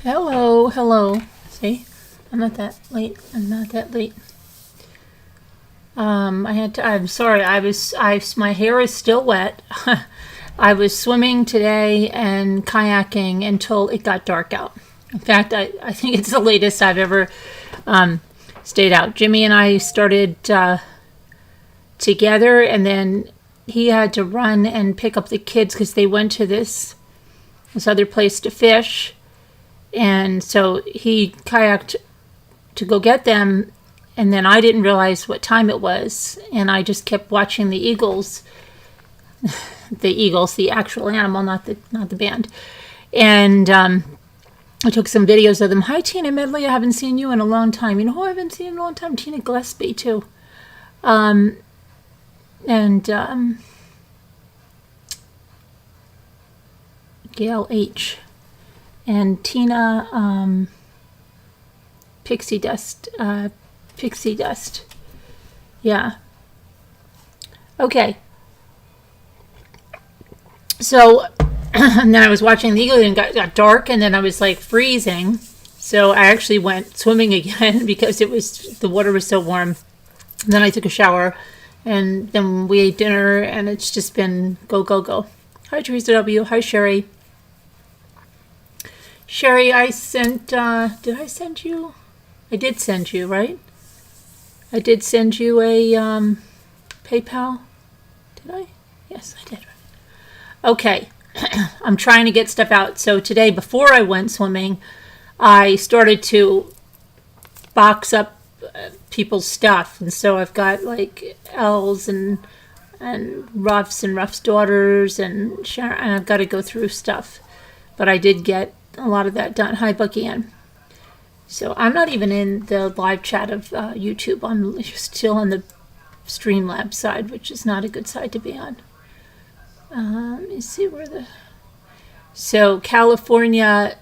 Hello, hello. See, I'm not that late. I'm not that late. I'm sorry. My hair is still wet. I was swimming today and kayaking until it got dark out. In fact, I think it's the latest I've ever stayed out. Jimmy and I started together, and then he had to run and pick up the kids because they went to this other place to fish. And so he kayaked to go get them, and then I didn't realize what time it was, and I just kept watching the eagles, the actual animal, not the band. And I took some videos of them. Hi, Tina Medley. I haven't seen you in a long time. You know who I haven't seen in a long time? Tina Gillespie, too. And Gail H. And Tina Pixie Dust. Pixie Dust. Yeah. Okay. So, and then I was watching the eagle and it got dark, and then I was like freezing. So I actually went swimming again because the water was so warm. And then I took a shower, and then we ate dinner, and it's just been go, go, go. Hi, Teresa W. Hi, Sherry. Sherry, I sent, did I send you? I did send you, right? I did send you a PayPal. Did I? Yes, I did. Okay. I'm trying to get stuff out. So today, before I went swimming, I started to box up people's stuff. And so I've got like L's and Ruff's and Ruff's daughters and Sharon, and I've got to go through stuff. But I did get a lot of that done. Hi, Bucky Ann. So I'm not even in the live chat of YouTube. I'm still on the Streamlabs side, which is not a good side to be on. Let me see where So California,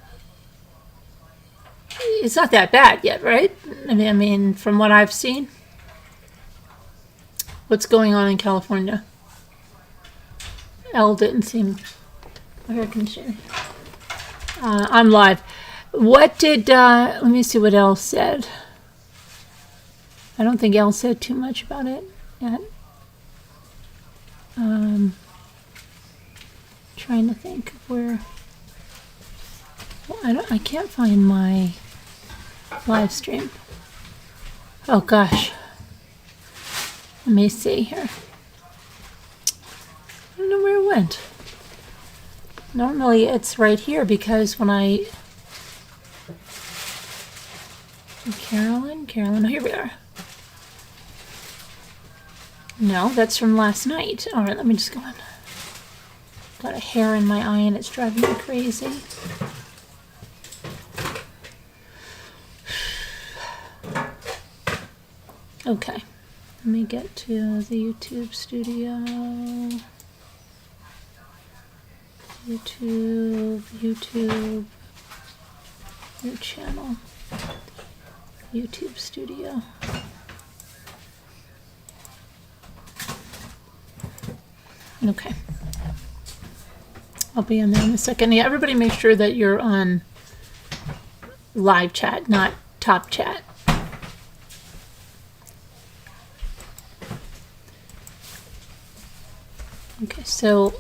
it's not that bad yet, right? I mean, from what I've seen. What's going on in California? Elle didn't seem... Where can she... I'm live. What did, let me see what Elle said. I don't think Elle said too much about it yet. Trying to think of where, well, I can't find my live stream. Oh gosh. Let me see here. I don't know where it went. Normally it's right here because when Carolyn, oh, here we are. No, that's from last night. All right, let me just go in. Got a hair in my eye and it's driving me crazy. Okay, let me get to the YouTube studio. YouTube, your channel, YouTube studio. Okay. I'll be in there in a second. Yeah, everybody make sure that you're on live chat, not top chat. Okay, so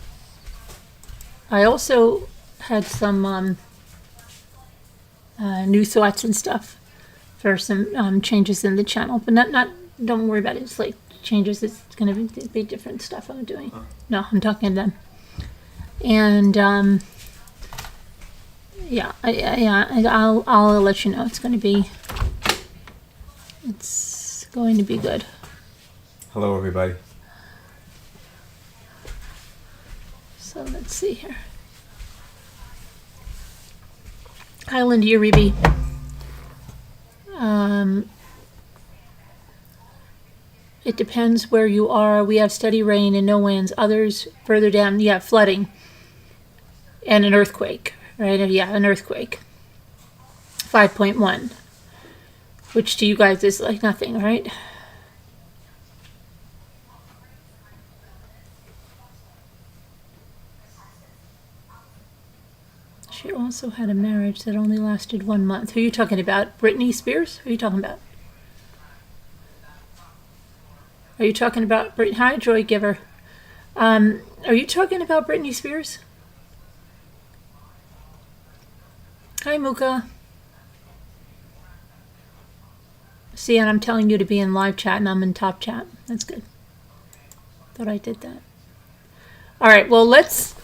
I also had some new thoughts and stuff for some changes in the channel, but don't worry about it. It's like changes. It's going to be different stuff I'm doing. No, I'm talking to them. And yeah, I'll let you know. It's going to be good. Hello, everybody. So let's see here. Hi, Linda Uribe. It depends where you are. We have steady rain and no winds. Others further down, yeah, flooding and an earthquake, right? Yeah, an earthquake. 5.1, which to you guys is like nothing, right? Cheryl also had a marriage that only lasted 1 month. Who are you talking about? Britney Spears? Who are you talking about? Are you talking about Britney? Hi, Joy Giver. Are you talking about Britney Spears? Hi, Muka. See, and I'm telling you to be in live chat, and I'm in top chat. That's good. Thought I did that. All right, well, let's...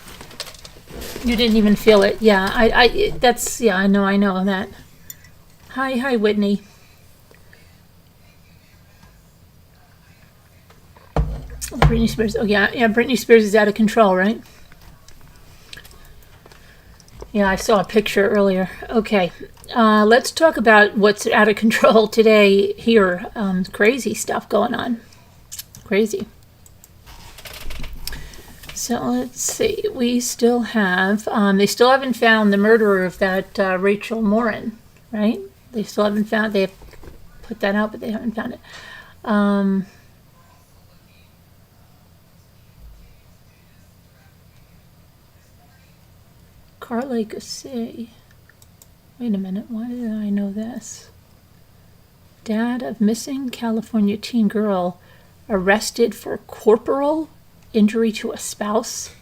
You didn't even feel it. Yeah, I know that. Hi, Whitney. Britney Spears. Oh, yeah, Britney Spears is out of control, right? Yeah, I saw a picture earlier. Okay, let's talk about what's out of control today here. Crazy stuff going on. Crazy. So let's see. We still have, they still haven't found the murderer of that Rachel Morin, right? They still haven't found, they have put that out, but they haven't found it. Carly Gusset. Wait a minute, why did I know this? Dad of missing California teen girl arrested for corporal injury to a spouse?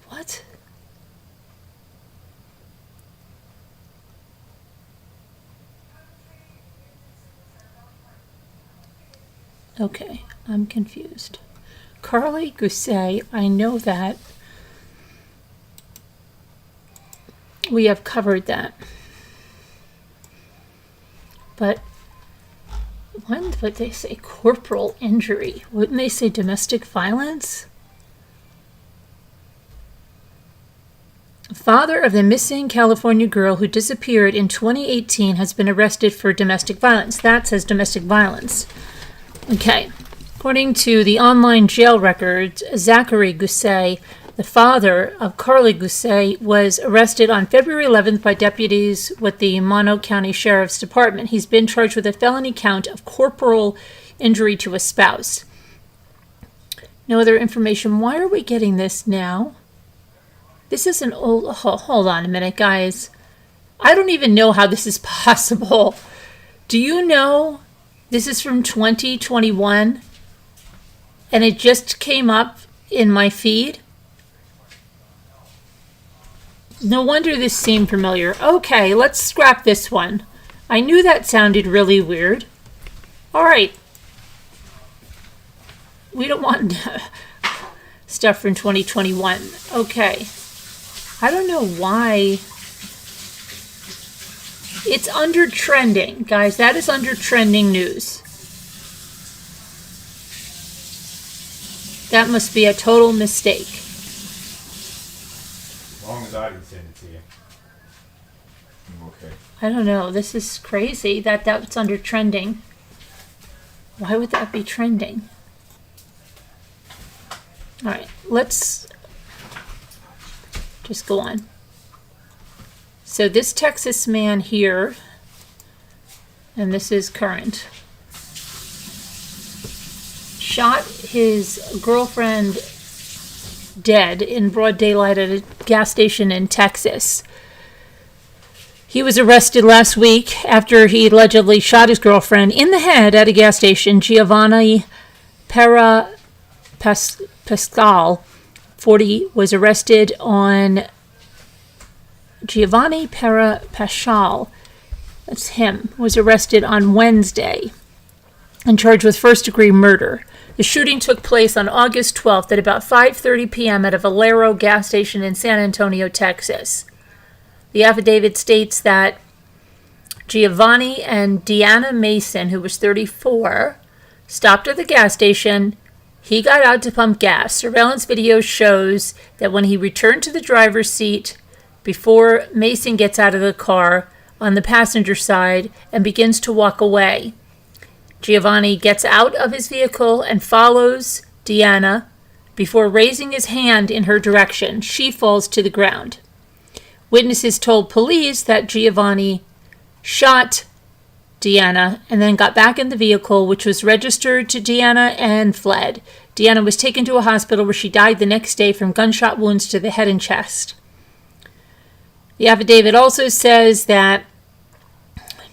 What? Okay, I'm confused. Carly Gusset, I know that. We have covered that. But when would they say corporal injury? Wouldn't they say domestic violence? The father of the missing California girl who disappeared in 2018 has been arrested for domestic violence. That says domestic violence. Okay. According to the online jail records, Zachary Gusset, the father of Carly Gusset, was arrested on February 11th by deputies with the Mono County Sheriff's Department. He's been charged with a felony count of corporal injury to a spouse. No other information. Why are we getting this now? This is an old... Hold on a minute, guys. I don't even know how this is possible. Do you know this is from 2021? And it just came up in my feed? No wonder this seemed familiar. Okay, let's scrap this one. I knew that sounded really weird. All right. We don't want stuff from 2021. Okay. I don't know why. It's under trending. Guys, that is under trending news. That must be a total mistake. As long as I didn't send it to you, I'm okay. I don't know. This is crazy that that's under trending. Why would that be trending? All right, let's just go on. So this Texas man here, and this is current, shot his girlfriend dead in broad daylight at a gas station in Texas. He was arrested last week after he allegedly shot his girlfriend in the head at a gas station. Giovanni Pascal, 40, was arrested on Giovanni Pascal, that's him, was arrested on Wednesday and charged with first-degree murder. The shooting took place on August 12th at about 5:30 p.m. at a Valero gas station in San Antonio, Texas. The affidavit states that Giovanni and Deanna Mason, who was 34, stopped at the gas station. He got out to pump gas. Surveillance video shows that when he returned to the driver's seat before Mason gets out of the car on the passenger side and begins to walk away, Giovanni gets out of his vehicle and follows Deanna before raising his hand in her direction. She falls to the ground. Witnesses told police that Giovanni shot Deanna and then got back in the vehicle, which was registered to Deanna, and fled. Deanna was taken to a hospital where she died the next day from gunshot wounds to the head and chest. The affidavit also says that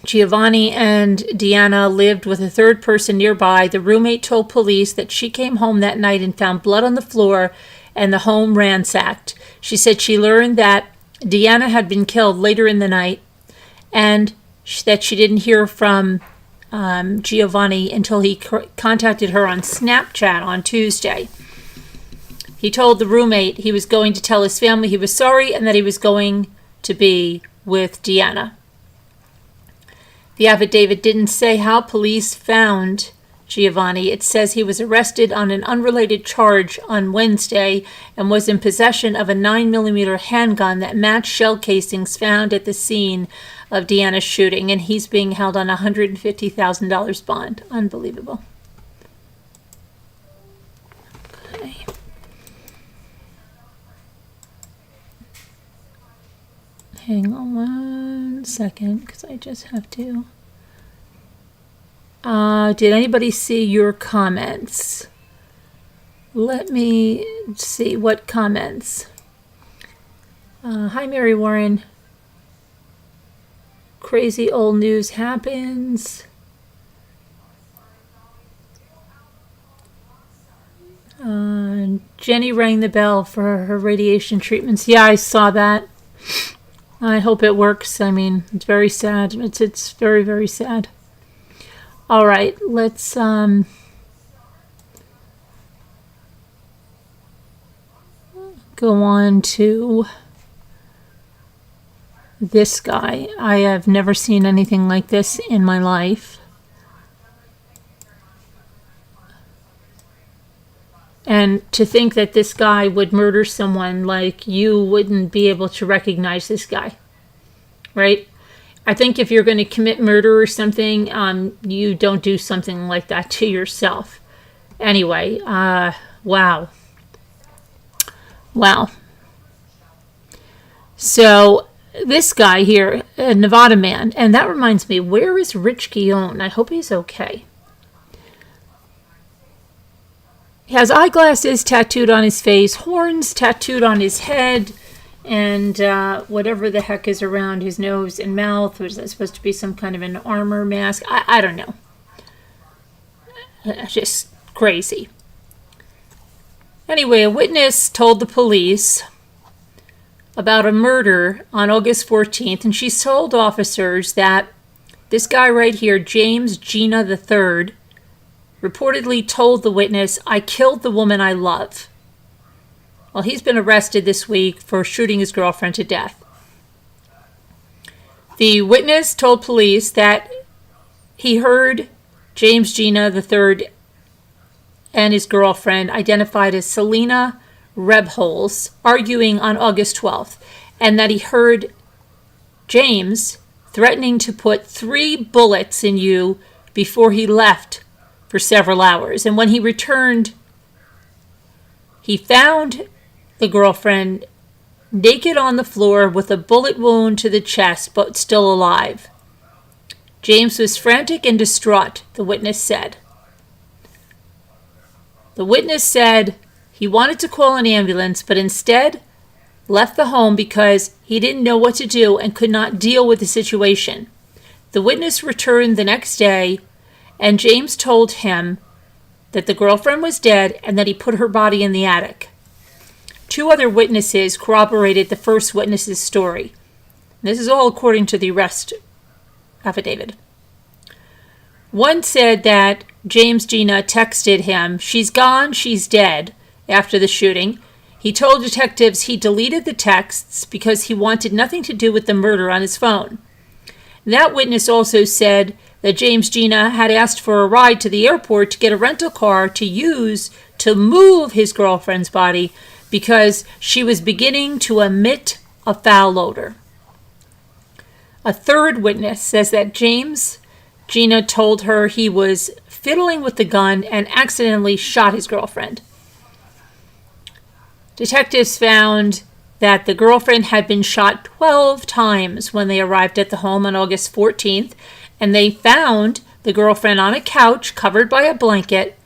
Giovanni and Deanna lived with a third person nearby. The roommate told police that she came home that night and found blood on the floor and the home ransacked. She said she learned that Deanna had been killed later in the night and that she didn't hear from Giovanni until he contacted her on Snapchat on Tuesday. He told the roommate he was going to tell his family he was sorry and that he was going to be with Deanna. The affidavit didn't say how police found Giovanni. It says he was arrested on an unrelated charge on Wednesday and was in possession of a 9mm handgun that matched shell casings found at the scene of Deanna's shooting, and he's being held on a $150,000 bond. Unbelievable. Okay. Hang on 1 second, because I just have to. Did anybody see your comments? Let me see what comments. Hi, Mary Warren. Crazy old news happens. Jenny rang the bell for her radiation treatments. Yeah, I saw that. I hope it works. I mean, it's very sad. It's very, very sad. All right, let's go on to this guy. I have never seen anything like this in my life. And to think that this guy would murder someone, like, you wouldn't be able to recognize this guy, right? I think if you're going to commit murder or something, you don't do something like that to yourself. Anyway, wow. Wow. So this guy here, a Nevada man, and that reminds me, where is Rich Guillaume? I hope he's okay. He has eyeglasses tattooed on his face, horns tattooed on his head, and whatever the heck is around his nose and mouth. Was that supposed to be some kind of an armor mask? I don't know. Just crazy. Anyway, a witness told the police about a murder on August 14th, and she told officers that this guy right here, James Gina III, reportedly told the witness, "I killed the woman I love." Well, he's been arrested this week for shooting his girlfriend to death. The witness told police that he heard James Gina III and his girlfriend, identified as Selena Rebholz, arguing on August 12th, and that he heard James threatening to put 3 bullets in you before he left for several hours. And when he returned, he found the girlfriend naked on the floor with a bullet wound to the chest, but still alive. James was frantic and distraught, the witness said. The witness said he wanted to call an ambulance, but instead left the home because he didn't know what to do and could not deal with the situation. The witness returned the next day, and James told him that the girlfriend was dead and that he put her body in the attic. 2 other witnesses corroborated the first witness's story. This is all according to the arrest affidavit. One said that James Gina texted him, "She's gone, she's dead," after the shooting. He told detectives he deleted the texts because he wanted nothing to do with the murder on his phone. That witness also said that James Gina had asked for a ride to the airport to get a rental car to use to move his girlfriend's body because she was beginning to emit a foul odor. A third witness says that James Gina told her he was fiddling with the gun and accidentally shot his girlfriend. Detectives found that the girlfriend had been shot 12 times when they arrived at the home on August 14th, and they found the girlfriend on a couch covered by a blanket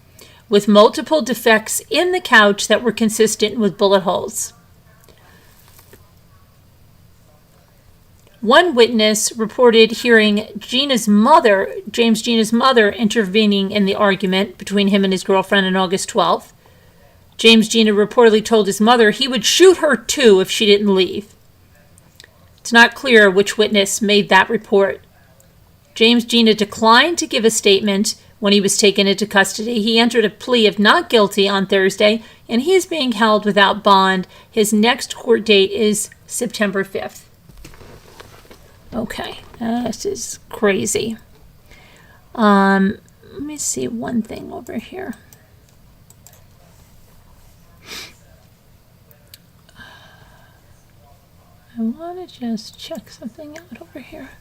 with multiple defects in the couch that were consistent with bullet holes. One witness reported hearing James Gina's mother, intervening in the argument between him and his girlfriend on August 12th. James Gina reportedly told his mother he would shoot her too if she didn't leave. It's not clear which witness made that report. James Gina declined to give a statement when he was taken into custody. He entered a plea of not guilty on Thursday, and he is being held without bond. His next court date is September 5th. Okay, this is crazy. Let me see one thing over here. I want to just check something out over here.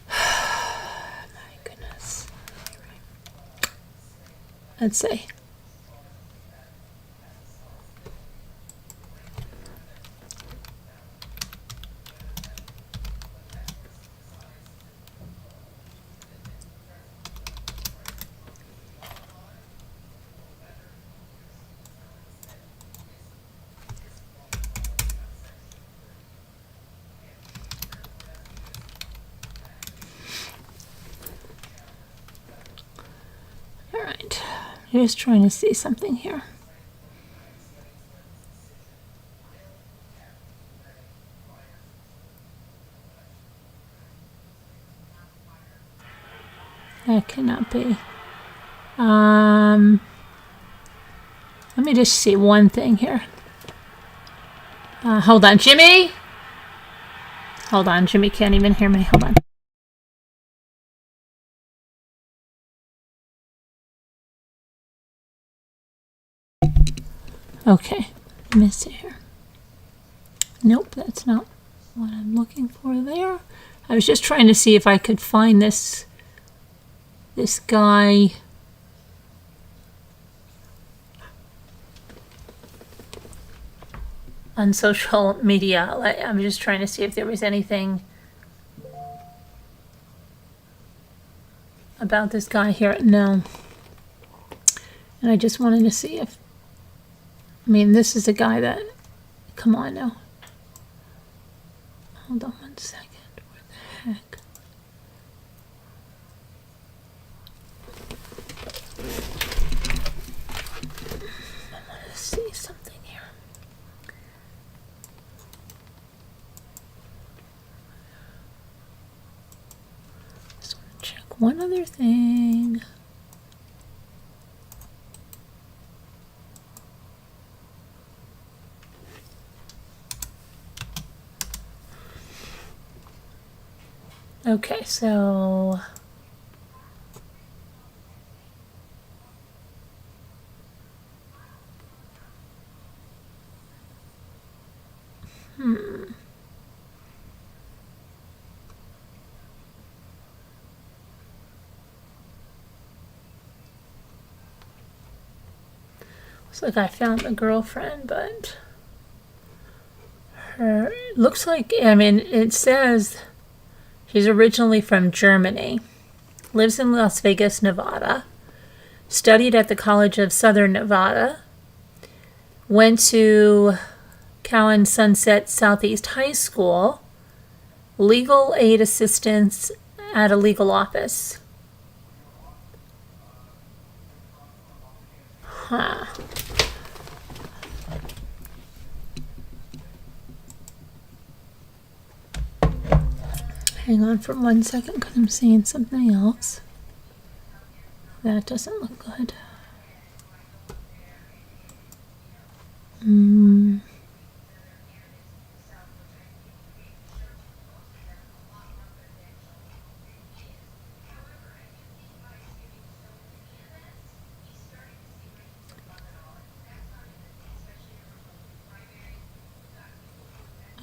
My goodness. Let's see. Just trying to see something here. That cannot be. Let me just see one thing here. Hold on, Jimmy. Hold on, Jimmy can't even hear me. Hold on. Okay, let me see here. Nope, that's not what I'm looking for there. I was just trying to see if I could find this guy. On social media. I'm just trying to see if there was anything about this guy here. No. And I just wanted to see if, I mean, this is a guy that, come on now. Hold on one second. Where the heck? I want to see something here. Just want to check one other thing. Okay, so looks like I found the girlfriend, but her looks like, I mean, it says she's originally from Germany, lives in Las Vegas, Nevada, studied at the College of Southern Nevada, went to Cowan Sunset Southeast High School, legal aid assistance at a legal office. Huh. Hang on for 1 second because I'm seeing something else. That doesn't look good.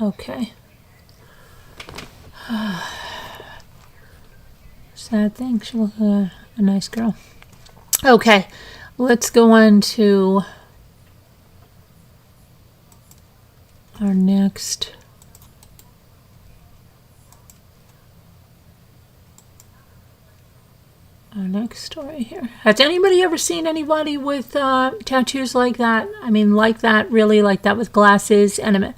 Okay. Sad thing. She looks a nice girl. Okay, let's go on to our next next story here. Has anybody ever seen anybody with tattoos like that? I mean, like that, really, like that with glasses and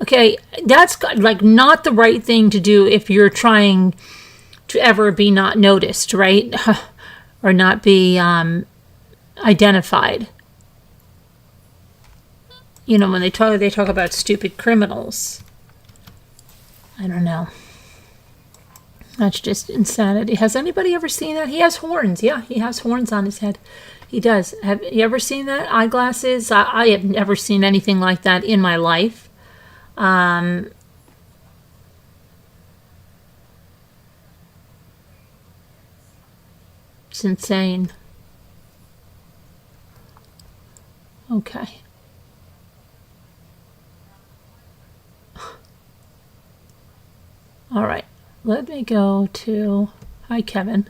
okay, that's like not the right thing to do if you're trying to ever be not noticed, right? Or not be identified. You know, when they talk about stupid criminals. I don't know. That's just insanity. Has anybody ever seen that? He has horns. Yeah, he has horns on his head. He does. Have you ever seen that? Eyeglasses? I have never seen anything like that in my life. It's insane. Okay. All right. Let me go to... Hi, Kevin.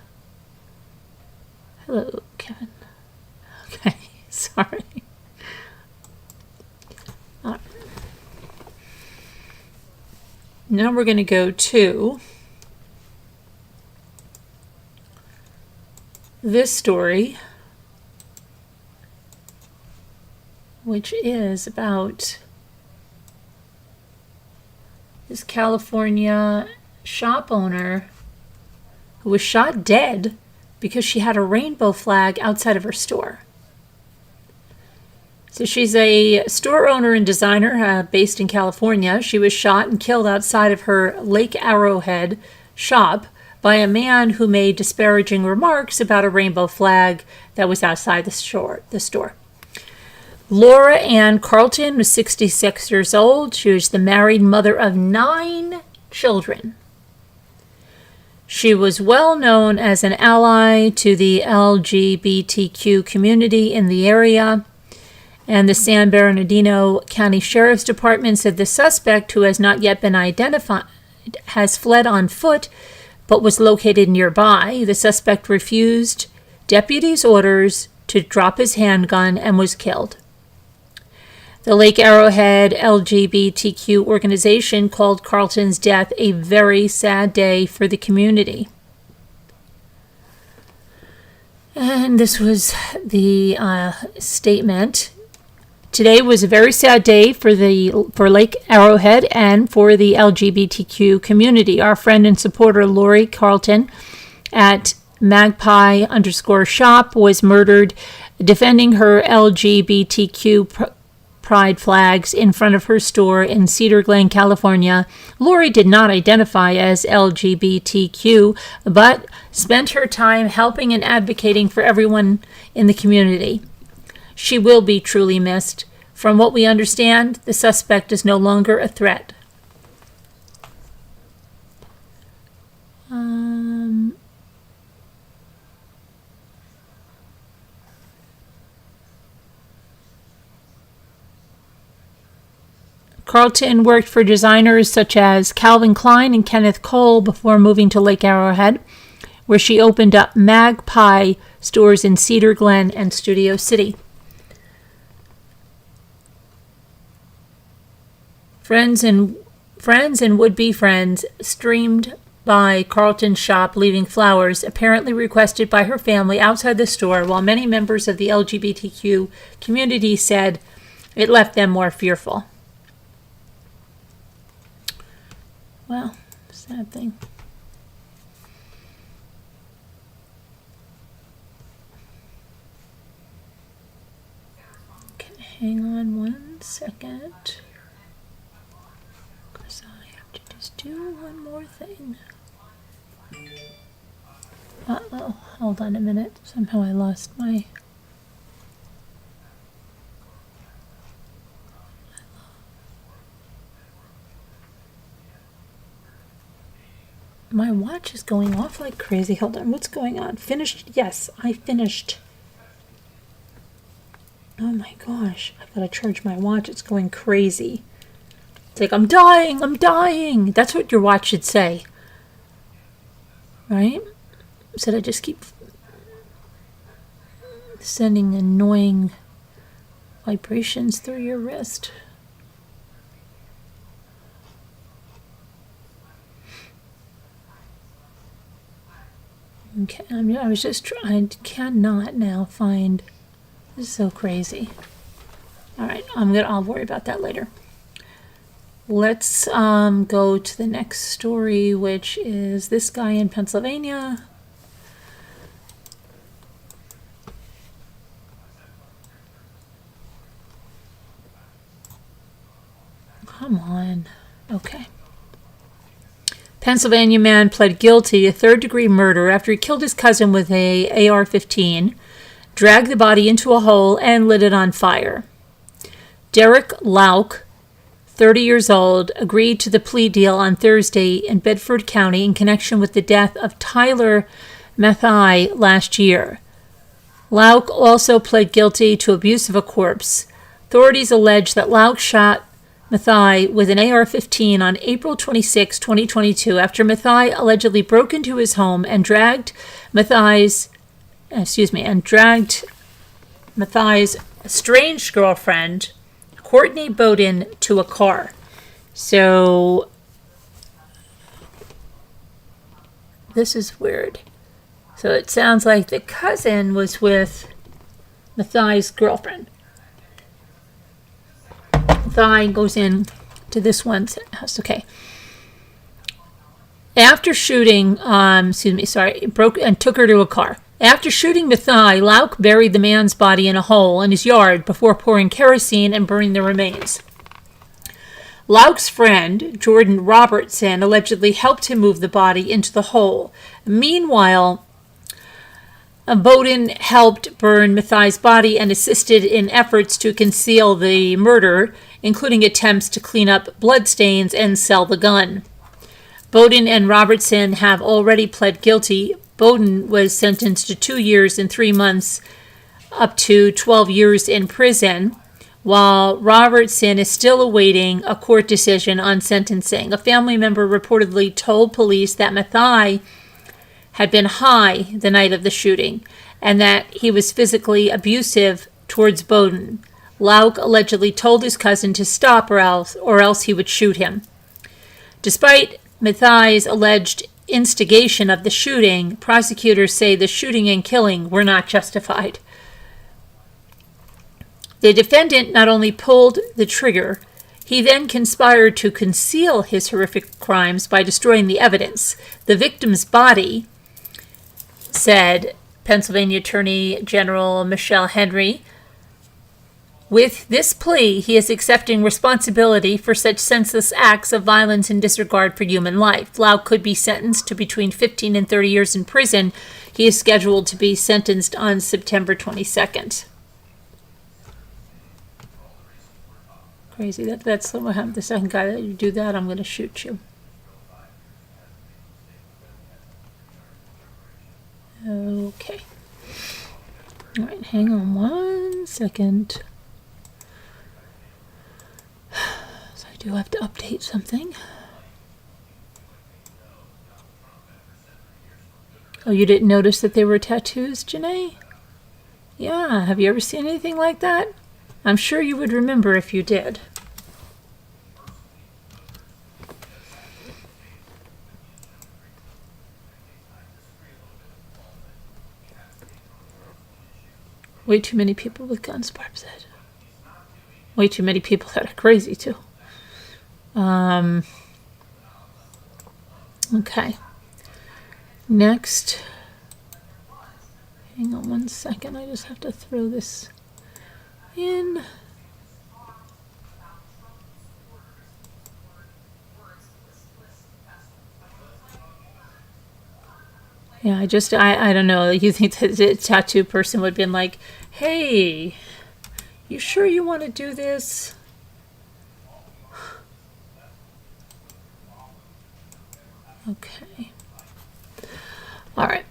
Hello, Kevin. Okay, sorry. All right. Now we're going to go to this story, which is about this California shop owner who was shot dead because she had a rainbow flag outside of her store. So she's a store owner and designer based in California. She was shot and killed outside of her Lake Arrowhead shop by a man who made disparaging remarks about a rainbow flag that was outside the store. Laura Ann Carlton was 66 years old. She was the married mother of 9 children. She was well known as an ally to the LGBTQ community in the area, and the San Bernardino County Sheriff's Department said the suspect, who has not yet been identified, has fled on foot but was located nearby. The suspect refused deputies' orders to drop his handgun and was killed. The Lake Arrowhead LGBTQ organization called Carlton's death a very sad day for the community. And this was the statement. Today was a very sad day for Lake Arrowhead and for the LGBTQ community. Our friend and supporter Lori Carlton at Magpie_shop was murdered defending her LGBTQ pride flags in front of her store in Cedar Glen, California. Lori did not identify as LGBTQ, but spent her time helping and advocating for everyone in the community. She will be truly missed. From what we understand, the suspect is no longer a threat. Carlton worked for designers such as Calvin Klein and Kenneth Cole before moving to Lake Arrowhead, where she opened up Magpie stores in Cedar Glen and Studio City. Friends and would-be friends streamed by Carlton's shop, leaving flowers apparently requested by her family outside the store, while many members of the LGBTQ community said it left them more fearful. Well, sad thing. Okay, hang on 1 second. Because I have to just do one more thing. Uh-oh, hold on a minute. Somehow I lost my... My watch is going off like crazy. Hold on, what's going on? Finished? Yes, I finished. Oh my gosh, I've got to charge my watch. It's going crazy. It's like, I'm dying, I'm dying. That's what your watch should say. Right? Instead I just keep sending annoying vibrations through your wrist. Okay, I was just trying. I cannot now find. This is so crazy. All right, I'll worry about that later. Let's go to the next story, which is this guy in Pennsylvania. Come on. Okay. Pennsylvania man pled guilty to third-degree murder after he killed his cousin with a AR-15, dragged the body into a hole, and lit it on fire. Derek Lauk, 30 years old, agreed to the plea deal on Thursday in Bedford County in connection with the death of Tyler Mathai last year. Lauk also pled guilty to abuse of a corpse. Authorities allege that Lauk shot Mathai with an AR-15 on April 26, 2022, after Mathai allegedly broke into his home and dragged Mathai's estranged girlfriend, Courtney Bowden, to a car. So this is weird. So it sounds like the cousin was with Mathai's girlfriend. Mathai goes in to this one's house. Okay. After shooting, broke and took her to a car. After shooting Mathai, Lauk buried the man's body in a hole in his yard before pouring kerosene and burning the remains. Lauk's friend, Jordan Robertson, allegedly helped him move the body into the hole. Meanwhile, Bowden helped burn Mathai's body and assisted in efforts to conceal the murder, including attempts to clean up bloodstains and sell the gun. Bowden and Robertson have already pled guilty. Bowden was sentenced to 2 years and 3 months, up to 12 years in prison, while Robertson is still awaiting a court decision on sentencing. A family member reportedly told police that Mathai had been high the night of the shooting and that he was physically abusive towards Bowden. Lauk allegedly told his cousin to stop or else he would shoot him. Despite Mathai's alleged instigation of the shooting, prosecutors say the shooting and killing were not justified. The defendant not only pulled the trigger, he then conspired to conceal his horrific crimes by destroying the evidence. The victim's body, said Pennsylvania Attorney General Michelle Henry, with this plea, he is accepting responsibility for such senseless acts of violence and disregard for human life. Lauk could be sentenced to between 15 and 30 years in prison. He is scheduled to be sentenced on September 22nd. Crazy. That's what happened. The second guy that you do that, I'm going to shoot you. Okay. All right, hang on 1 second. So I do have to update something. Oh, you didn't notice that they were tattoos, Janae? Yeah, have you ever seen anything like that? I'm sure you would remember if you did. Way too many people with guns, Barb said. Way too many people that are crazy, too. Okay. Next. Hang on 1 second. I just have to throw this in. Yeah, I don't know. You think that the tattoo person would have been like, hey, you sure you want to do this? Okay. All right.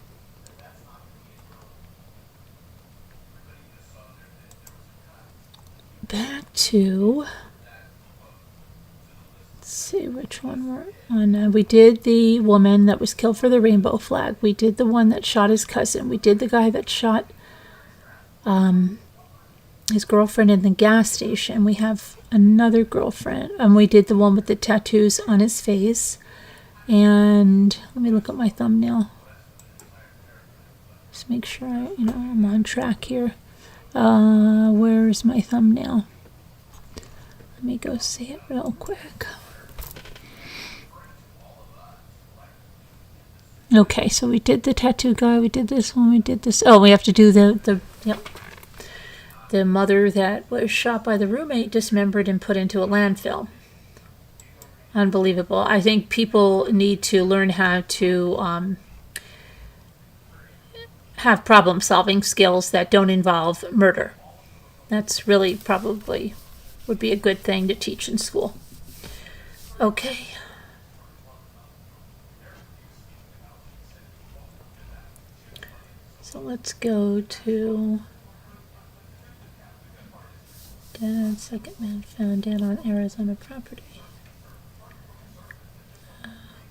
Back to, let's see which one we're on. We did the woman that was killed for the rainbow flag. We did the one that shot his cousin. We did the guy that shot his girlfriend in the gas station. We have another girlfriend. We did the one with the tattoos on his face. And let me look at my thumbnail. Just make sure I'm on track here. Where's my thumbnail? Let me go see it real quick. Okay, so we did the tattoo guy, we did this one, we did this. Oh, we have to do the mother that was shot by the roommate, dismembered and put into a landfill. Unbelievable. I think people need to learn how to have problem-solving skills that don't involve murder. That's really probably would be a good thing to teach in school. Okay. So let's go to Dad, second man found dead on Arizona property.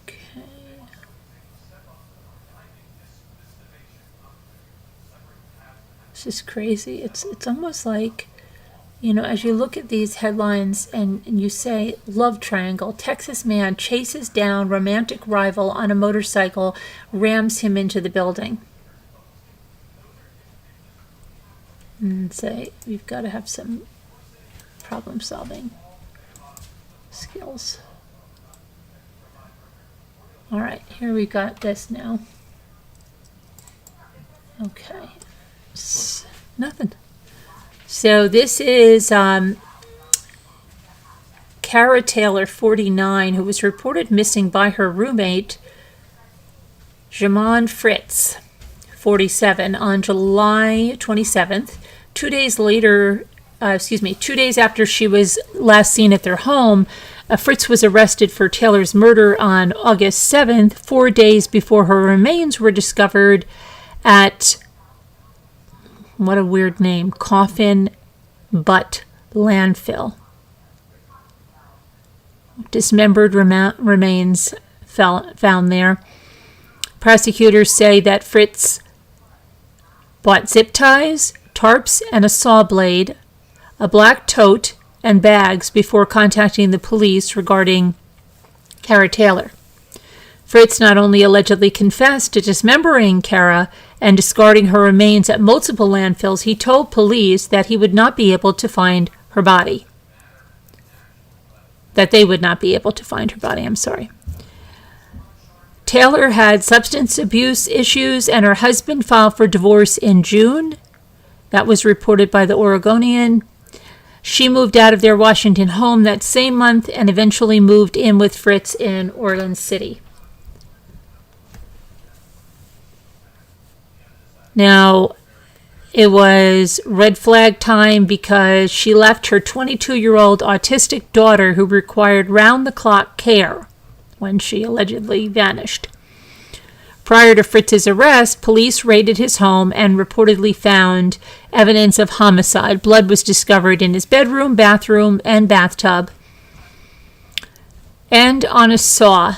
Okay. This is crazy. It's almost like, as you look at these headlines and you say, love triangle, Texas man chases down romantic rival on a motorcycle, rams him into the building. And say, we've got to have some problem-solving skills. All right, here we got this now. Okay, nothing. So this is Kara Taylor, 49, who was reported missing by her roommate, Jamon Fritz, 47, on July 27th. 2 days later, 2 days after she was last seen at their home, Fritz was arrested for Taylor's murder on August 7th, 4 days before her remains were discovered at, what a weird name, Coffin Butte Landfill. Dismembered remains found there. Prosecutors say that Fritz bought zip ties, tarps, and a saw blade, a black tote, and bags before contacting the police regarding Kara Taylor. Fritz not only allegedly confessed to dismembering Kara and discarding her remains at multiple landfills, he told police that he would not be able to find her body. That they would not be able to find her body, Taylor had substance abuse issues, and her husband filed for divorce in June. That was reported by the Oregonian. She moved out of their Washington home that same month and eventually moved in with Fritz in Orleans City. Now, it was red flag time because she left her 22-year-old autistic daughter who required round-the-clock care when she allegedly vanished. Prior to Fritz's arrest, police raided his home and reportedly found evidence of homicide. Blood was discovered in his bedroom, bathroom, and bathtub, and on a saw.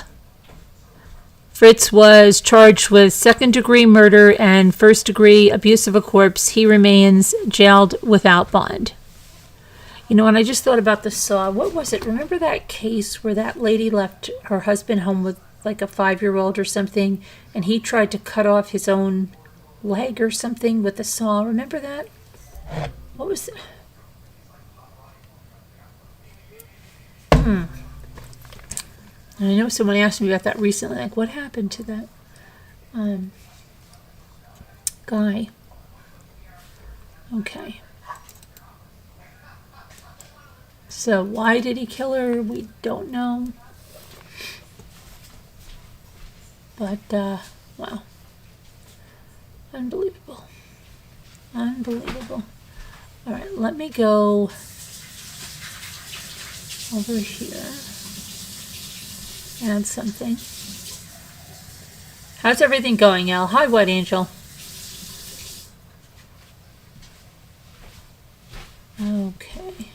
Fritz was charged with second-degree murder and first-degree abuse of a corpse. He remains jailed without bond. And I just thought about the saw. What was it? Remember that case where that lady left her husband home with like a 5-year-old or something, and he tried to cut off his own leg or something with a saw? Remember that? What was it? I know someone asked me about that recently. Like, what happened to that guy? Okay. So why did he kill her? We don't know. But, wow. Unbelievable. Unbelievable. All right, let me go over here. Add something. How's everything going, Al? Hi, White Angel. Okay.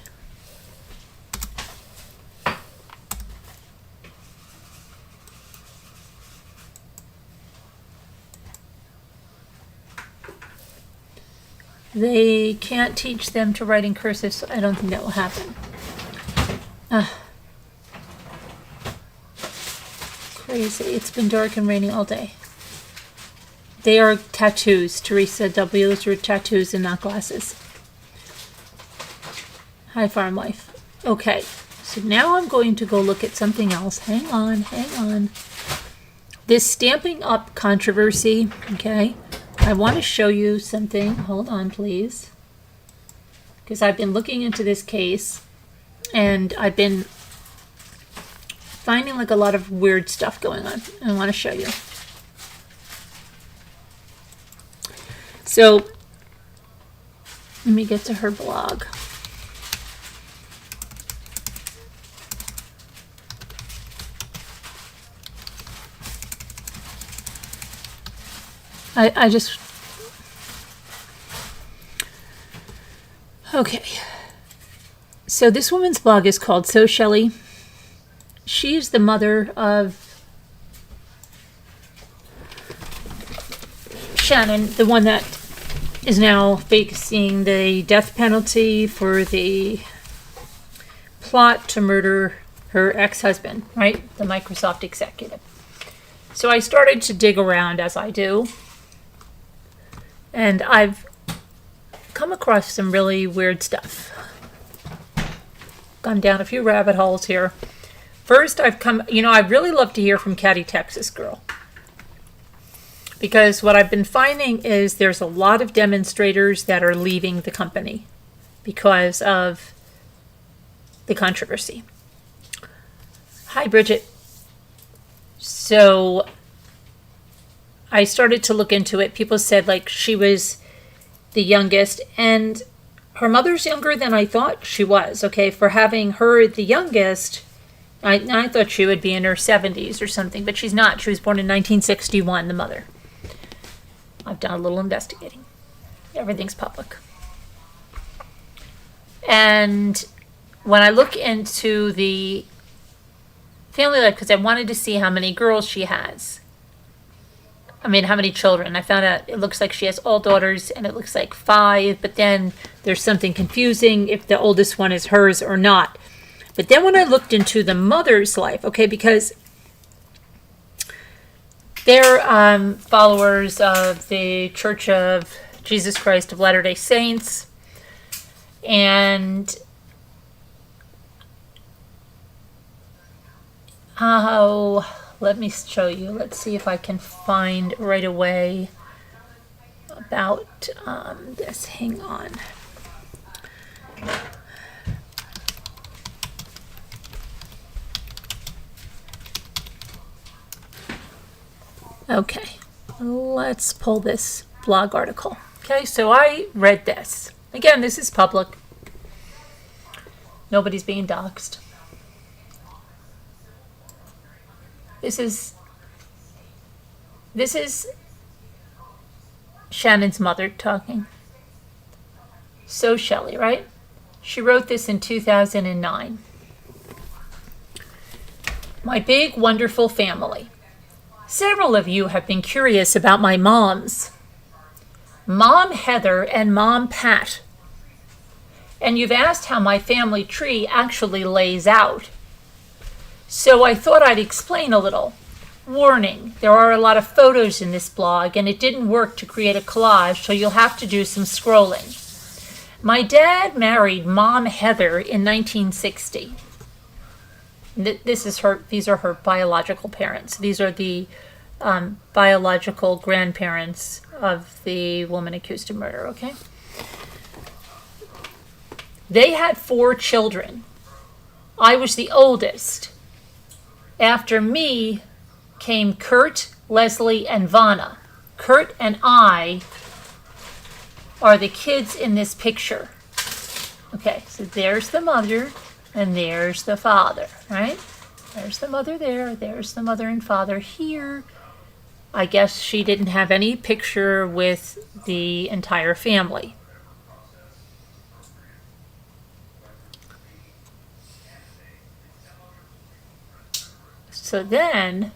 They can't teach them to write in cursive, so I don't think that will happen. Crazy. It's been dark and raining all day. They are tattoos, Teresa W. Those are tattoos and not glasses. Hi, Farm Life. Okay, so now I'm going to go look at something else. Hang on. This Stampin' Up! Controversy, okay? I want to show you something. Hold on, please. Because I've been looking into this case, and I've been finding like a lot of weird stuff going on. I want to show you. So, let me get to her blog. I just... Okay. So this woman's blog is called So Shelley. She's the mother of Shannon, the one that is now facing the death penalty for the plot to murder her ex-husband, right? The Microsoft executive. So I started to dig around, as I do. And I've come across some really weird stuff. Gone down a few rabbit holes here. First, I really love to hear from Catty Texas Girl. Because what I've been finding is there's a lot of demonstrators that are leaving the company because of the controversy. Hi, Bridget. So I started to look into it. People said like she was the youngest, and her mother's younger than I thought she was. Okay, for having her the youngest, I thought she would be in her 70s or something, but she's not. She was born in 1961, the mother. I've done a little investigating. Everything's public. And when I look into the family life, because I wanted to see how many girls she has. I mean, how many children. I found out it looks like she has all daughters, and it looks like 5, but then there's something confusing if the oldest one is hers or not. But then when I looked into the mother's life, okay, because they're followers of the Church of Jesus Christ of Latter-day Saints, and let me show you. Let's see if I can find right away about this. Hang on. Okay, let's pull this blog article. Okay, so I read this. Again, this is public. Nobody's being doxxed. This is Shannon's mother talking. So Shelley, right? She wrote this in 2009. My big, wonderful family. Several of you have been curious about my moms. Mom Heather and Mom Pat. And you've asked how my family tree actually lays out. So I thought I'd explain a little. Warning, there are a lot of photos in this blog, and it didn't work to create a collage, so you'll have to do some scrolling. My dad married Mom Heather in 1960. These are her biological parents. These are the biological grandparents of the woman accused of murder, okay? They had 4 children. I was the oldest. After me came Kurt, Leslie, and Vanna. Kurt and I are the kids in this picture. Okay, so there's the mother and there's the father, right? There's the mother there, there's the mother and father here. I guess she didn't have any picture with the entire family. So then,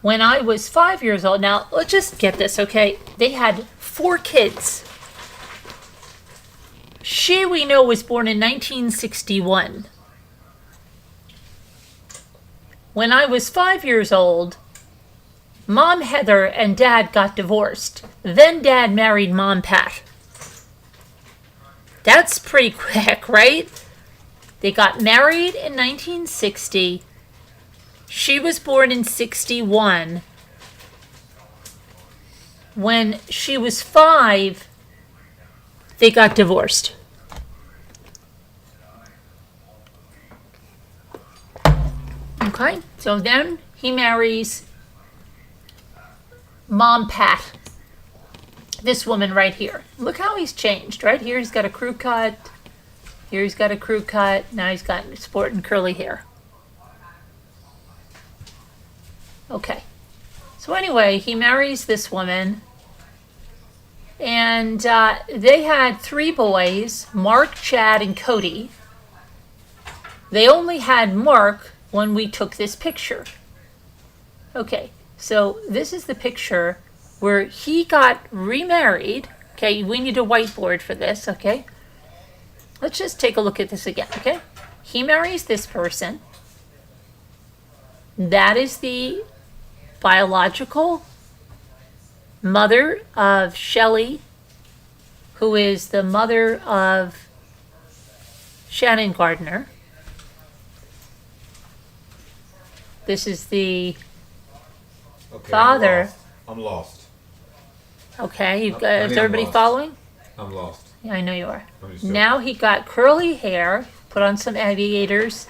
when I was 5 years old, now let's just get this, okay? They had 4 kids. She, we know, was born in 1961. When I was 5 years old, Mom Heather and Dad got divorced. Then Dad married Mom Pat. That's pretty quick, right? They got married in 1960. She was born in 61. When she was 5, they got divorced. Okay, so then he marries Mom Pat. This woman right here. Look how he's changed. Right here he's got a crew cut. Here he's got a crew cut. Now he's got sporting curly hair. Okay. So anyway, he marries this woman. And they had 3 boys, Mark, Chad, and Cody. They only had Mark when we took this picture. Okay, so this is the picture where he got remarried. Okay, we need a whiteboard for this, okay? Let's just take a look at this again, okay? He marries this person. That is the biological mother of Shelley, who is the mother of Shannon Gardner. This is the father. I'm lost. Okay, I is think I'm everybody lost. following? I'm lost. Yeah, I know you are. I'm just joking. Now he got curly hair, put on some aviators.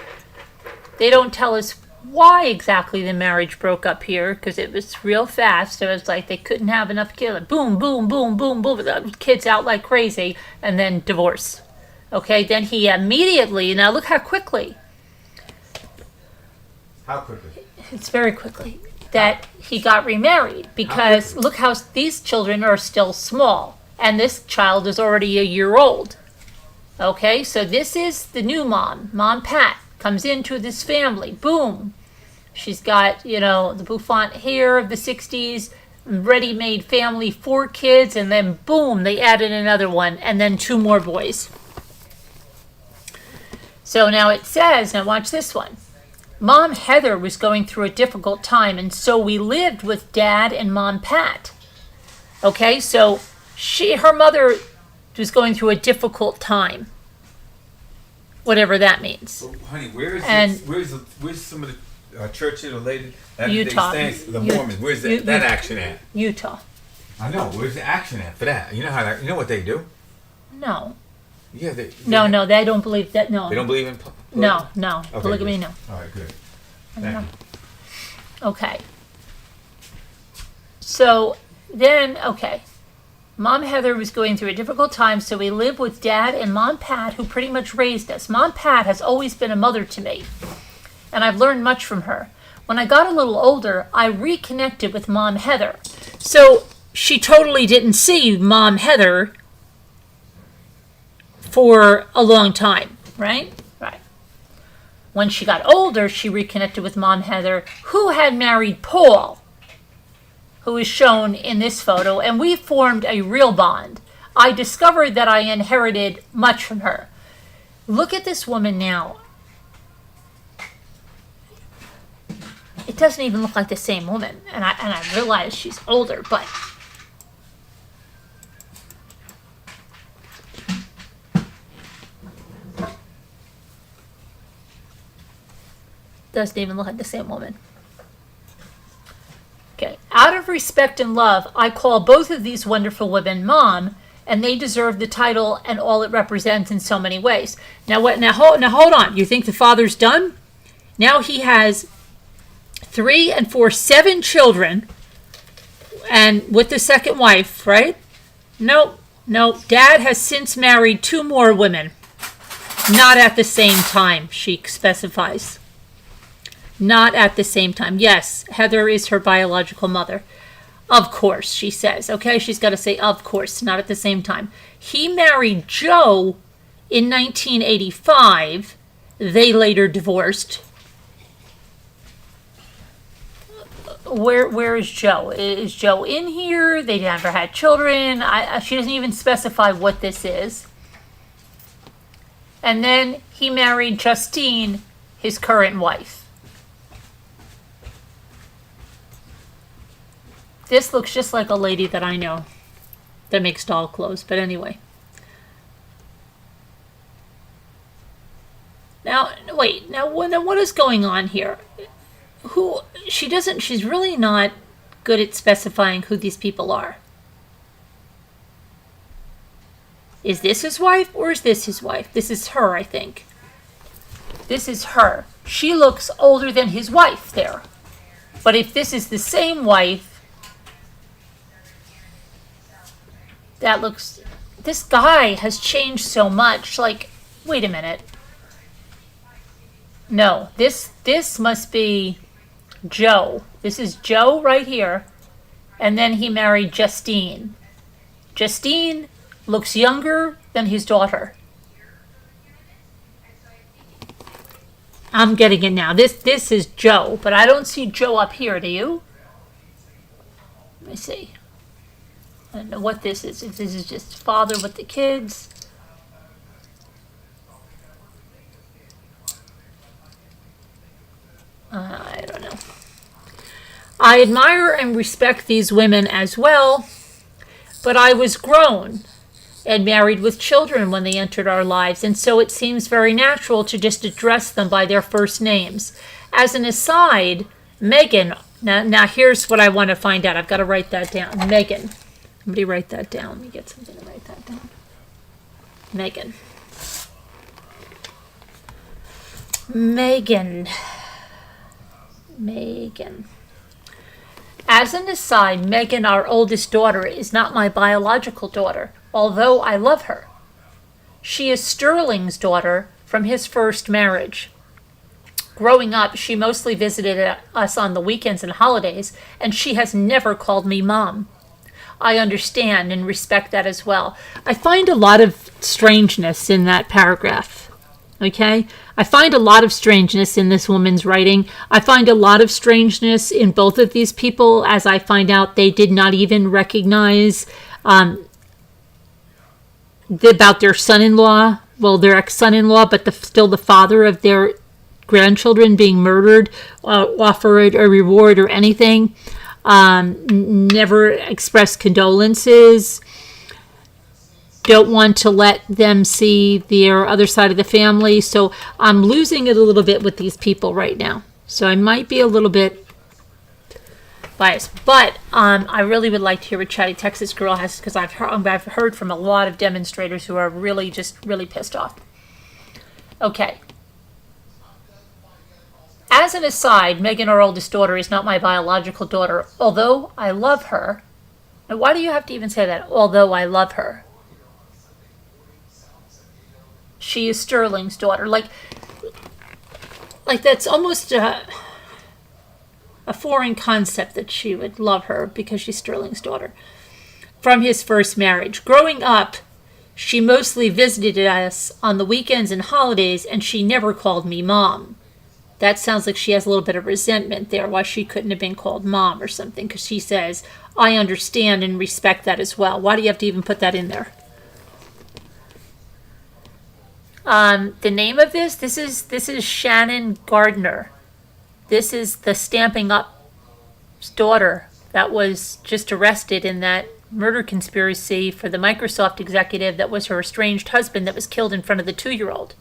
They don't tell us why exactly the marriage broke up here, because it was real fast. It was like they couldn't have enough kids. Boom, boom, boom, boom, boom. The kids out like crazy, and then divorce. Okay, then he immediately, now look how quickly. How quickly? It's very quickly that he got remarried, because look how these children are still small, and this child is already a year old. Okay, so this is the new mom. Mom Pat comes into this family. Boom. She's got, the bouffant hair of the 60s, ready-made family, 4 kids, and then boom, they added another one, and then 2 more boys. So now it says, now watch this one. Mom Heather was going through a difficult time, and so we lived with Dad and Mom Pat. Okay, so her mother was going through a difficult time, whatever that means. Well, honey, where's some of the churches related? Utah. The Mormons. Where's that action at? Utah. I know. Where's the action at for that? You know how you know what they do? No. Yeah. No, they don't believe that. No. They don't believe in. No. Okay, Polygamy, good. no. All right, good. I don't Thank know. you. Okay. So then, Mom Heather was going through a difficult time, so we lived with Dad and Mom Pat, who pretty much raised us. Mom Pat has always been a mother to me, and I've learned much from her. When I got a little older, I reconnected with Mom Heather. So she totally didn't see Mom Heather for a long time, right? Right. When she got older, she reconnected with Mom Heather, who had married Paul, who is shown in this photo, and we formed a real bond. I discovered that I inherited much from her. Look at this woman now. It doesn't even look like the same woman, and I realize she's older, but doesn't even look like the same woman. Okay, out of respect and love, I call both of these wonderful women Mom, and they deserve the title and all it represents in so many ways. Now what? Now hold on. You think the father's done? Now he has 3 and 4, 7 children, and with the second wife, right? Nope. Dad has since married 2 more women. Not at the same time, she specifies. Not at the same time. Yes, Heather is her biological mother. Of course, she says. Okay, she's got to say, of course, not at the same time. He married Joe in 1985. They later divorced. Where is Joe? Is Joe in here? They never had children. She doesn't even specify what this is. And then he married Justine, his current wife. This looks just like a lady that I know that makes doll clothes. But anyway. Now, wait. Now, what is going on here? She's really not good at specifying who these people are. Is this his wife or is this his wife? This is her, I think. This is her. She looks older than his wife there. But if this is the same wife, that looks... This guy has changed so much. Like, wait a minute. No, this must be Joe. This is Joe right here. And then he married Justine. Justine looks younger than his daughter. I'm getting it now. This is Joe, but I don't see Joe up here, do you? Let me see. I don't know what this is. If this is just father with the kids. I don't know. I admire and respect these women as well, but I was grown and married with children when they entered our lives, and so it seems very natural to just address them by their first names. As an aside, Megan, now here's what I want to find out. I've got to write that down. Megan. Somebody write that down. Let me get something to write that down. Megan. Megan. Megan. As an aside, Megan, our oldest daughter, is not my biological daughter, although I love her. She is Sterling's daughter from his first marriage. Growing up, she mostly visited us on the weekends and holidays, and she has never called me Mom. I understand and respect that as well. I find a lot of strangeness in that paragraph. Okay? I find a lot of strangeness in this woman's writing. I find a lot of strangeness in both of these people, as I find out they did not even recognize about their son-in-law, well, their ex-son-in-law, but still the father of their grandchildren being murdered, offered a reward or anything, never expressed condolences, don't want to let them see their other side of the family. So I'm losing it a little bit with these people right now. So I might be a little bit biased, but I really would like to hear what Chatty Texas Girl has, because I've heard from a lot of demonstrators who are really pissed off. Okay. As an aside, Megan, our oldest daughter, is not my biological daughter, although I love her. Now, why do you have to even say that? Although I love her. She is Sterling's daughter. Like that's almost a foreign concept that she would love her because she's Sterling's daughter. From his first marriage. Growing up, she mostly visited us on the weekends and holidays, and she never called me Mom. That sounds like she has a little bit of resentment there, why she couldn't have been called Mom or something, because she says, I understand and respect that as well. Why do you have to even put that in there? The name of this is Shannon Gardner. This is the Stamping Up's daughter that was just arrested in that murder conspiracy for the Microsoft executive that was her estranged husband that was killed in front of the 2-year-old.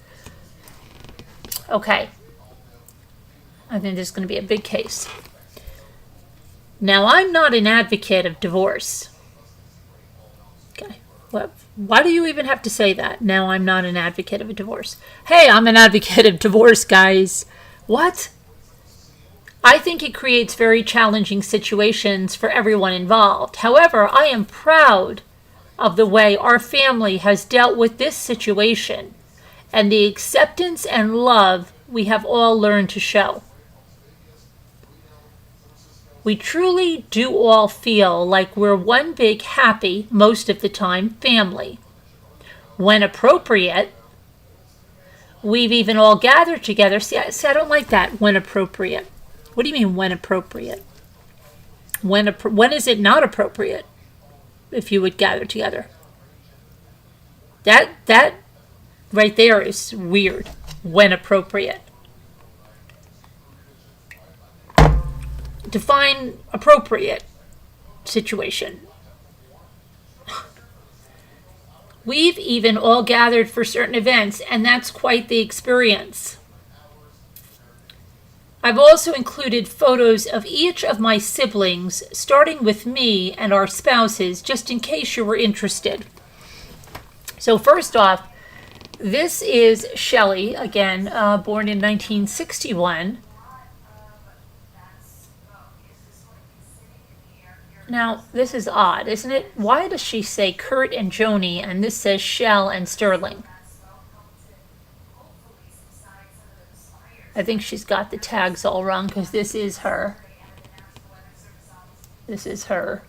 Okay. I think this is going to be a big case. Now, I'm not an advocate of divorce. Okay. Why do you even have to say that? Now, I'm not an advocate of a divorce. Hey, I'm an advocate of divorce, guys. What? I think it creates very challenging situations for everyone involved. However, I am proud of the way our family has dealt with this situation and the acceptance and love we have all learned to show. We truly do all feel like we're one big happy, most of the time, family. When appropriate, we've even all gathered together. See, I don't like that, when appropriate. What do you mean, when appropriate? When is it not appropriate if you would gather together? That right there is weird. When appropriate. Define appropriate. situation. We've even all gathered for certain events, and that's quite the experience. I've also included photos of each of my siblings, starting with me and our spouses, just in case you were interested. So first off, this is Shelley, again, born in 1961. Now, this is odd, isn't it? Why does she say Kurt and Joni, and this says Shell and Sterling? I think she's got the tags all wrong, because this is her. This is her.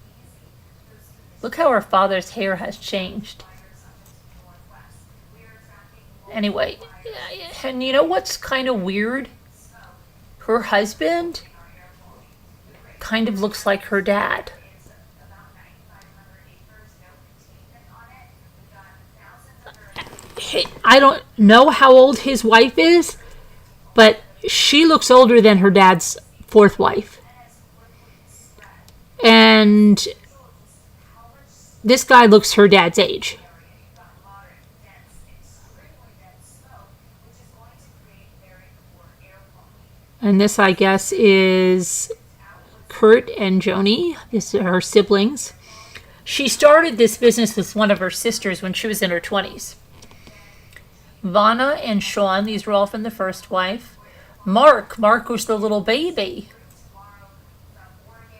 Look how her father's hair has changed. Anyway, and you know what's kind of weird? Her husband kind of looks like her dad. I don't know how old his wife is, but she looks older than her dad's fourth wife. And this guy looks her dad's age. And this, I guess, is Kurt and Joni. These are her siblings. She started this business with one of her sisters when she was in her 20s. Vanna and Sean, these were all from the first wife. Mark was the little baby.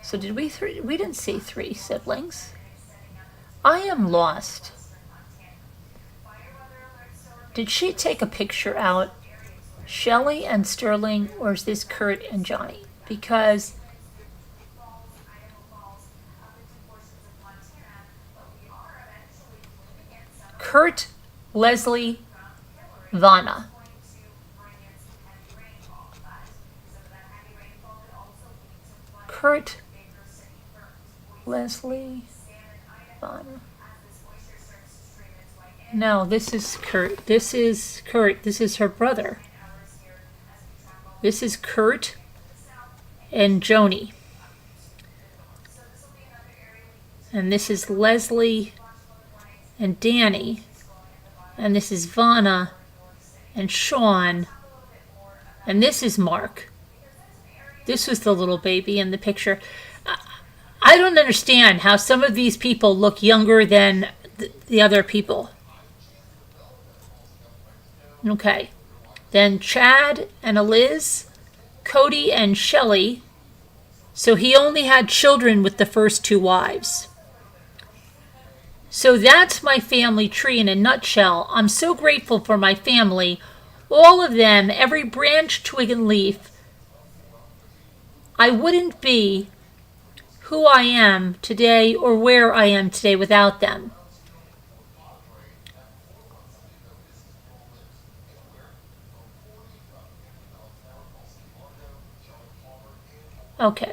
So did we didn't see three siblings. I am lost. Did she take a picture out? Shelley and Sterling, or is this Kurt and Johnny? Because Kurt, Leslie, Vanna. Kurt, Leslie, Vanna. No, this is Kurt. This is Kurt. This is her brother. This is Kurt and Joni. And this is Leslie and Danny. And this is Vanna and Sean. And this is Mark. This was the little baby in the picture. I don't understand how some of these people look younger than the other people. Okay. Then Chad and Eliz, Cody and Shelley. So he only had children with the first two wives. So that's my family tree in a nutshell. I'm so grateful for my family. All of them, every branch, twig, and leaf. I wouldn't be who I am today or where I am today without them. Okay.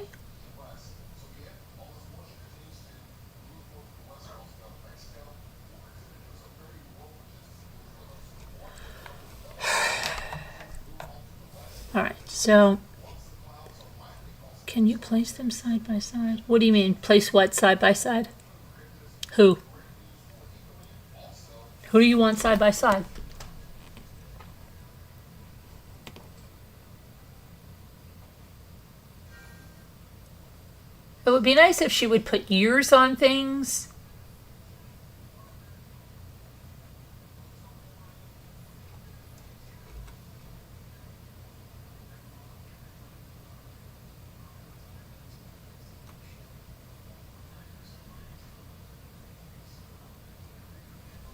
All right, so can you place them side by side? What do you mean, place what side by side? Who? Who do you want side by side? It would be nice if she would put years on things.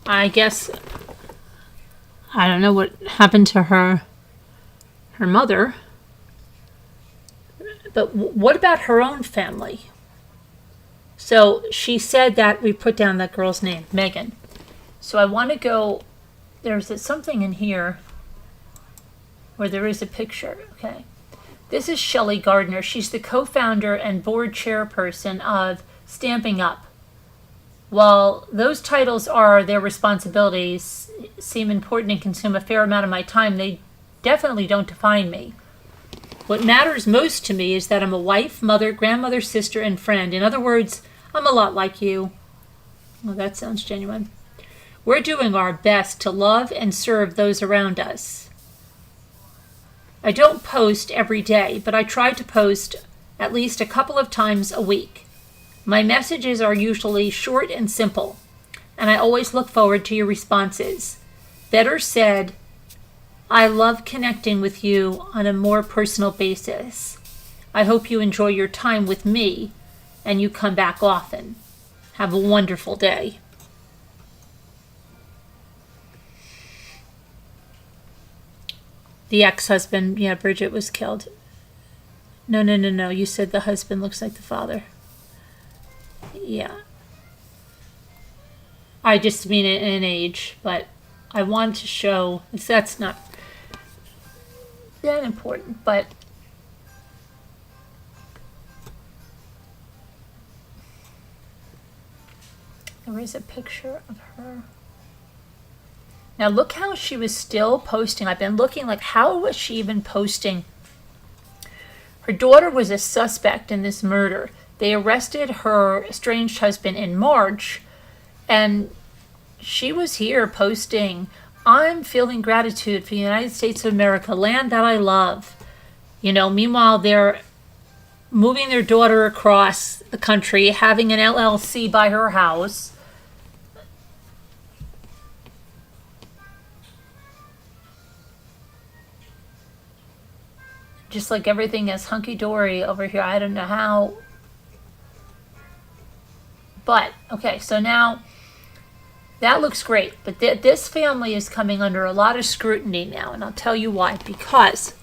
I guess I don't know what happened to her mother. But what about her own family? So she said that we put down that girl's name, Megan. So I want to go, there's something in here where there is a picture. Okay. This is Shelley Gardner. She's the co-founder and board chairperson of Stamping Up. While those titles are their responsibilities, seem important and consume a fair amount of my time, they definitely don't define me. What matters most to me is that I'm a wife, mother, grandmother, sister, and friend. In other words, I'm a lot like you. Well, that sounds genuine. We're doing our best to love and serve those around us. I don't post every day, but I try to post at least a couple of times a week. My messages are usually short and simple, and I always look forward to your responses. Better said, I love connecting with you on a more personal basis. I hope you enjoy your time with me and you come back often. Have a wonderful day. The ex-husband, yeah, Bridget was killed. No. You said the husband looks like the father. Yeah. I just mean it in age, but I want to show, that's not that important, but there is a picture of her. Now look how she was still posting. I've been looking, like, how was she even posting? Her daughter was a suspect in this murder. They arrested her estranged husband in March, and she was here posting, I'm feeling gratitude for the United States of America, land that I love. Meanwhile, they're moving their daughter across the country, having an LLC by her house. Just like everything is hunky-dory over here. I don't know how. But, okay, so now that looks great. But this family is coming under a lot of scrutiny now. And I'll tell you why. Because,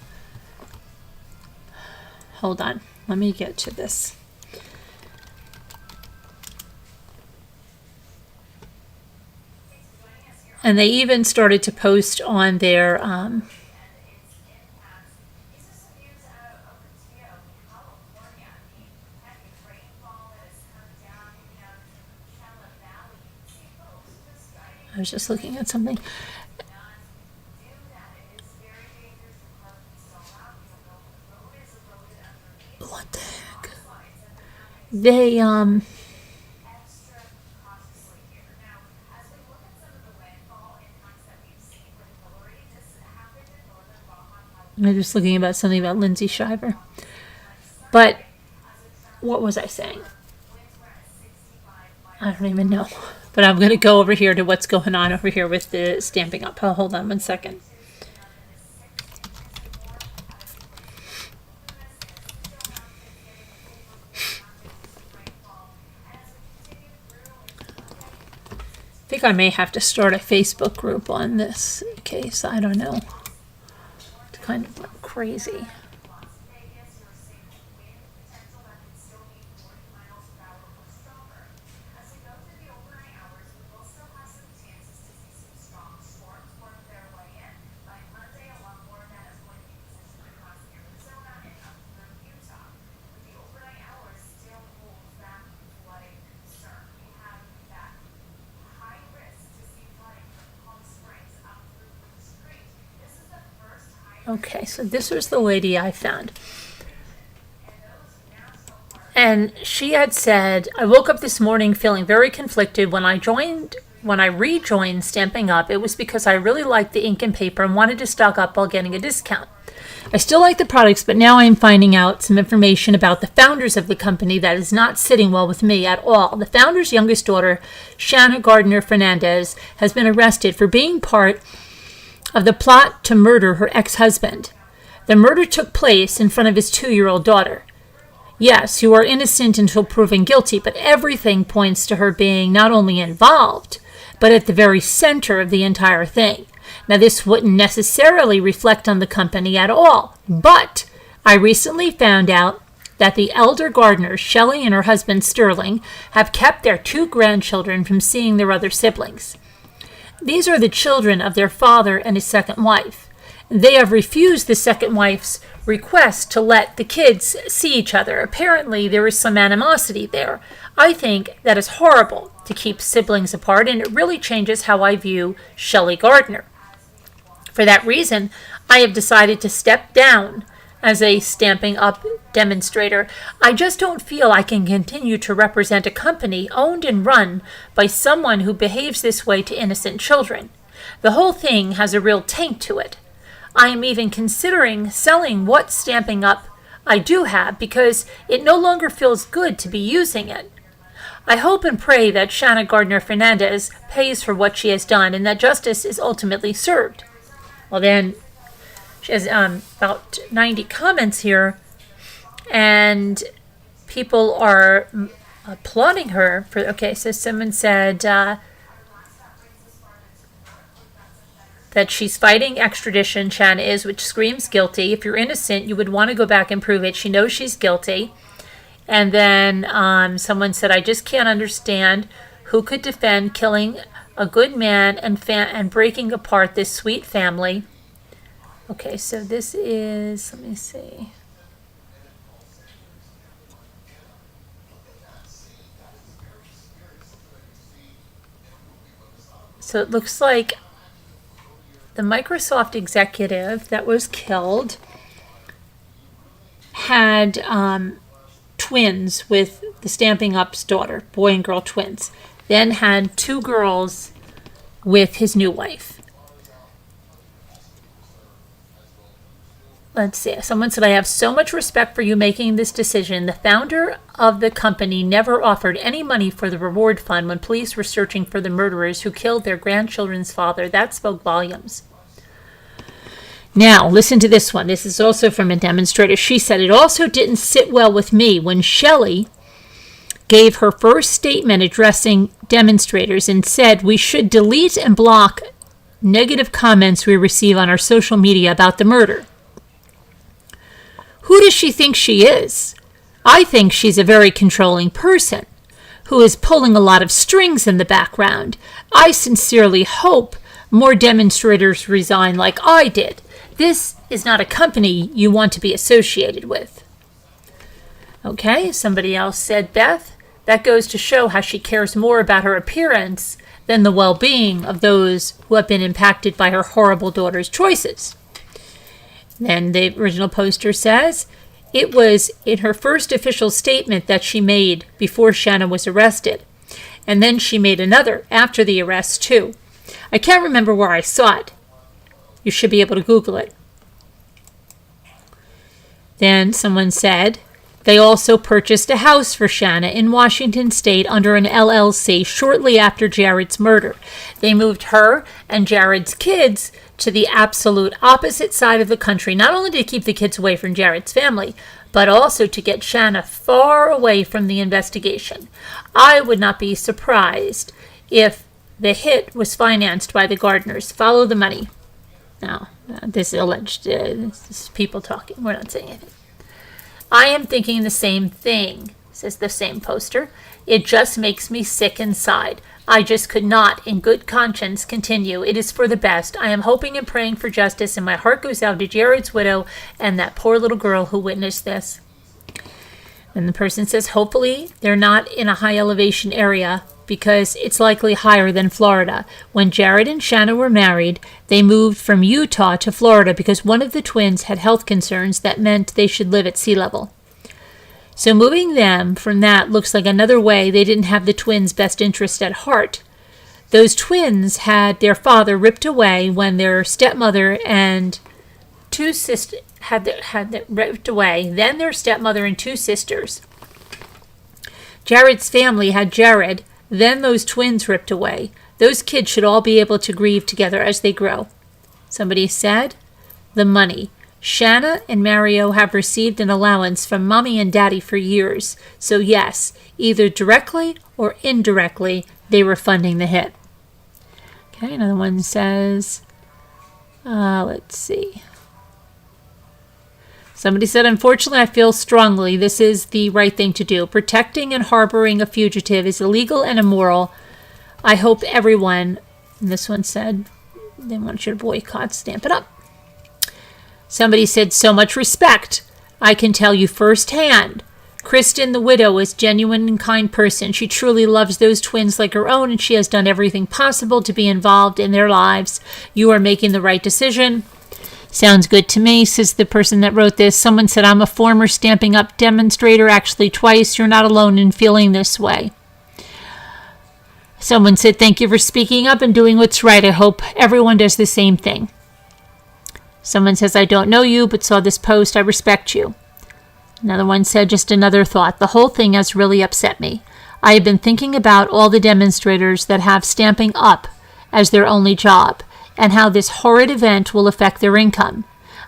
hold on. Let me get to this. And they even started to post on their I was just looking at something. What the heck? They I'm just looking about something about Lindsay Shiver. But what was I saying? I don't even know. But I'm going to go over here to what's going on over here with the Stamping Up. Oh, hold on one second. I think I may have to start a Facebook group on this case. I don't know. It's kind of crazy. Okay, so this was the lady I found. And she had said, I woke up this morning feeling very conflicted. When I rejoined Stamping Up, it was because I really liked the ink and paper and wanted to stock up while getting a discount. I still like the products, but now I'm finding out some information about the founders of the company that is not sitting well with me at all. The founder's youngest daughter, Shanna Gardner Fernandez, has been arrested for being part of the plot to murder her ex-husband. The murder took place in front of his 2-year-old daughter. Yes, you are innocent until proven guilty, but everything points to her being not only involved, but at the very center of the entire thing. Now, this wouldn't necessarily reflect on the company at all, but I recently found out that the elder Gardners, Shelley and her husband Sterling, have kept their 2 grandchildren from seeing their other siblings. These are the children of their father and his second wife. They have refused the second wife's request to let the kids see each other. Apparently, there is some animosity there. I think that is horrible to keep siblings apart, and it really changes how I view Shelley Gardner. For that reason, I have decided to step down as a Stamping Up demonstrator. I just don't feel I can continue to represent a company owned and run by someone who behaves this way to innocent children. The whole thing has a real taint to it. I am even considering selling what Stamping Up I do have because it no longer feels good to be using it. I hope and pray that Shanna Gardner Fernandez pays for what she has done and that justice is ultimately served. Well, then, she has about 90 comments here, and people are applauding her for. Okay, so someone said that she's fighting extradition. Shanna is, which screams guilty. If you're innocent, you would want to go back and prove it. She knows she's guilty. And then someone said, I just can't understand who could defend killing a good man and breaking apart this sweet family. Okay, so this is, let me see. So it looks like the Microsoft executive that was killed had twins with the Stamping Up's daughter, boy and girl twins. Then had 2 girls with his new wife. Let's see. Someone said, I have so much respect for you making this decision. The founder of the company never offered any money for the reward fund when police were searching for the murderers who killed their grandchildren's father. That spoke volumes. Now, listen to this one. This is also from a demonstrator. She said, it also didn't sit well with me when Shelley gave her first statement addressing demonstrators and said we should delete and block negative comments we receive on our social media about the murder. Who does she think she is? I think she's a very controlling person who is pulling a lot of strings in the background. I sincerely hope more demonstrators resign like I did. This is not a company you want to be associated with. Okay, somebody else said, Beth, that goes to show how she cares more about her appearance than the well-being of those who have been impacted by her horrible daughter's choices. Then the original poster says, it was in her first official statement that she made before Shanna was arrested. And then she made another after the arrest, too. I can't remember where I saw it. You should be able to Google it. Then someone said, they also purchased a house for Shanna in Washington State under an LLC shortly after Jared's murder. They moved her and Jared's kids to the absolute opposite side of the country, not only to keep the kids away from Jared's family, but also to get Shanna far away from the investigation. I would not be surprised if the hit was financed by the Gardners. Follow the money. Now, this is alleged. This is people talking. We're not saying anything. I am thinking the same thing, says the same poster. It just makes me sick inside. I just could not, in good conscience, continue. It is for the best. I am hoping and praying for justice, and my heart goes out to Jared's widow and that poor little girl who witnessed this. And the person says, hopefully they're not in a high elevation area because it's likely higher than Florida. When Jared and Shanna were married, they moved from Utah to Florida because one of the twins had health concerns that meant they should live at sea level. So moving them from that looks like another way they didn't have the twins' best interest at heart. Those twins had their father ripped away when their stepmother and 2 sisters had ripped away, then their stepmother and 2 sisters. Jared's family had Jared, then those twins ripped away. Those kids should all be able to grieve together as they grow. Somebody said, the money. Shanna and Mario have received an allowance from Mommy and Daddy for years. So yes, either directly or indirectly, they were funding the hit. Okay, another one says, let's see. Somebody said, unfortunately, I feel strongly this is the right thing to do. Protecting and harboring a fugitive is illegal and immoral. I hope everyone, and this one said, they want you to boycott, Stamp It Up. Somebody said, so much respect. I can tell you firsthand. Kristen, the widow, is a genuine and kind person. She truly loves those twins like her own, and she has done everything possible to be involved in their lives. You are making the right decision. Sounds good to me, says the person that wrote this. Someone said, I'm a former Stamping Up demonstrator, actually twice. You're not alone in feeling this way. Someone said, thank you for speaking up and doing what's right. I hope everyone does the same thing. Someone says, I don't know you, but saw this post. I respect you. Another one said, just another thought. The whole thing has really upset me. I have been thinking about all the demonstrators that have Stamping Up as their only job and how this horrid event will affect their income.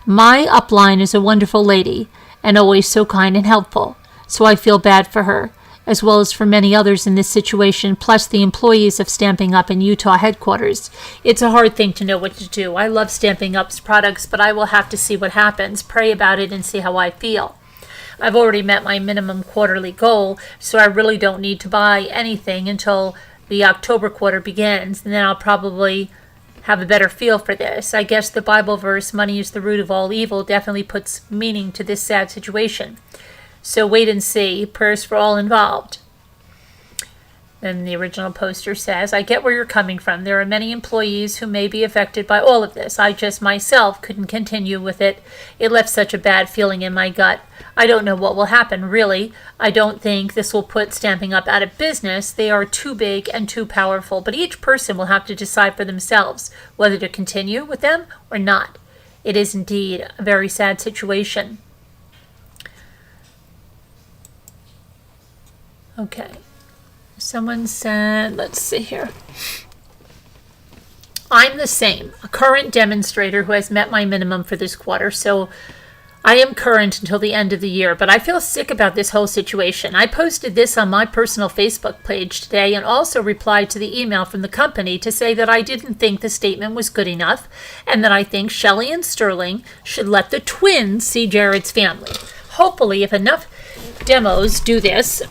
My upline is a wonderful lady and always so kind and helpful, so I feel bad for her, as well as for many others in this situation, plus the employees of Stamping Up in Utah headquarters. It's a hard thing to know what to do. I love Stamping Up's products, but I will have to see what happens, pray about it, and see how I feel. I've already met my minimum quarterly goal, so I really don't need to buy anything until the October quarter begins, and then I'll probably have a better feel for this. I guess the Bible verse, money is the root of all evil, definitely puts meaning to this sad situation. So wait and see. Prayers for all involved. Then the original poster says, I get where you're coming from. There are many employees who may be affected by all of this. I just myself couldn't continue with it. It left such a bad feeling in my gut. I don't know what will happen, really. I don't think this will put Stamping Up out of business. They are too big and too powerful, but each person will have to decide for themselves whether to continue with them or not. It is indeed a very sad situation. Okay. Someone said, let's see here. I'm the same, a current demonstrator who has met my minimum for this quarter, so I am current until the end of the year, but I feel sick about this whole situation. I posted this on my personal Facebook page today and also replied to the email from the company to say that I didn't think the statement was good enough and that I think Shelley and Sterling should let the twins see Jared's family. Hopefully, if enough demos do this,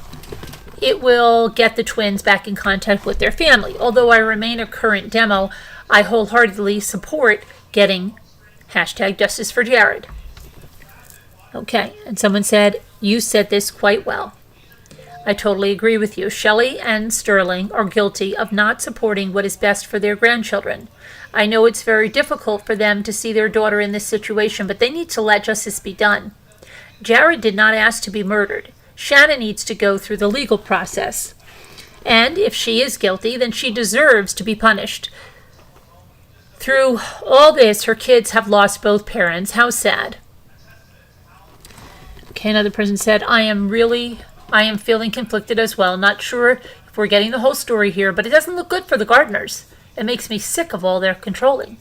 it will get the twins back in contact with their family. Although I remain a current demo, I wholeheartedly support getting #Justice for Jared. Okay, and someone said, you said this quite well. I totally agree with you. Shelley and Sterling are guilty of not supporting what is best for their grandchildren. I know it's very difficult for them to see their daughter in this situation, but they need to let justice be done. Jared did not ask to be murdered. Shannon needs to go through the legal process. And if she is guilty, then she deserves to be punished. Through all this, her kids have lost both parents. How sad. Okay, another person said, I am feeling conflicted as well. Not sure if we're getting the whole story here, but it doesn't look good for the Gardners. It makes me sick of all their controlling.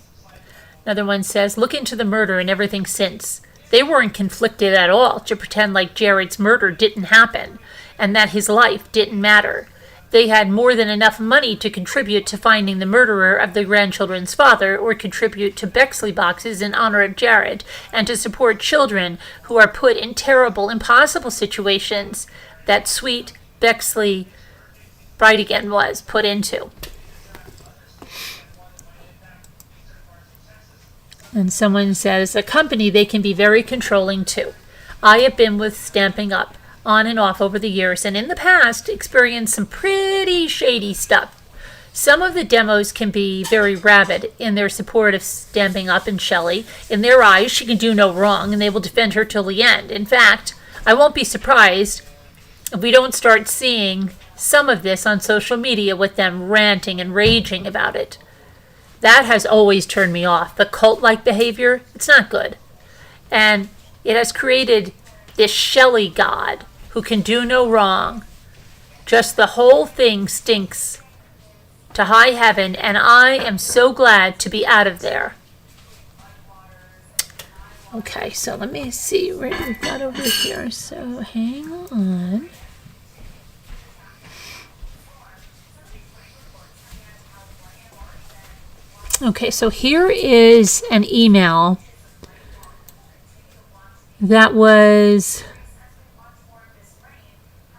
Another one says, look into the murder and everything since. They weren't conflicted at all to pretend like Jared's murder didn't happen and that his life didn't matter. They had more than enough money to contribute to finding the murderer of the grandchildren's father or contribute to Bexley boxes in honor of Jared and to support children who are put in terrible, impossible situations that sweet Bexley Brightigan was put into. And someone says, a company, they can be very controlling too. I have been with Stamping Up on and off over the years, and in the past experienced some pretty shady stuff. Some of the demos can be very rabid in their support of Stamping Up and Shelley. In their eyes, she can do no wrong, and they will defend her till the end. In fact, I won't be surprised if we don't start seeing some of this on social media with them ranting and raging about it. That has always turned me off. The cult-like behavior, it's not good. And it has created this Shelley god who can do no wrong. Just the whole thing stinks to high heaven, and I am so glad to be out of there. Okay, so let me see what we've got over here. So hang on. Okay, so here is an email that was,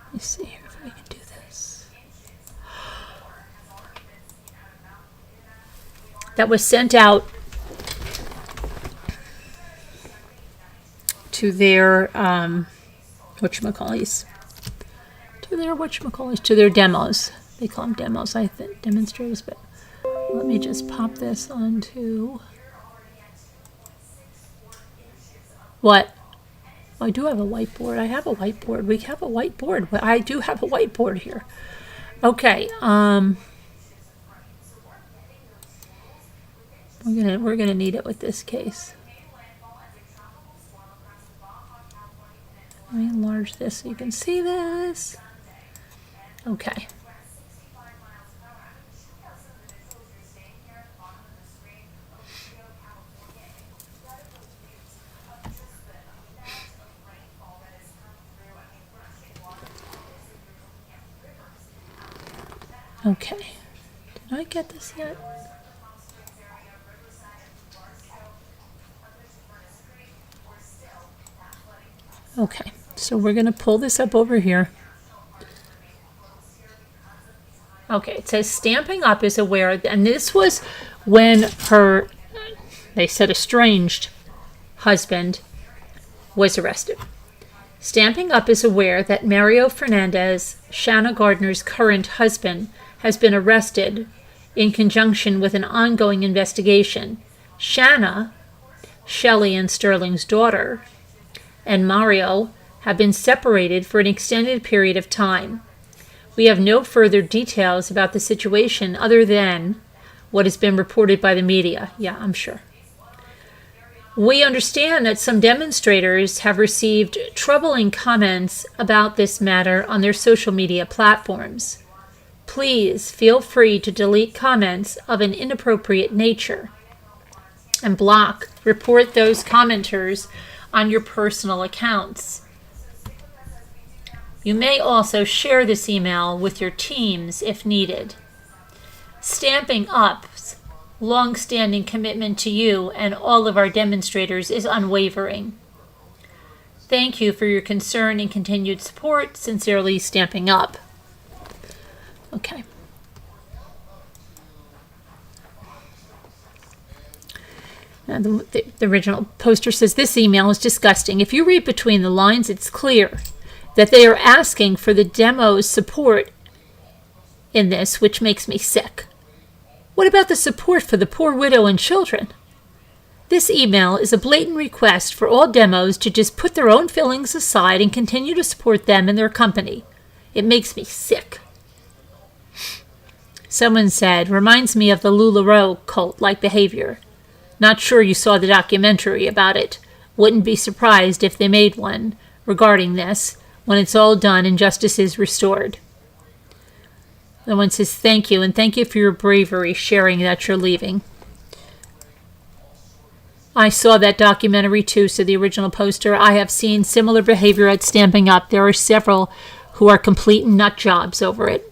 let me see here if we can do this, that was sent out to their, to their demos. They call them demos, I think, demonstrators, but let me just pop this onto What? I do have a whiteboard. I have a whiteboard. We have a whiteboard. I do have a whiteboard here. Okay. We're gonna need it with this case. Let me enlarge this so you can see this. Okay. Okay. Did I get this yet? Okay. So we're going to pull this up over here. Okay. It says Stamping Up is aware, and this was when they said estranged husband was arrested. Stamping Up is aware that Mario Fernandez, Shanna Gardner's current husband, has been arrested in conjunction with an ongoing investigation. Shanna, Shelley and Sterling's daughter, and Mario have been separated for an extended period of time. We have no further details about the situation other than what has been reported by the media. Yeah, I'm sure. We understand that some demonstrators have received troubling comments about this matter on their social media platforms. Please feel free to delete comments of an inappropriate nature and report those commenters on your personal accounts. You may also share this email with your teams if needed. Stamping Up's long-standing commitment to you and all of our demonstrators is unwavering. Thank you for your concern and continued support. Sincerely, Stamping Up. Okay. Now the original poster says, this email is disgusting. If you read between the lines, it's clear that they are asking for the demo's support in this, which makes me sick. What about the support for the poor widow and children? This email is a blatant request for all demos to just put their own feelings aside and continue to support them and their company. It makes me sick. Someone said, reminds me of the LuLaRoe cult-like behavior. Not sure you saw the documentary about it. Wouldn't be surprised if they made one regarding this when it's all done and justice is restored. The one says, thank you, and thank you for your bravery sharing that you're leaving. I saw that documentary too, so the original poster. I have seen similar behavior at Stamping Up. There are several who are complete nut jobs over it.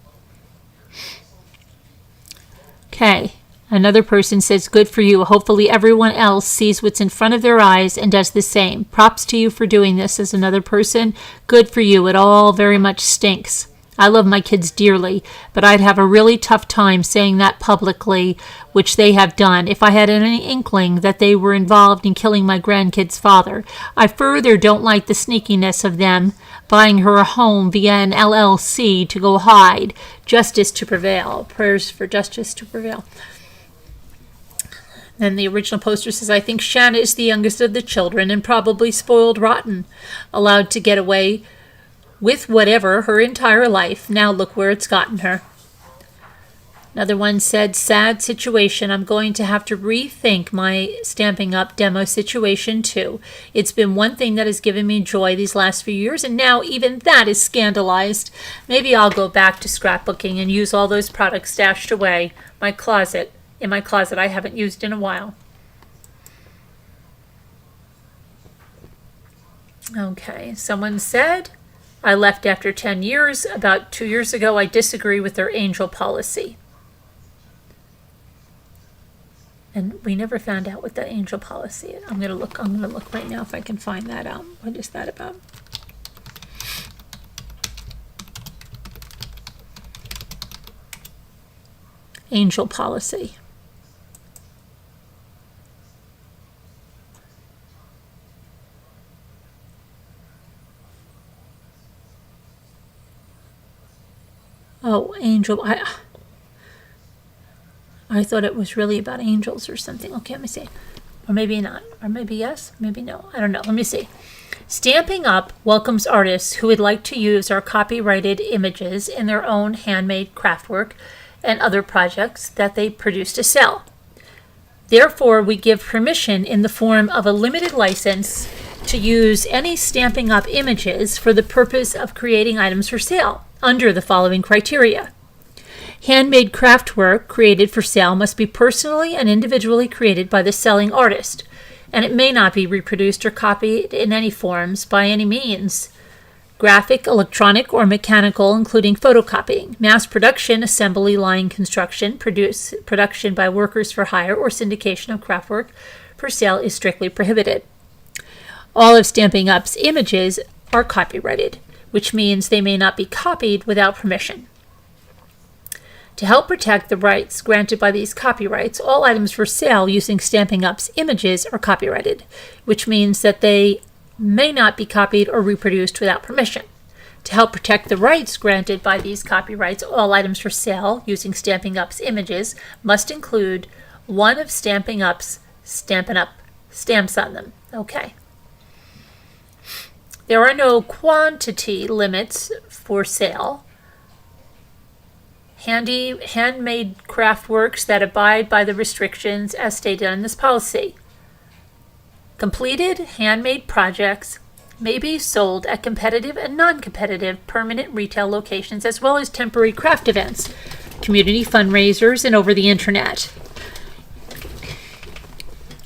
Okay, another person says, good for you. Hopefully everyone else sees what's in front of their eyes and does the same. Props to you for doing this. As another person, good for you. It all very much stinks. I love my kids dearly, but I'd have a really tough time saying that publicly, which they have done, if I had any inkling that they were involved in killing my grandkid's father. I further don't like the sneakiness of them buying her a home via an LLC to go hide. Justice to prevail. Prayers for justice to prevail. Then the original poster says, I think Shanna is the youngest of the children and probably spoiled rotten, allowed to get away with whatever her entire life. Now look where it's gotten her. Another one said, sad situation. I'm going to have to rethink my Stamping Up demo situation too. It's been one thing that has given me joy these last few years, and now even that is scandalized. Maybe I'll go back to scrapbooking and use all those products stashed away in my closet I haven't used in a while. Okay, someone said, I left after 10 years. About 2 years ago, I disagree with their angel policy. And we never found out what the angel policy is. I'm gonna look right now if I can find that out. What is that about? Angel policy. Oh, angel. I thought it was really about angels or something. Okay, let me see. Or maybe not. Or maybe yes, maybe no. I don't know. Let me see. Stamping Up welcomes artists who would like to use our copyrighted images in their own handmade craftwork and other projects that they produce to sell. Therefore, we give permission in the form of a limited license to use any Stamping Up images for the purpose of creating items for sale under the following criteria. Handmade craftwork created for sale must be personally and individually created by the selling artist, and it may not be reproduced or copied in any forms by any means. Graphic, electronic, or mechanical, including photocopying, mass production, assembly line construction, production by workers for hire, or syndication of craftwork for sale is strictly prohibited. All of Stamping Up's images are copyrighted, which means they may not be copied without permission. To help protect the rights granted by these copyrights, all items for sale using Stamping Up's images are copyrighted, which means that they may not be copied or reproduced without permission. To help protect the rights granted by these copyrights, all items for sale using Stamping Up's images must include one of Stamping Up's Stampin' Up stamps on them. Okay. There are no quantity limits for sale. Handmade craftworks that abide by the restrictions as stated in this policy. Completed handmade projects may be sold at competitive and non-competitive permanent retail locations as well as temporary craft events, community fundraisers, and over the internet.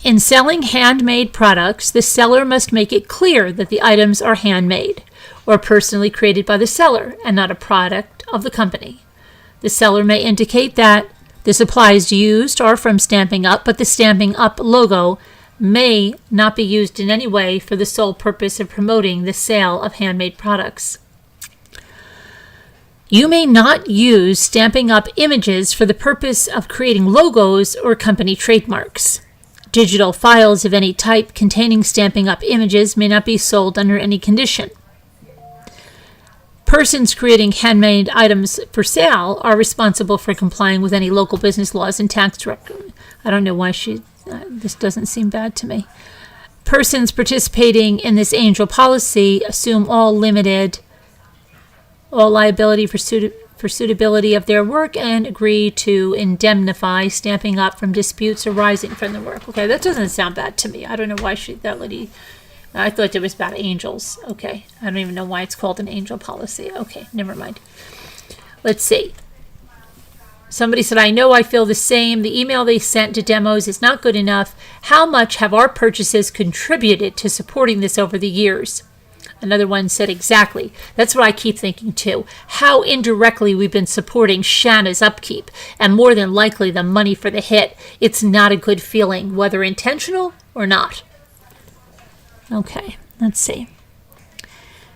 In selling handmade products, the seller must make it clear that the items are handmade or personally created by the seller and not a product of the company. The seller may indicate that the supplies used are from Stamping Up, but the Stamping Up logo may not be used in any way for the sole purpose of promoting the sale of handmade products. You may not use Stamping Up images for the purpose of creating logos or company trademarks. Digital files of any type containing Stamping Up images may not be sold under any condition. Persons creating handmade items for sale are responsible for complying with any local business laws and tax record. I don't know why this doesn't seem bad to me. Persons participating in this angel policy assume all liability for suitability of their work and agree to indemnify Stamping Up from disputes arising from the work. Okay, that doesn't sound bad to me. I don't know why that lady... I thought it was about angels. Okay. I don't even know why it's called an angel policy. Okay, never mind. Let's see. Somebody said, I know I feel the same. The email they sent to demos is not good enough. How much have our purchases contributed to supporting this over the years? Another one said, exactly. That's what I keep thinking too. How indirectly we've been supporting Shanna's upkeep, and more than likely the money for the hit. It's not a good feeling, whether intentional or not. Okay, let's see.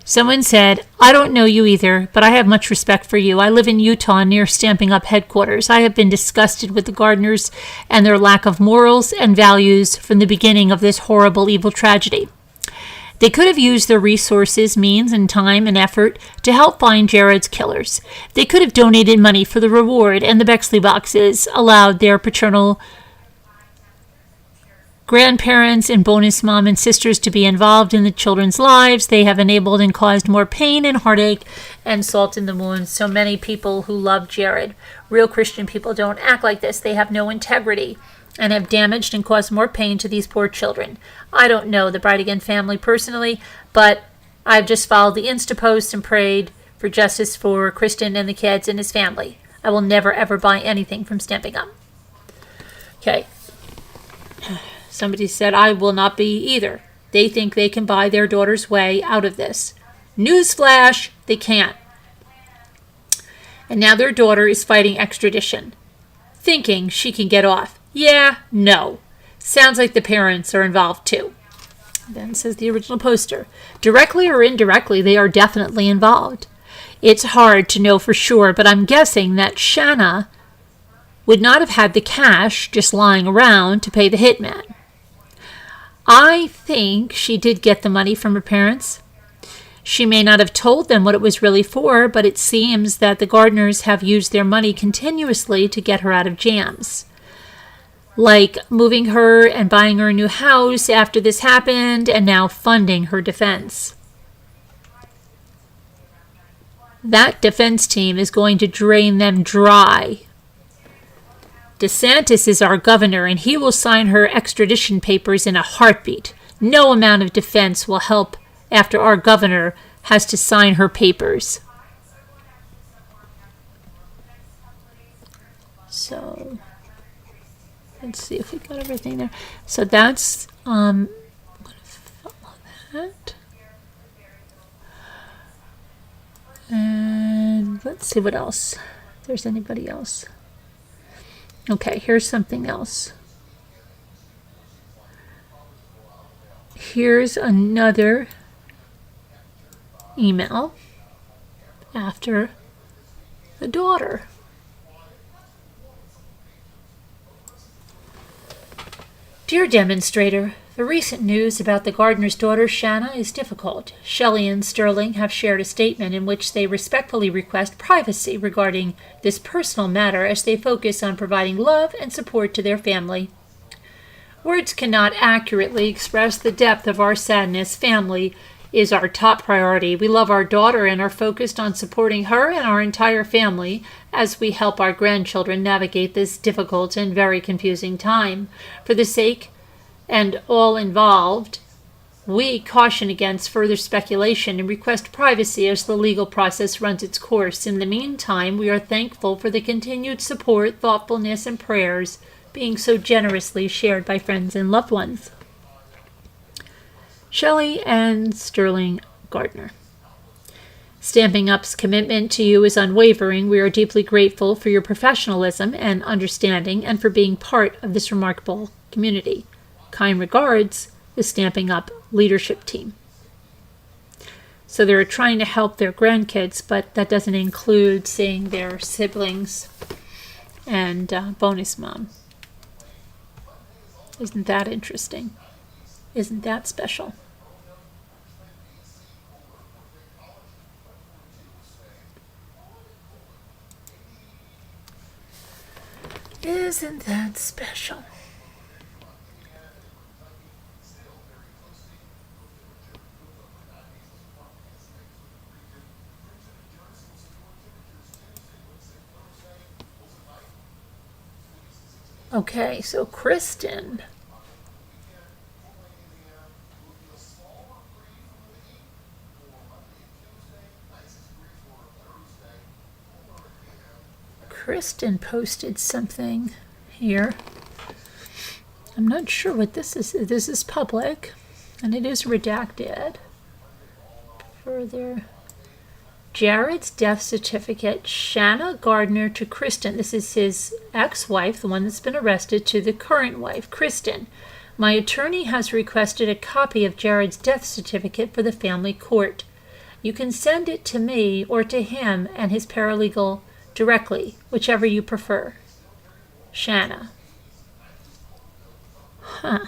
Someone said, I don't know you either, but I have much respect for you. I live in Utah near Stamping Up headquarters. I have been disgusted with the gardeners and their lack of morals and values from the beginning of this horrible, evil tragedy. They could have used their resources, means, and time and effort to help find Jared's killers. They could have donated money for the reward, and the Bexley boxes allowed their paternal grandparents and bonus mom and sisters to be involved in the children's lives. They have enabled and caused more pain and heartache and salt in the wounds. So many people who love Jared. Real Christian people don't act like this. They have no integrity and have damaged and caused more pain to these poor children. I don't know the Bride Again family personally, but I've just followed the Insta post and prayed for justice for Kristen and the kids and his family. I will never ever buy anything from Stamping Up. Okay. Somebody said, I will not be either. They think they can buy their daughter's way out of this. Newsflash, they can't. And now their daughter is fighting extradition, thinking she can get off. Yeah, no. Sounds like the parents are involved too. Then says the original poster. Directly or indirectly, they are definitely involved. It's hard to know for sure, but I'm guessing that Shanna would not have had the cash just lying around to pay the hitman. I think she did get the money from her parents. She may not have told them what it was really for, but it seems that the Gardners have used their money continuously to get her out of jams. like moving her and buying her a new house after this happened, and now funding her defense. That defense team is going to drain them dry. DeSantis is our governor, and he will sign her extradition papers in a heartbeat. No amount of defense will help after our governor has to sign her papers. So, let's see if we got everything there. So that's, I'm going to follow that. And let's see what else. If there's anybody else. Okay, here's something else. Here's another email after the daughter. Dear demonstrator, the recent news about the gardener's daughter, Shanna, is difficult. Shelley and Sterling have shared a statement in which they respectfully request privacy regarding this personal matter as they focus on providing love and support to their family. Words cannot accurately express the depth of our sadness. Family is our top priority. We love our daughter and are focused on supporting her and our entire family as we help our grandchildren navigate this difficult and very confusing time. For the sake and all involved, we caution against further speculation and request privacy as the legal process runs its course. In the meantime, we are thankful for the continued support, thoughtfulness, and prayers being so generously shared by friends and loved ones. Shelley and Sterling Gardner. Stamping Up's commitment to you is unwavering. We are deeply grateful for your professionalism and understanding and for being part of this remarkable community. Kind regards, the Stamping Up leadership team. So they're trying to help their grandkids, but that doesn't include seeing their siblings and bonus mom. Isn't that interesting? Isn't that special? Isn't that special? Okay, so Kristen. Kristen posted something here. I'm not sure what this is. This is public, and it is redacted. Further. Jared's death certificate, Shanna Gardner to Kristen. This is his ex-wife, the one that's been arrested, to the current wife, Kristen. My attorney has requested a copy of Jared's death certificate for the family court. You can send it to me or to him and his paralegal directly, whichever you prefer. Shanna. Huh.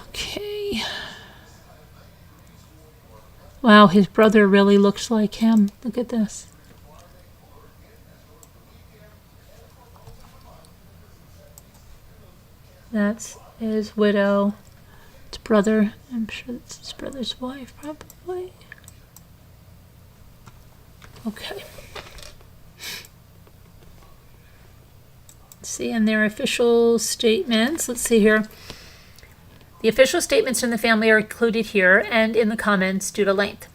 Okay. Wow, his brother really looks like him. Look at this. That's his widow. His brother. I'm sure that's his brother's wife, probably. Okay. Let's see, and their official statements. Let's see here. The official statements from the family are included here and in the comments due to length.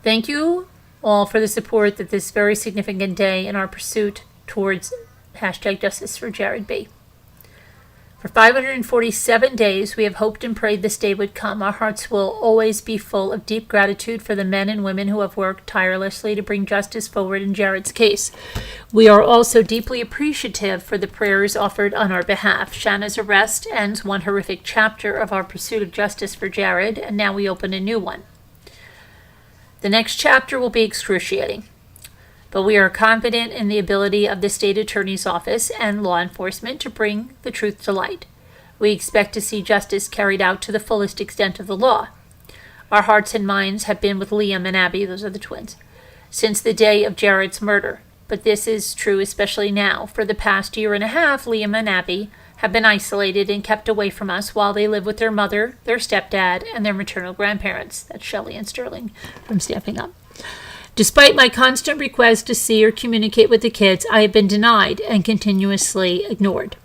Thank you all for the support at this very significant day in our pursuit towards #Justice for Jared B. For 547 days, we have hoped and prayed this day would come. Our hearts will always be full of deep gratitude for the men and women who have worked tirelessly to bring justice forward in Jared's case. We are also deeply appreciative for the prayers offered on our behalf. Shanna's arrest ends one horrific chapter of our pursuit of justice for Jared, and now we open a new one. The next chapter will be excruciating. But we are confident in the ability of the state attorney's office and law enforcement to bring the truth to light. We expect to see justice carried out to the fullest extent of the law. Our hearts and minds have been with Liam and Abby, those are the twins, since the day of Jared's murder. But this is true especially now. For the past year and a half, Liam and Abby have been isolated and kept away from us while they live with their mother, their stepdad, and their maternal grandparents. That's Shelley and Sterling from Stamping Up. Despite my constant request to see or communicate with the kids, I have been denied and continuously ignored.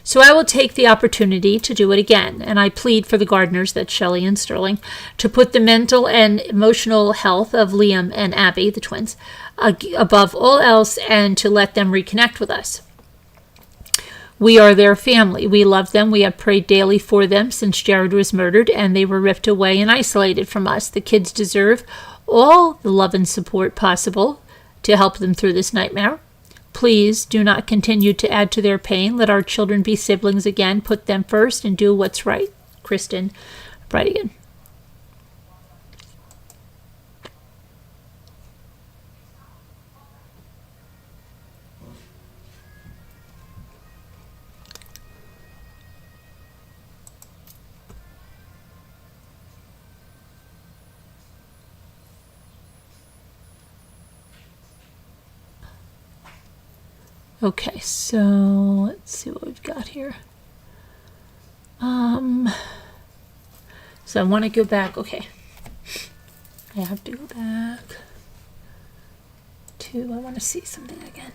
So I will take the opportunity to do it again, and I plead for the Gardners, that's Shelley and Sterling, to put the mental and emotional health of Liam and Abby, the twins, above all else, and to let them reconnect with us. We are their family. We love them. We have prayed daily for them since Jared was murdered, and they were ripped away and isolated from us. The kids deserve all the love and support possible to help them through this nightmare. Please do not continue to add to their pain. Let our children be siblings again. Put them first and do what's right. Kristen Brightigan. Okay, so let's see what we've got here. So I want to go back. Okay, I have to go back to. I want to see something again.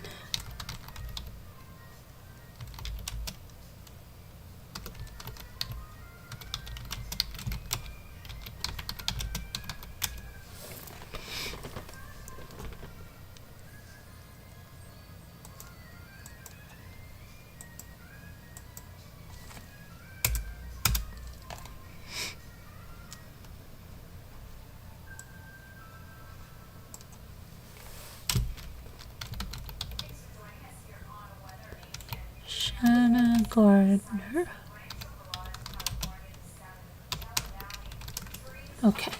Shanna Gardner. Okay.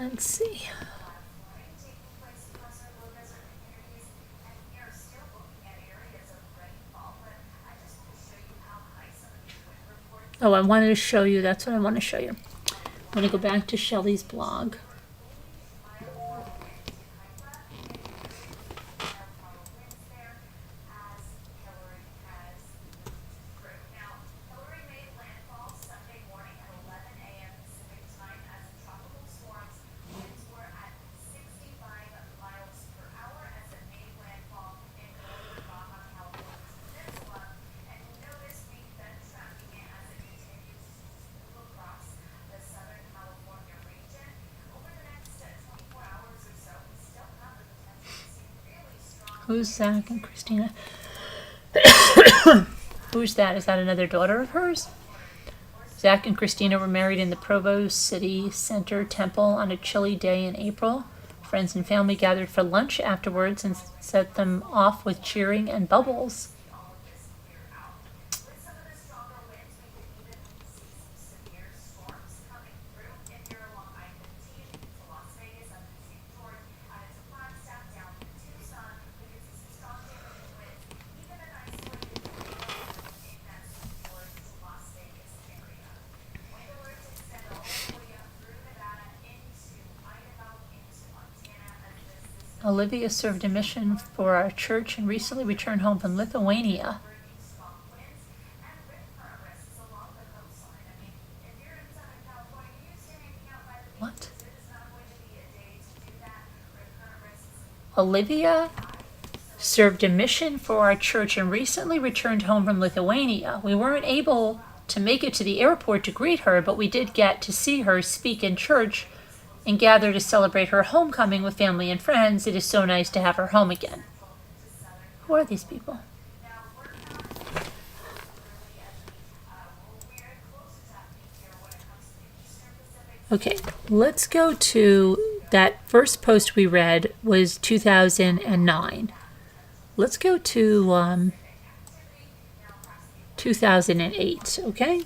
Let's see. Oh, I wanted to show you. That's what I want to show you. I'm going to go back to Shelley's blog. Who's Zach and Christina? Who's that? Is that another daughter of hers? Zach and Christina were married in the Provo City Center Temple on a chilly day in April. Friends and family gathered for lunch afterwards and set them off with cheering and bubbles. Olivia served a mission for our church and recently returned home from Lithuania. What? Olivia served a mission for our church and recently returned home from Lithuania. We weren't able to make it to the airport to greet her, but we did get to see her speak in church and gather to celebrate her homecoming with family and friends. It is so nice to have her home again. Who are these people? Okay, let's go to that first post we read was 2009. Let's go to 2008, okay?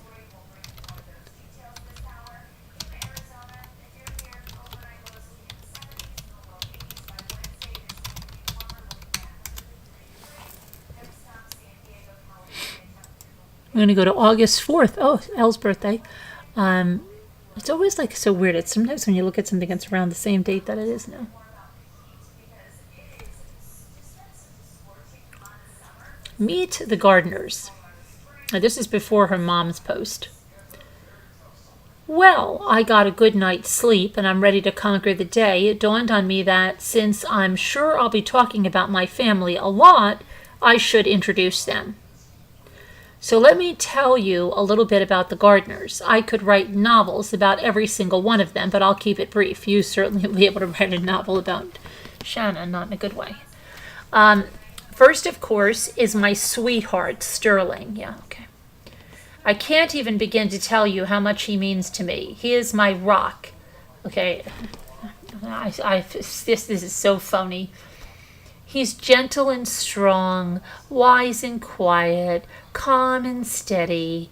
going to go to August 4th. Oh, Elle's birthday. It's always like so weird. It's sometimes when you look at something, it's around the same date that it is now. Meet the Gardeners. Now, this is before her mom's post. Well, I got a good night's sleep and I'm ready to conquer the day. It dawned on me that since I'm sure I'll be talking about my family a lot, I should introduce them. So let me tell you a little bit about the Gardeners. I could write novels about every single one of them, but I'll keep it brief. You certainly will be able to write a novel about Shannon, not in a good way. First, of course, is my sweetheart, Sterling. Yeah, okay. I can't even begin to tell you how much he means to me. He is my rock. Okay, this is so phony. He's gentle and strong, wise and quiet, calm and steady.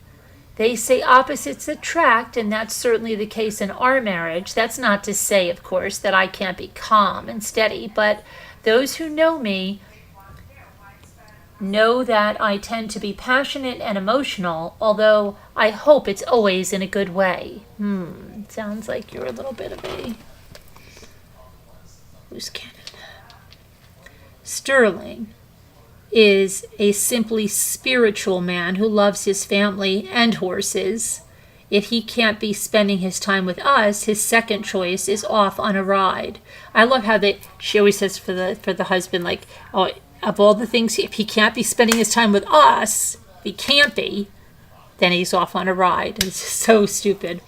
They say opposites attract, and that's certainly the case in our marriage. That's not to say, of course, that I can't be calm and steady, but those who know me know that I tend to be passionate and emotional, although I hope it's always in a good way. Sounds like you're a little bit of a loose cannon. Sterling is a simply spiritual man who loves his family and horses. If he can't be spending his time with us, his second choice is off on a ride. I love how she always says for the husband, like, oh, of all the things, if he can't be spending his time with us, if he can't be, then he's off on a ride. It's so stupid.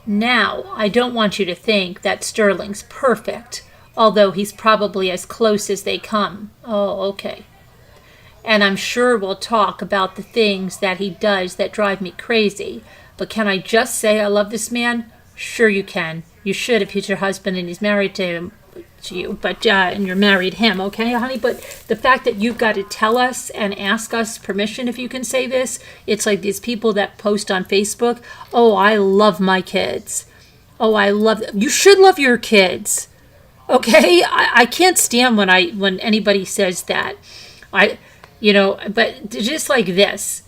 Now, I don't want you to think that Sterling's perfect, although he's probably as close as they come. Oh, okay. And I'm sure we'll talk about the things that he does that drive me crazy. But can I just say I love this man? Sure you can. You should if he's your husband and he's married to you, but and you're married him, okay, honey? But the fact that you've got to tell us and ask us permission if you can say this, it's like these people that post on Facebook, oh, I love my kids. Oh, I love them. You should love your kids, okay? I can't stand when anybody says that. But just like this,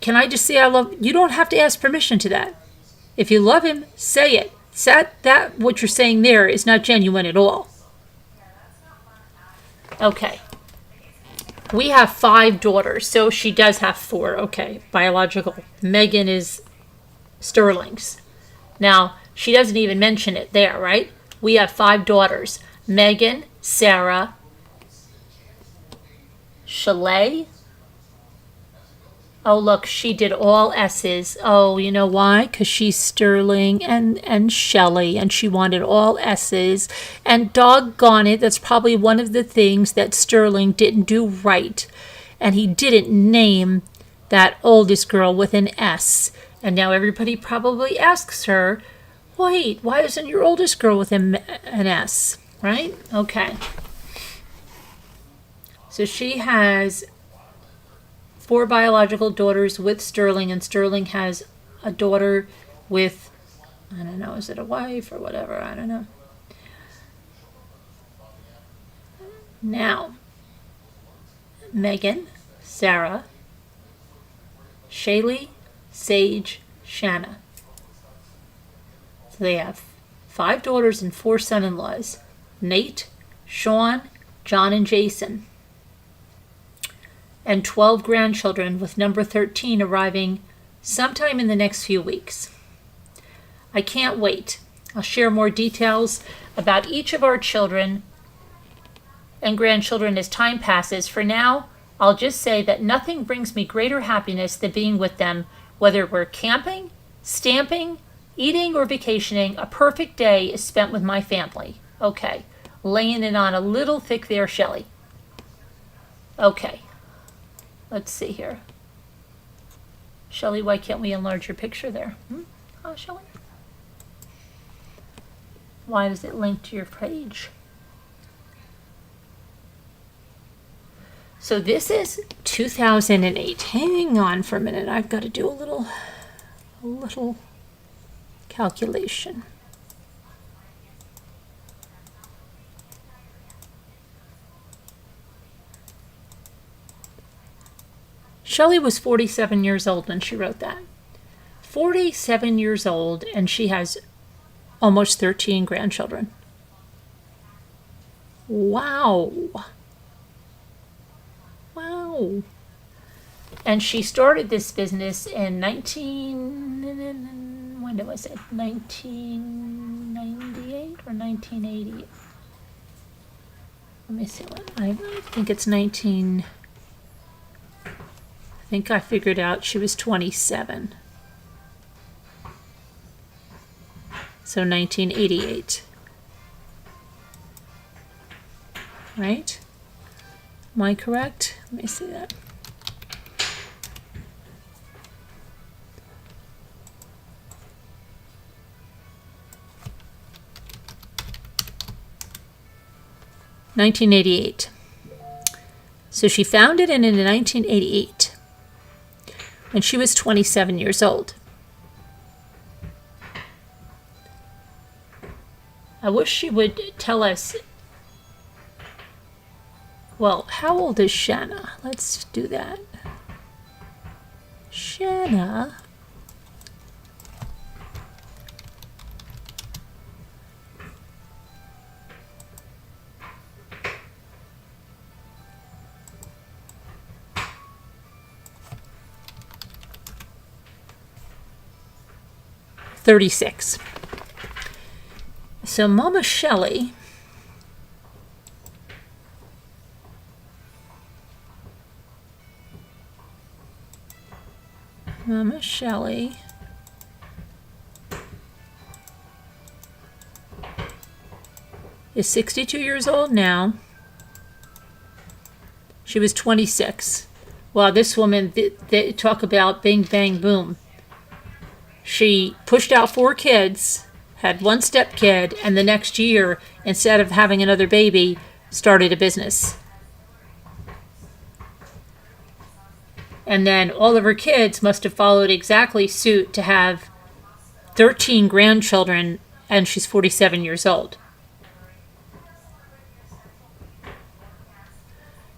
can I just say I love? You don't have to ask permission to that. If you love him, say it. That what you're saying there is not genuine at all. Okay. We have 5 daughters, so she does have 4. Okay, biological. Megan is Sterling's. Now, she doesn't even mention it there, right? We have 5 daughters. Megan, Sarah, Shelley. Oh, look, she did all S's. Oh, you know why? Because she's Sterling and Shelley, and she wanted all S's. And doggone it, that's probably one of the things that Sterling didn't do right. And he didn't name that oldest girl with an S. And now everybody probably asks her, wait, why isn't your oldest girl with an S? Right? Okay. So she has 4 biological daughters with Sterling, and Sterling has a daughter with, I don't know, is it a wife or whatever? I don't know. Now, Megan, Sarah, Shaylee, Sage, Shanna. So they have 5 daughters and 4 son-in-laws. Nate, Sean, John, and Jason. And 12 grandchildren, with number 13 arriving sometime in the next few weeks. I can't wait. I'll share more details about each of our children and grandchildren as time passes. For now, I'll just say that nothing brings me greater happiness than being with them, whether we're camping, stamping, eating, or vacationing. A perfect day is spent with my family. Okay, laying it on a little thick there, Shelley. Okay. Let's see here. Shelley, why can't we enlarge your picture there? Oh, Shelley. Why does it link to your page? So this is 2008. Hang on for a minute. I've got to do a little calculation. Shelley was 47 years old when she wrote that. 47 years old, and she has almost 13 grandchildren. Wow. Wow. And she started this business in 1998 or 1988? Let me see what, I think it's 19, I think I figured out she was 27. So 1988. Right? Am I correct? Let me see that. (1988). So she founded it in 1988 when she was 27 years old. I wish she would tell us. Well, how old is Shanna? Let's do that. Shanna. (36). So Mama Shelley is 62 years old now. She was 26. Wow, this woman, they talk about bing, bang, boom. She pushed out 4 kids, had 1 stepkid, and the next year, instead of having another baby, started a business. And then all of her kids must have followed exactly suit to have 13 grandchildren, and she's 47 years old.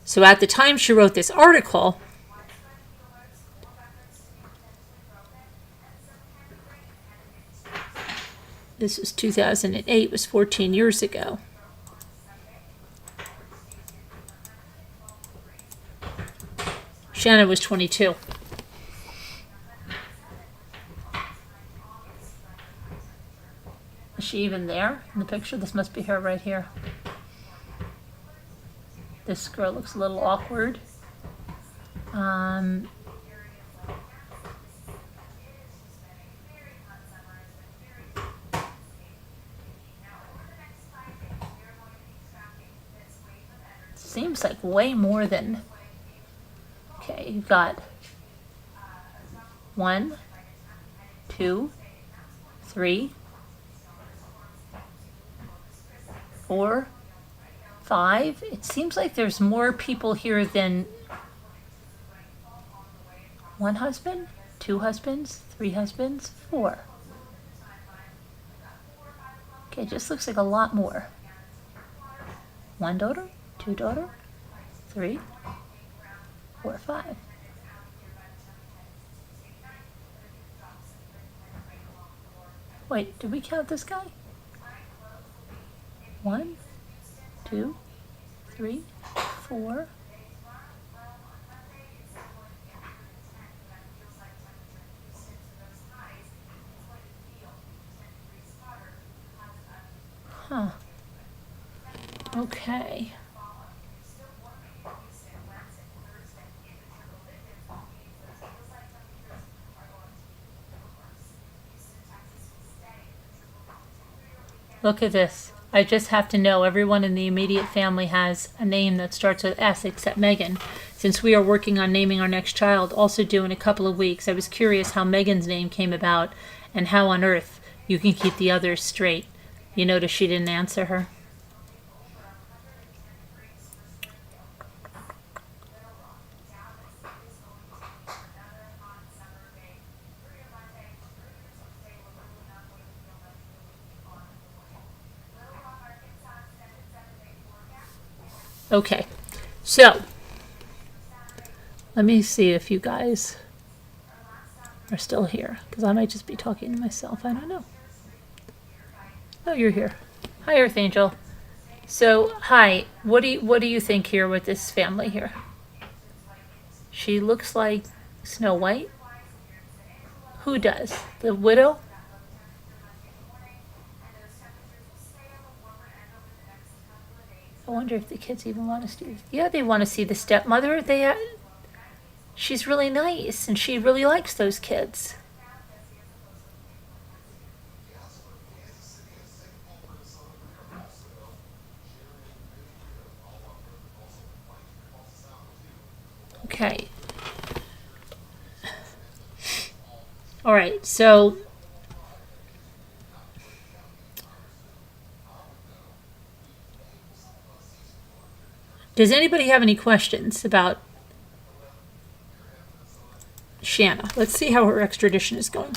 So at the time she wrote this article, this was 2008, was 14 years ago. Shanna was 22. Is she even there in the picture? This must be her right here. This girl looks a little awkward. Seems like way more than. Okay, you've got 1, 2, 3, 4, 5. It seems like there's more people here than 1 husband, 2 husbands, 3 husbands, 4. Okay, it just looks like a lot more. 1 daughter, 2 daughter, 3, 4, 5. Wait, did we count this guy? 1, 2, 3, 4. Huh. Okay. Look at this. I just have to know everyone in the immediate family has a name that starts with S except Megan. Since we are working on naming our next child, also due in a couple of weeks, I was curious how Megan's name came about and how on earth you can keep the others straight. You notice she didn't answer her? Okay, so Let me see if you guys are still here, because I might just be talking to myself. I don't know. Oh, you're here. Hi, Earth Angel. So, hi. What do you think here with this family here? She looks like Snow White. Who does? The widow? I wonder if the kids even want to see. Yeah, they want to see the stepmother. She's really nice, and she really likes those kids. Okay. All right. So, does anybody have any questions about Shanna? Let's see how her extradition is going.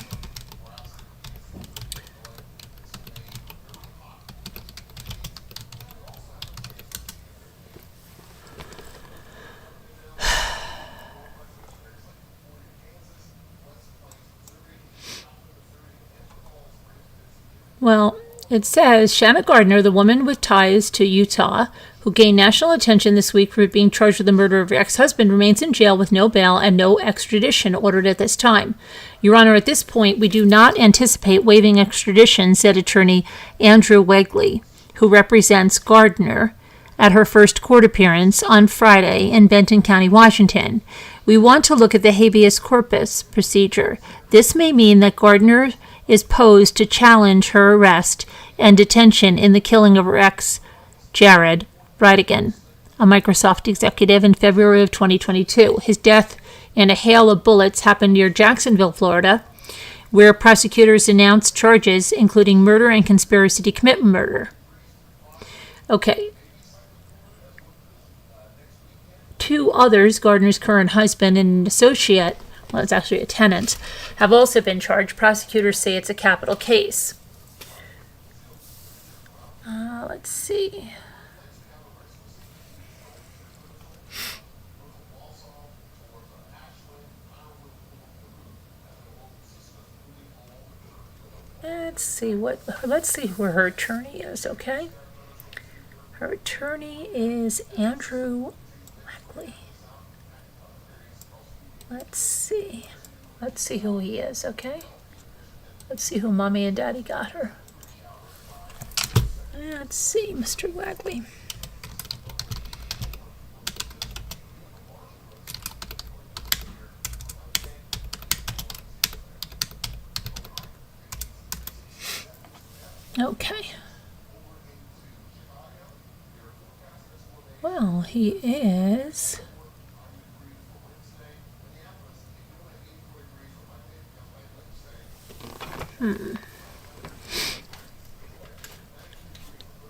Well, it says Shanna Gardner, the woman with ties to Utah, who gained national attention this week for being charged with the murder of her ex-husband, remains in jail with no bail and no extradition ordered at this time. Your Honor, at this point, we do not anticipate waiving extradition, said attorney Andrew Wegley, who represents Gardner, at her first court appearance on Friday in Benton County, Washington. We want to look at the habeas corpus procedure. This may mean that Gardner is posed to challenge her arrest and detention in the killing of her ex, Jared Bridegan, a Microsoft executive, in February of 2022. His death in a hail of bullets happened near Jacksonville, Florida, where prosecutors announced charges including murder and conspiracy to commit murder. Okay. Two others, Gardner's current husband and an associate, well, it's actually a tenant, have also been charged. Prosecutors say it's a capital case. Let's see. Let's see where her attorney is, okay? Her attorney is Andrew Wackley. Let's see who he is, okay? Let's see who Mommy and Daddy got her. Let's see, Mr. Wackley. Okay. Well, he is...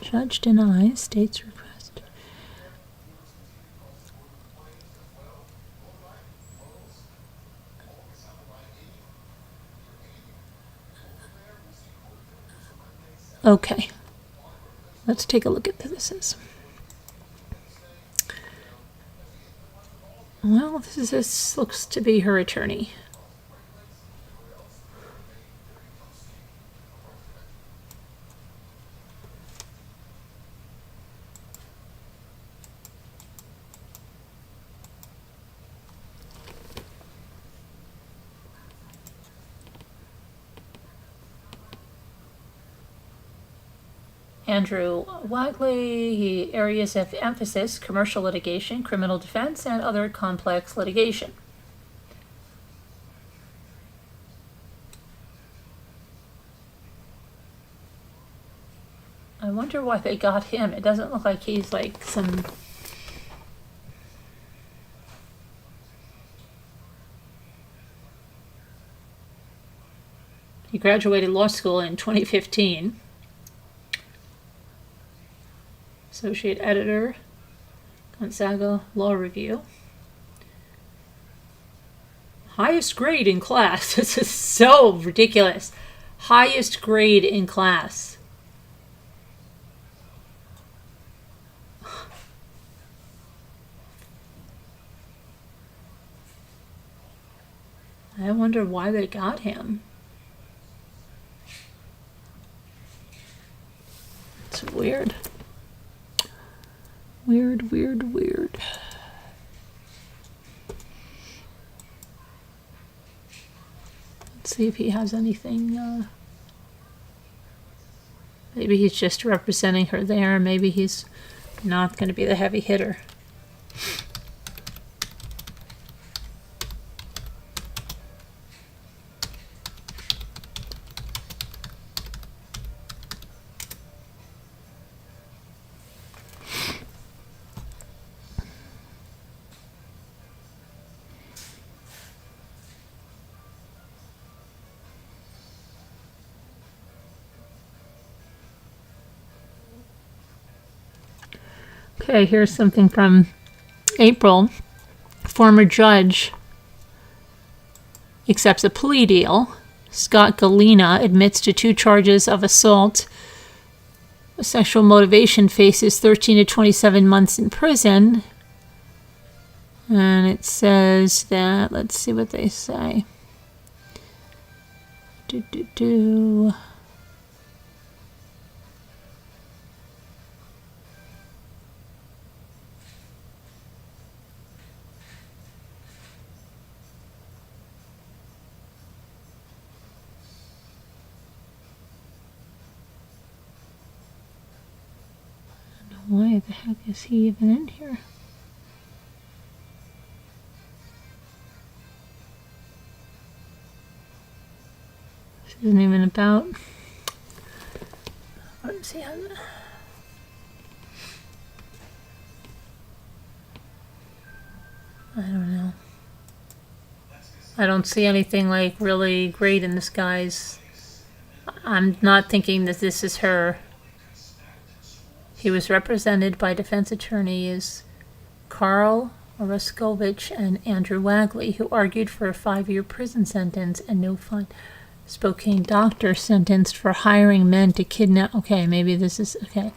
Judge denies state's request. Okay. Let's take a look at this. Well, this looks to be her attorney. Andrew Wackley, areas of emphasis: commercial litigation, criminal defense, and other complex litigation. I wonder why they got him. It doesn't look like he's like some... He graduated law school in 2015. Associate Editor, Gonzaga Law Review. Highest grade in class. This is so ridiculous. Highest grade in class. I wonder why they got him. It's weird. Weird, weird, weird. Let's see if he has anything. Maybe he's just representing her there. Maybe he's not going to be the heavy hitter. Okay, here's something from April. Former judge accepts a plea deal. Scott Galena admits to 2 charges of assault. Sexual motivation, faces 13 to 27 months in prison. And it says that, let's see what they say. Why the heck is he even in here? This isn't even about. What does he have? I don't know. I don't see anything like really great in this guy's. I'm not thinking that this is her. He was represented by defense attorneys Carl Oroskovich and Andrew Wagley, who argued for a 5-year prison sentence and no fine. Spokane doctor sentenced for hiring men to kidnap. Okay, maybe this is okay.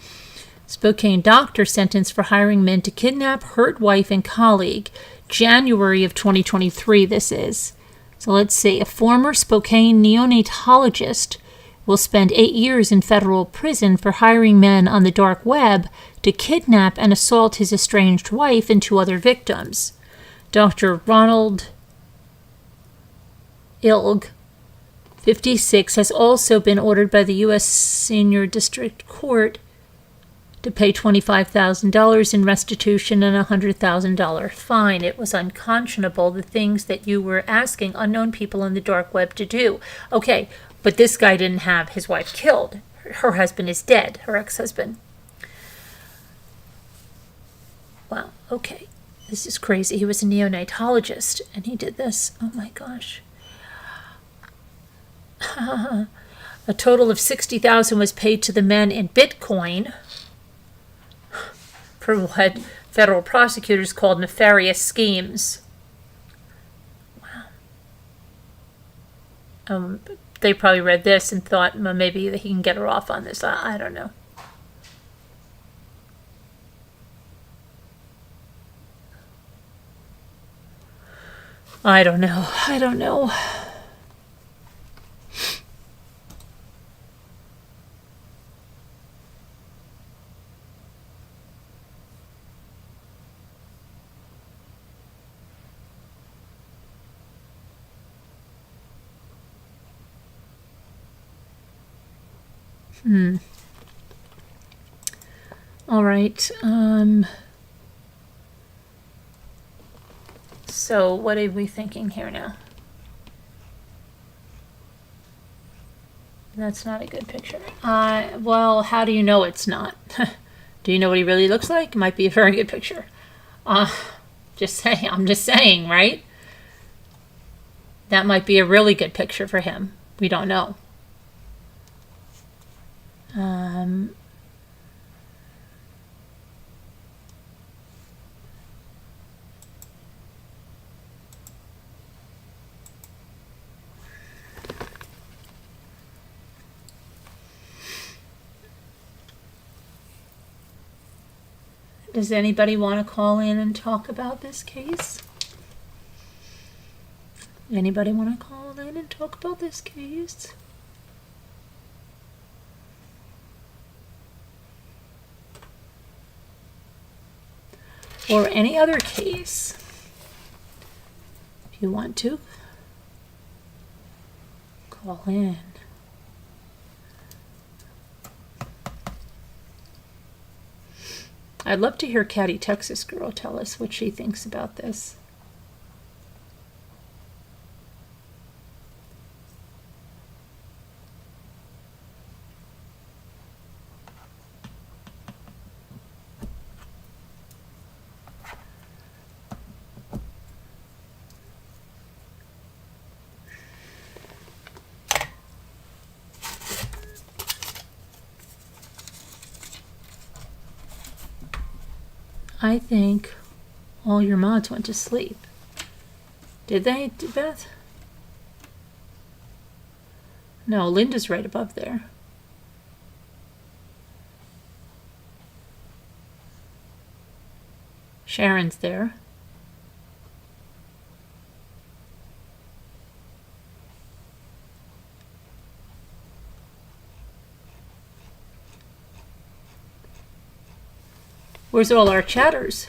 Spokane doctor sentenced for hiring men to kidnap, hurt wife and colleague. January of 2023. This is. So let's see. A former Spokane neonatologist will spend 8 years in federal prison for hiring men on the dark web to kidnap and assault his estranged wife and 2 other victims. Dr. Ronald Ilg, 56, has also been ordered by the U.S. Senior District Court to pay $25,000 in restitution and a $100,000 fine. It was unconscionable, the things that you were asking unknown people on the dark web to do. Okay, but this guy didn't have his wife killed. Her husband is dead, her ex-husband. Wow, okay. This is crazy. He was a neonatologist, and he did this. Oh my gosh. A total of $60,000 was paid to the men in Bitcoin for what federal prosecutors called nefarious schemes. Wow. They probably read this and thought, well, maybe he can get her off on this. I don't know. I don't know. All right. So what are we thinking here now? That's not a good picture. Well, how do you know it's not? Do you know what he really looks like? It might be a very good picture. I'm just saying, right? That might be a really good picture for him. We don't know. Does anybody want to call in and talk about this case? Anybody want to call in and talk about this case? Or any other case, if you want to, call in. I'd love to hear Catty Texas Girl tell us what she thinks about this. I think all your mods went to sleep. Did they, Beth? No, Linda's right above there. Sharon's there. Where's all our chatters?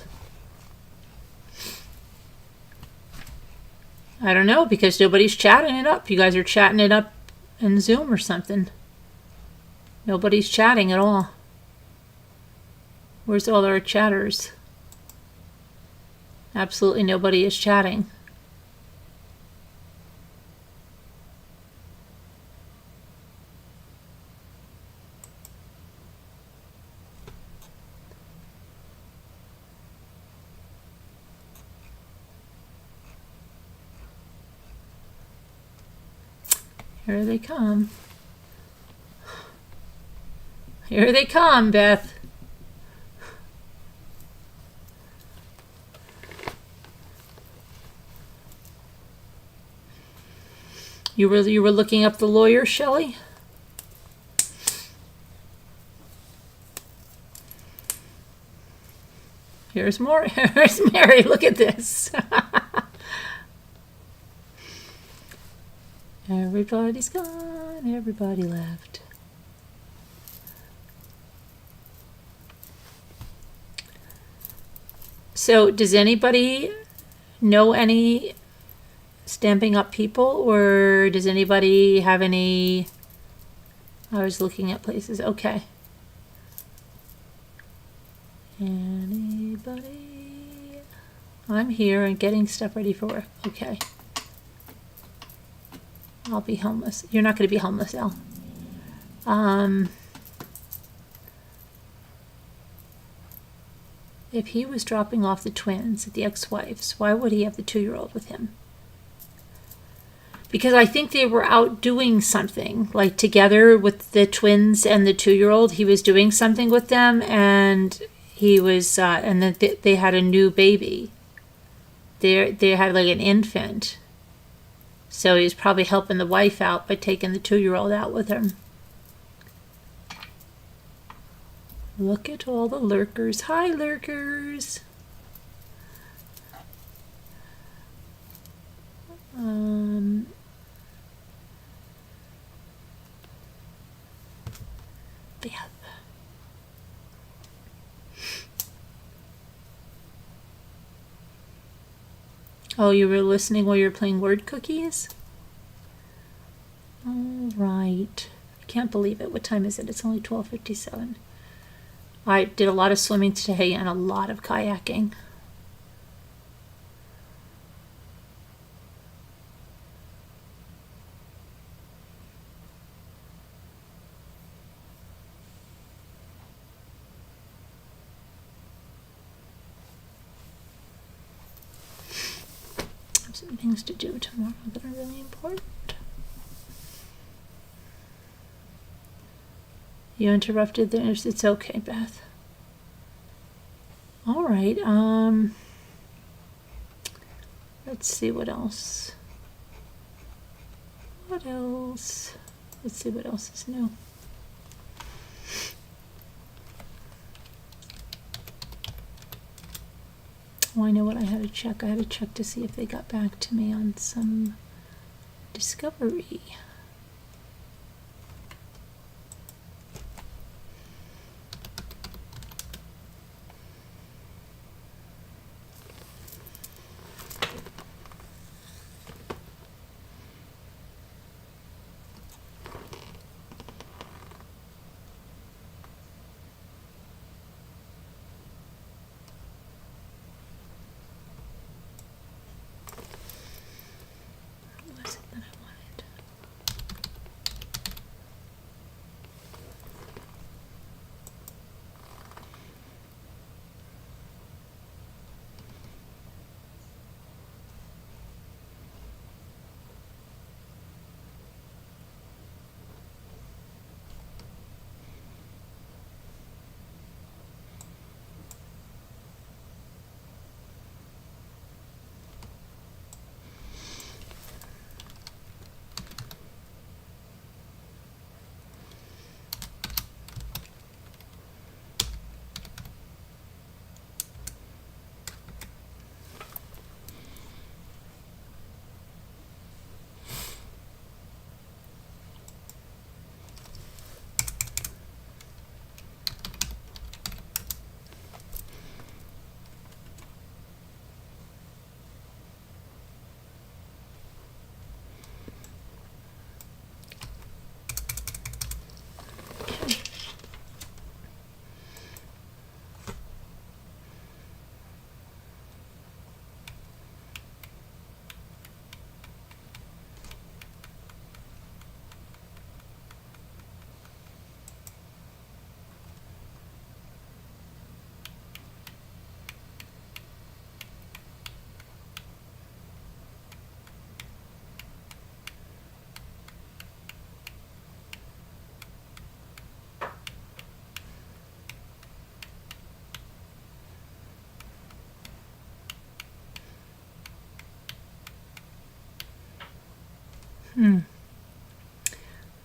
I don't know, because nobody's chatting it up. You guys are chatting it up in Zoom or something. Nobody's chatting at all. Where's all our chatters? Absolutely nobody is chatting. Here they come. Here they come, Beth. You were looking up the lawyer, Shelley? Here's more. Here's Mary. Look at this. Everybody's gone. Everybody left. So, does anybody know any Stamping Up people, or does anybody have any? I was looking at places. Okay. Anybody? I'm here and getting stuff ready for work. Okay. I'll be homeless. You're not going to be homeless, Al. If he was dropping off the twins at the ex-wife's, why would he have the 2-year-old with him? Because I think they were out doing something, like together with the twins and the 2-year-old. He was doing something with them, and he was, and then they had a new baby. They had like an infant. So he was probably helping the wife out by taking the 2-year-old out with him. Look at all the lurkers. Hi, lurkers. Yeah. Oh, you were listening while you were playing word cookies? All right. I can't believe it. What time is it? It's only 12:57. I did a lot of swimming today and a lot of kayaking. I have some things to do tomorrow that are really important. You interrupted the. It's okay, Beth. All right. Let's see what else. What else? Let's see what else is new. Oh, I know what I had to check. I had to check to see if they got back to me on some Discovery. What was it that I wanted?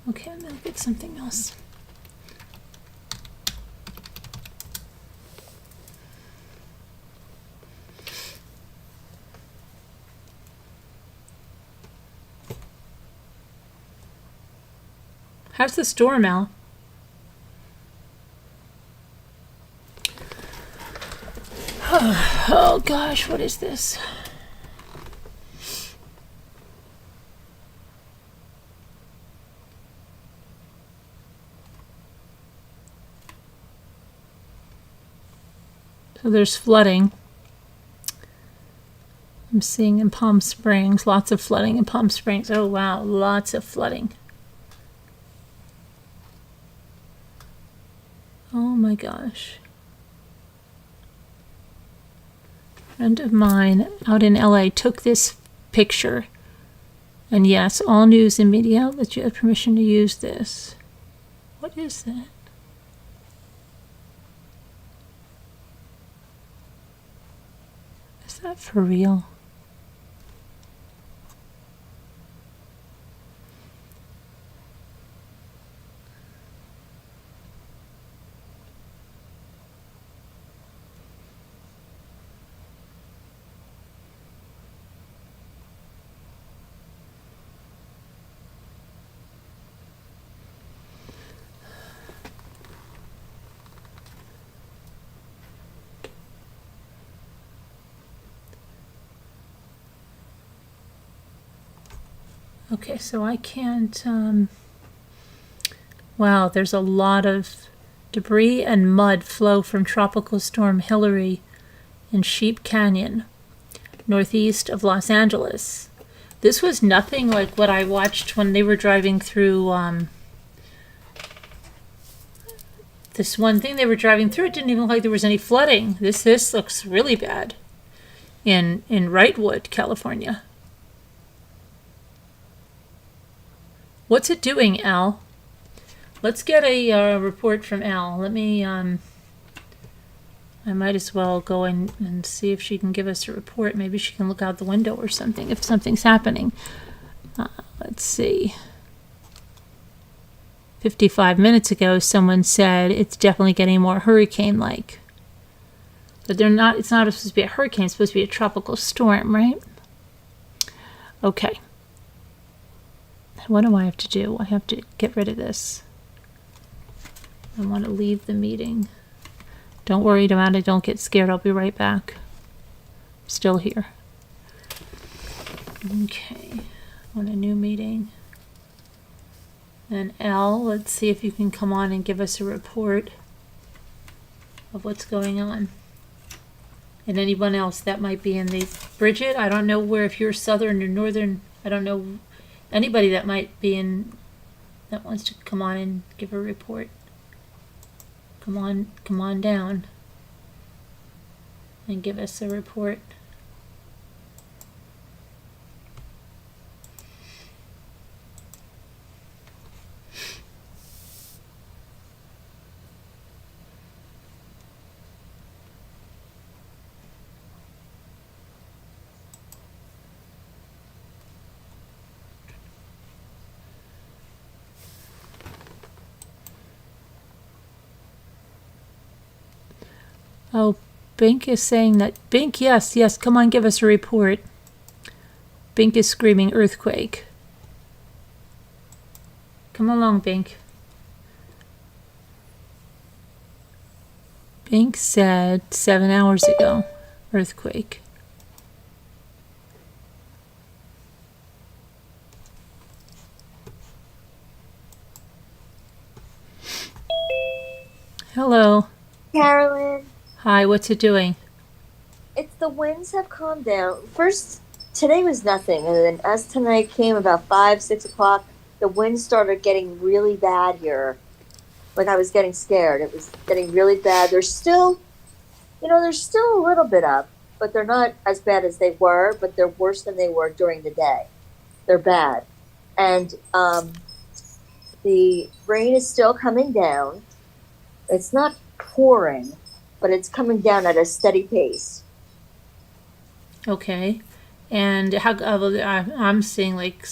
Okay, I'm gonna get something else. How's the storm, Al? Oh gosh, what is this? So there's flooding. I'm seeing in Palm Springs, lots of flooding in Palm Springs. Oh wow, lots of flooding. Oh my gosh. A friend of mine out in LA took this picture. And yes, all news and media outlets, you have permission to use this. What is that? Is that for real? Okay, so I can't, wow, there's a lot of debris and mud flow from Tropical Storm Hillary in Sheep Canyon, northeast of Los Angeles. This was nothing like what I watched when they were driving through, this one thing they were driving through, it didn't even look like there was any flooding. This looks really bad in Wrightwood, California. What's it doing, Al? Let's get a report from Al. Let me, I might as well go and see if she can give us a report. Maybe she can look out the window or something if something's happening. Let's see. 55 minutes ago, someone said it's definitely getting more hurricane-like. But it's not supposed to be a hurricane, it's supposed to be a tropical storm, right? Okay. What do I have to do? I have to get rid of this. I want to leave the meeting. Don't worry about it. Don't get scared. I'll be right back. Still here. Okay. On a new meeting. And L, let's see if you can come on and give us a report of what's going on. And anyone else that might be in the... Bridget, I don't know where, if you're southern or northern, I don't know anybody that might be in, that wants to come on and give a report. Come on down and give us a report. Oh, Bink is saying that. Bink, yes, come on, give us a report. Bink is screaming earthquake. Come along, Bink. Bink said 7 hours ago, earthquake. Hello. Carolyn, Hi, what's it doing? it's the winds have calmed down. First, today was nothing, and then as tonight came about 5, 6 o'clock, the winds started getting really bad here. Like I was getting scared. It was getting really bad. There's still a little bit up, but they're not as bad as they were, but they're worse than they were during the day. They're bad. And the rain is still coming down. It's not pouring, but it's coming down at a steady pace. Okay. And how? I'm seeing like,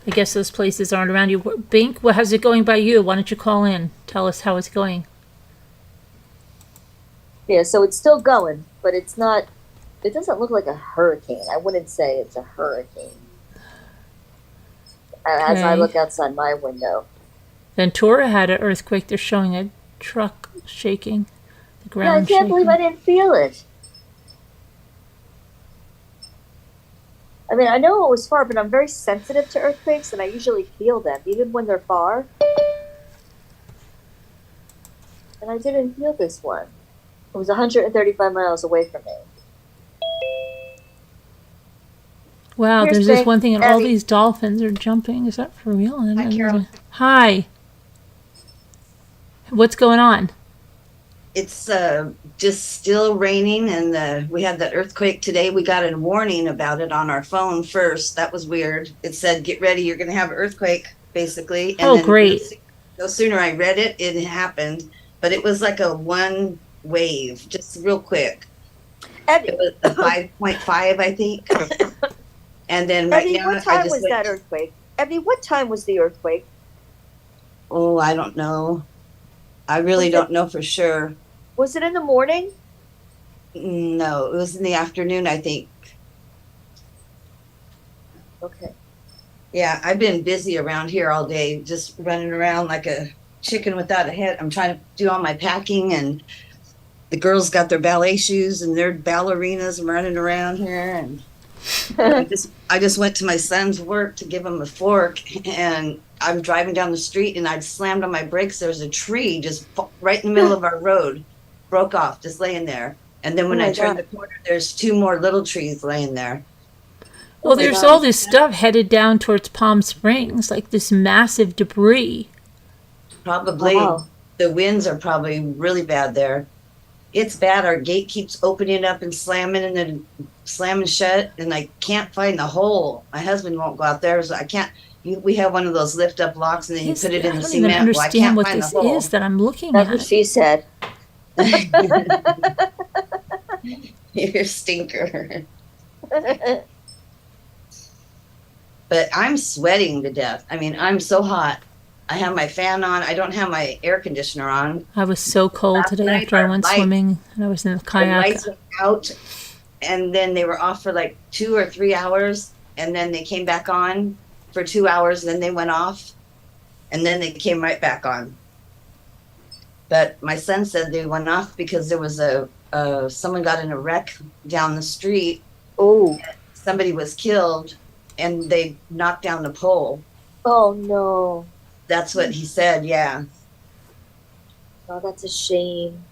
I guess those places aren't around you. Bink, how's it going by you? Why don't you call in? Tell us how it's going. Yeah, so it's still going, but it doesn't look like a hurricane. I wouldn't say it's a hurricane. As I Okay. look outside my window. Ventura had an earthquake. They're showing a truck shaking, the Yeah, I ground can't believe I shaking. didn't feel it. I mean, I know it was far, but I'm very sensitive to earthquakes, and I usually feel them, even when they're far. And I didn't feel this one. It was 135 miles away from me. Wow, Here's there's this Bink. one thing, and all Abby. these dolphins are jumping. Is that for real? Hi, Carol. Hi. What's going on? It's just still raining, and we had the earthquake today. We got a warning about it on our phone first. That was weird. It said, "Get ready, you're going to have an earthquake," basically. And Oh, then great. no sooner I read it, it happened. But it was like a one wave, just real quick. Abby, It was a 5.5, I think. And then right Abby, now, what I time just was that earthquake? Abby, what time was the earthquake? Oh, I don't know. I really Was it- don't know for sure. Was it in the morning? No, it was in the afternoon, I think. Okay. Yeah, I've been busy around here all day, just running around like a chicken without a head. I'm trying to do all my packing, and the girls got their ballet shoes and their ballerinas running around here. And I just went to my son's work to give him a fork, and I'm driving down the street, and I slammed on my brakes. There's a tree just right in the middle of our road, broke off, just laying there. And then when Oh my I turned God. the corner, there's two more little trees laying there. Well, my there's God. all this stuff headed down towards Palm Springs, like this massive debris. Probably Wow. the winds are probably really bad there. It's bad. Our gate keeps opening up and slamming and then slamming shut, and I can't find the hole. My husband won't go out there, so I can't. We have one of those lift up locks, and then you put it I in the don't even cement. Well, I understand can't what find this the hole. is that I'm looking That's what at. she said. You're a stinker. But I'm sweating to death. I mean, I'm so hot. I have my fan on. I don't have my air conditioner on. I was so cold Last today night, after I our went lights- swimming and I was in the The kayak. lights went out, and then they were off for like 2 or 3 hours, and then they came back on for 2 hours, and then they went off, and then they came right back on. But my son said they went off because there was someone got in a wreck down the street. Oh. Somebody was killed, and they knocked down the pole. Oh no. That's what he said. Yeah. Oh, that's a shame.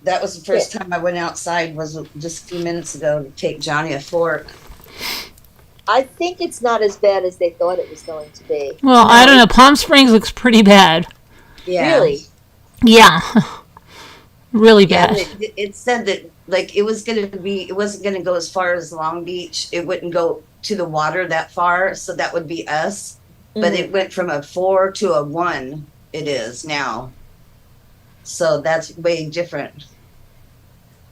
That was the first time I went outside, was just a few minutes ago, to take Johnny a fork. I think it's not as bad as they thought it was going to be. Well, I don't know. Palm Springs looks pretty bad. Yeah. Really? Yeah. Really Yeah, bad. it said that like it wasn't going to go as far as Long Beach. It wouldn't go to the water that far, so that would be us. But it went from a 4 to a 1. It is now. So that's way different.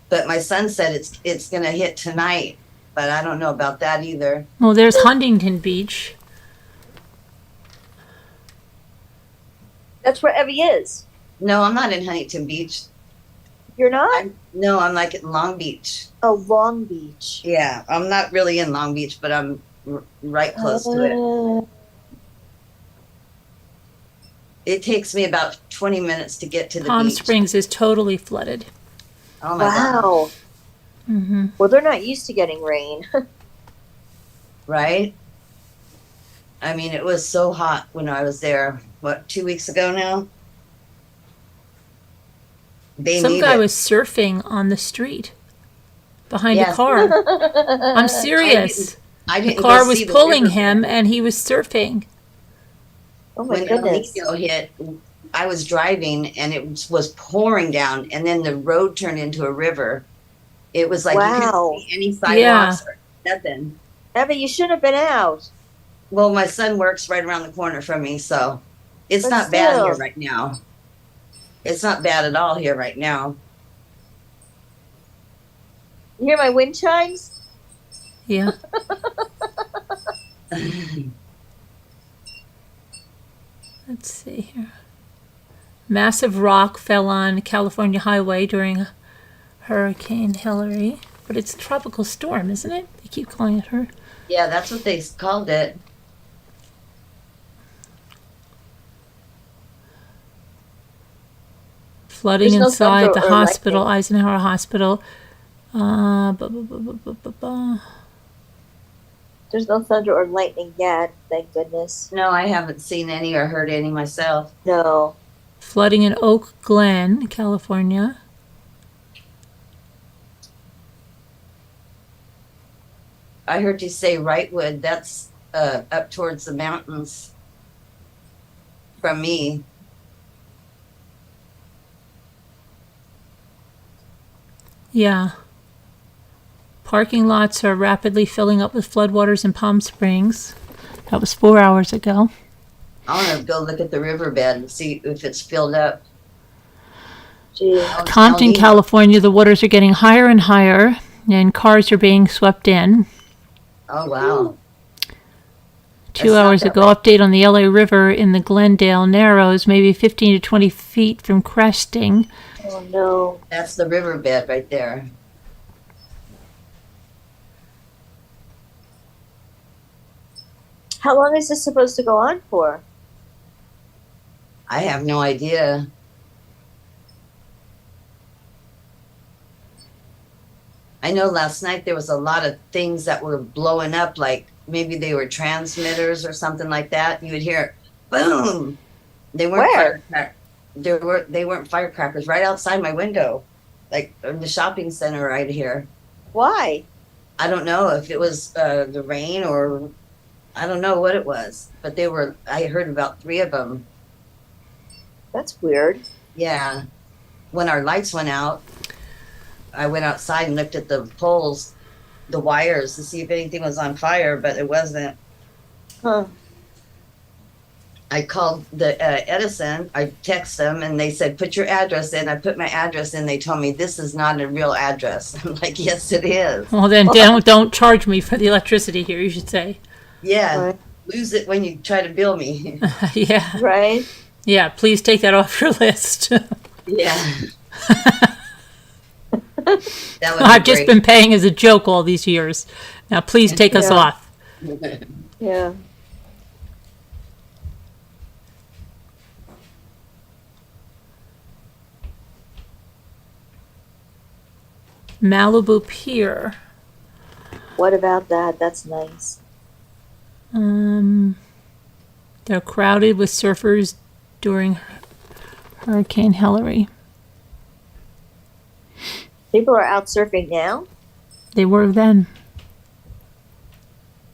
But my son said it's going to hit tonight, but I don't know about that either. Well, there's Huntington Beach. That's where Evie is. No, I'm not in Huntington Beach. You're not? I'm like in Long Beach. Oh, Long Beach. Yeah, I'm not really in Long Beach, but I'm right close to it. It takes me about 20 minutes to get to the Palm beach. Springs is totally flooded. Oh my God. Wow. Mm-hmm. Well, they're not used to getting rain. Right? I mean, it was so hot when I was there, 2 weeks ago now? Some guy was surfing on the street behind a Yes. car. I'm serious. I The didn't car go was see the pulling river. him, and he was surfing. Oh my When El goodness. Nino hit, I was driving and it was pouring down, and then the road turned into a river. It was like you Wow. couldn't see any sidewalks or nothing. Evie, you shouldn't have been out. Well, my son works right around the corner from me, so it's But not bad still. here right now. It's not bad at all here right now. You hear my wind chimes? Yeah. Let's see here. Massive rock fell on California highway during Hurricane Hillary. But it's a tropical storm, isn't it? They keep calling it her. Yeah, that's what they called it. Flooding There's no inside thunder the or hospital, lightning. Eisenhower Hospital. There's no thunder or lightning yet, thank goodness. No, I haven't seen any or heard any myself. No. Flooding in Oak Glen, California. I heard you say Wrightwood. That's up towards the mountains from me. Yeah. Parking lots are rapidly filling up with floodwaters in Palm Springs. That was 4 hours ago. I want to go look at the riverbed and see if it's filled up. Gee. Compton, California, the waters are getting higher and higher, and cars are being swept in. Oh, wow. 2 That's not hours that ago, update on the LA River in the Glendale Narrows, maybe 15 to 20 feet from cresting. Oh no. That's the riverbed right there. How long is this supposed to go on for? I have no idea. I know last night there was a lot of things that were blowing up, like maybe they were transmitters or something like that. You would hear boom. They weren't Where? they weren't firecrackers right outside my window, like in the shopping center right here. Why? I don't know if it was the rain or I don't know what it was, but they were. I heard about 3 of them. That's weird. Yeah, when our lights went out, I went outside and looked at the poles, the wires, to see if anything was on fire, but it wasn't. Huh. I called the Edison. I texted them, and they said, "Put your address in." I put my address in. They told me this is not a real address. I'm like, "Yes, it is." Well, then don't charge me for the electricity here, you should say. Yeah, Right. lose it when you try to bill me. Yeah. Right? Yeah, please take that off your list. Yeah. That would I've be just been paying as a joke all these years. Now, please take us Yeah. off. Yeah. Malibu Pier. What about that? That's nice. They're crowded with surfers during Hurricane Hillary. People are out surfing now. They were then.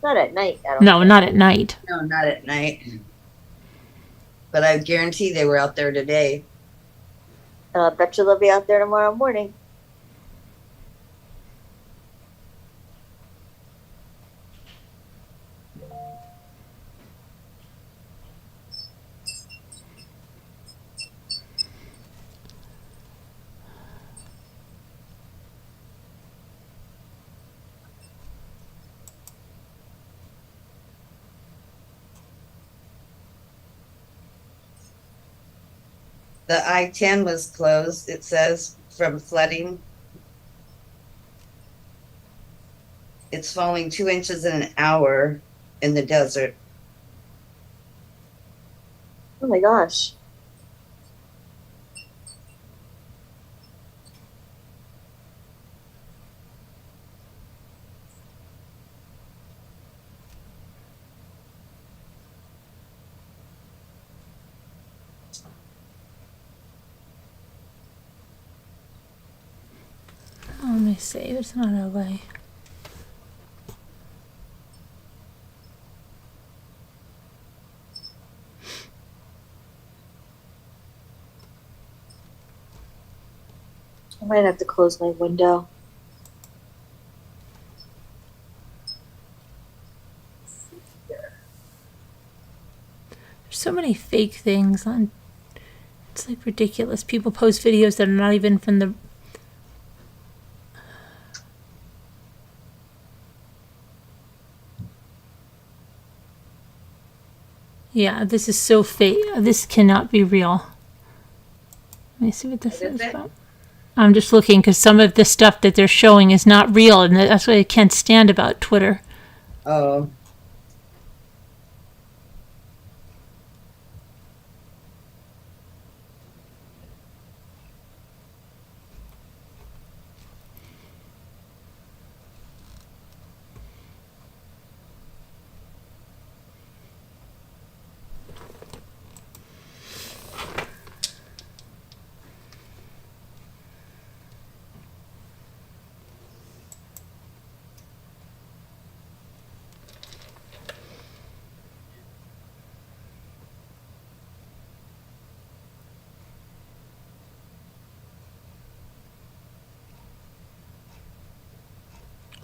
Not at night. I don't No, think. not at night. No, not at night. But I guarantee they were out there today. Bet you they'll be out there tomorrow morning. The I-10 was closed, it says, from flooding. It's falling 2 inches in an hour in the desert. Oh my gosh. Oh, let me see. It's not LA. I might have to close my window. There's so many fake things on. It's like ridiculous. People post videos that are not even from the. Yeah, this is so fake. This cannot be real. Let me see what this is about. I'm just looking because some of the stuff that they're showing is not real, and that's what I can't stand about Twitter. Oh,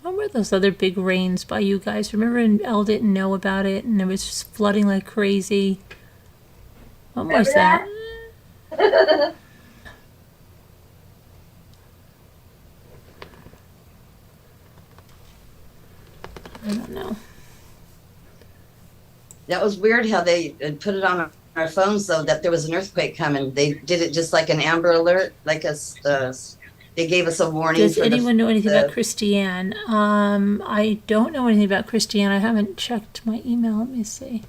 When were those other big rains by you guys? Remember, and Elle didn't know about it, and it was just flooding like crazy. When was that? I don't know. that was weird how they put it on our phones, though, that there was an earthquake coming. They did it just like an Amber Alert, like they gave us a warning. Does for anyone know anything the- about Christiane? I don't know anything about Christiane. I haven't checked my email. Let me see.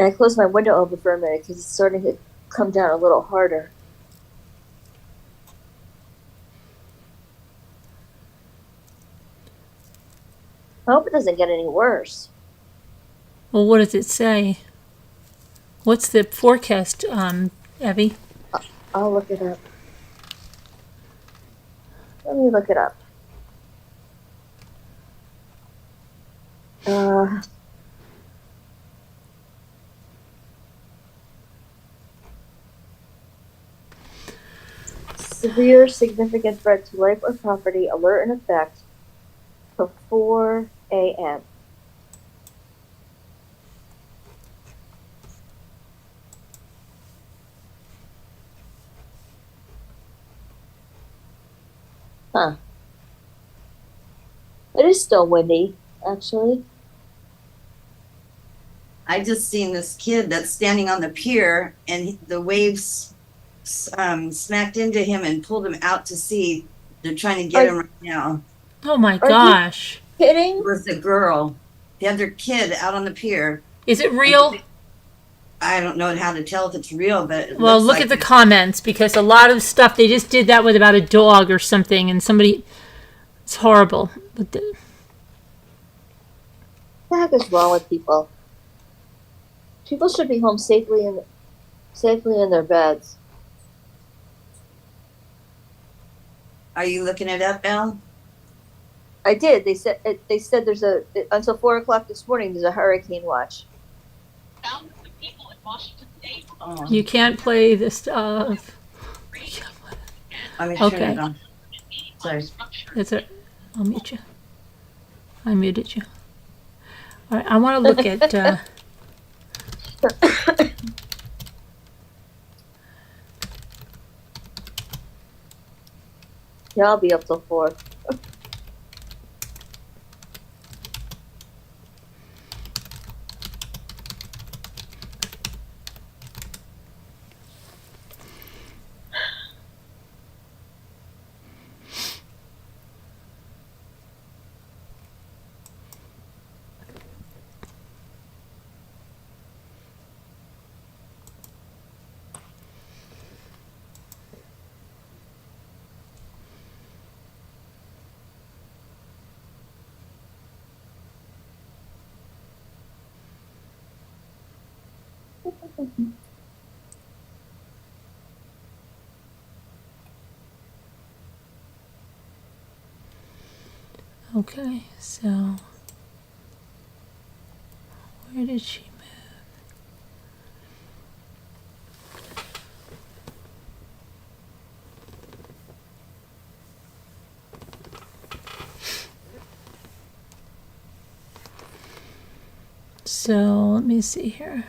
And I closed my window open for a minute because it's starting to come down a little harder. hope it doesn't get any worse. Well, what does it say? What's the forecast, Evie? I'll look it up. Let me look it up. Severe significant threat to life or property, alert in effect till 4 a.m. Huh. It is still windy, actually. I just seen this kid that's standing on the pier, and the waves smacked into him and pulled him out to sea. They're trying to get him right now. Oh my Are you gosh. kidding? It was the girl, the other kid out on the pier. Is it real? I don't know how to tell if it's real, but it Well, looks look like at the comments, because a lot of stuff, they just did that with about a dog or something, and somebody, it's horrible. But What the heck is wrong with people? People should be home safely in their beds. Are you looking it up, Elle? I did. They said there's until 4 o'clock this morning. There's a hurricane watch. Oh, you can't play this stuff. let me turn Okay. it on. Sorry. That's it. I'll mute you. I muted you. All right. I want to look at. Yeah, I'll be up till 4. Okay. So, where did she move? So let me see here.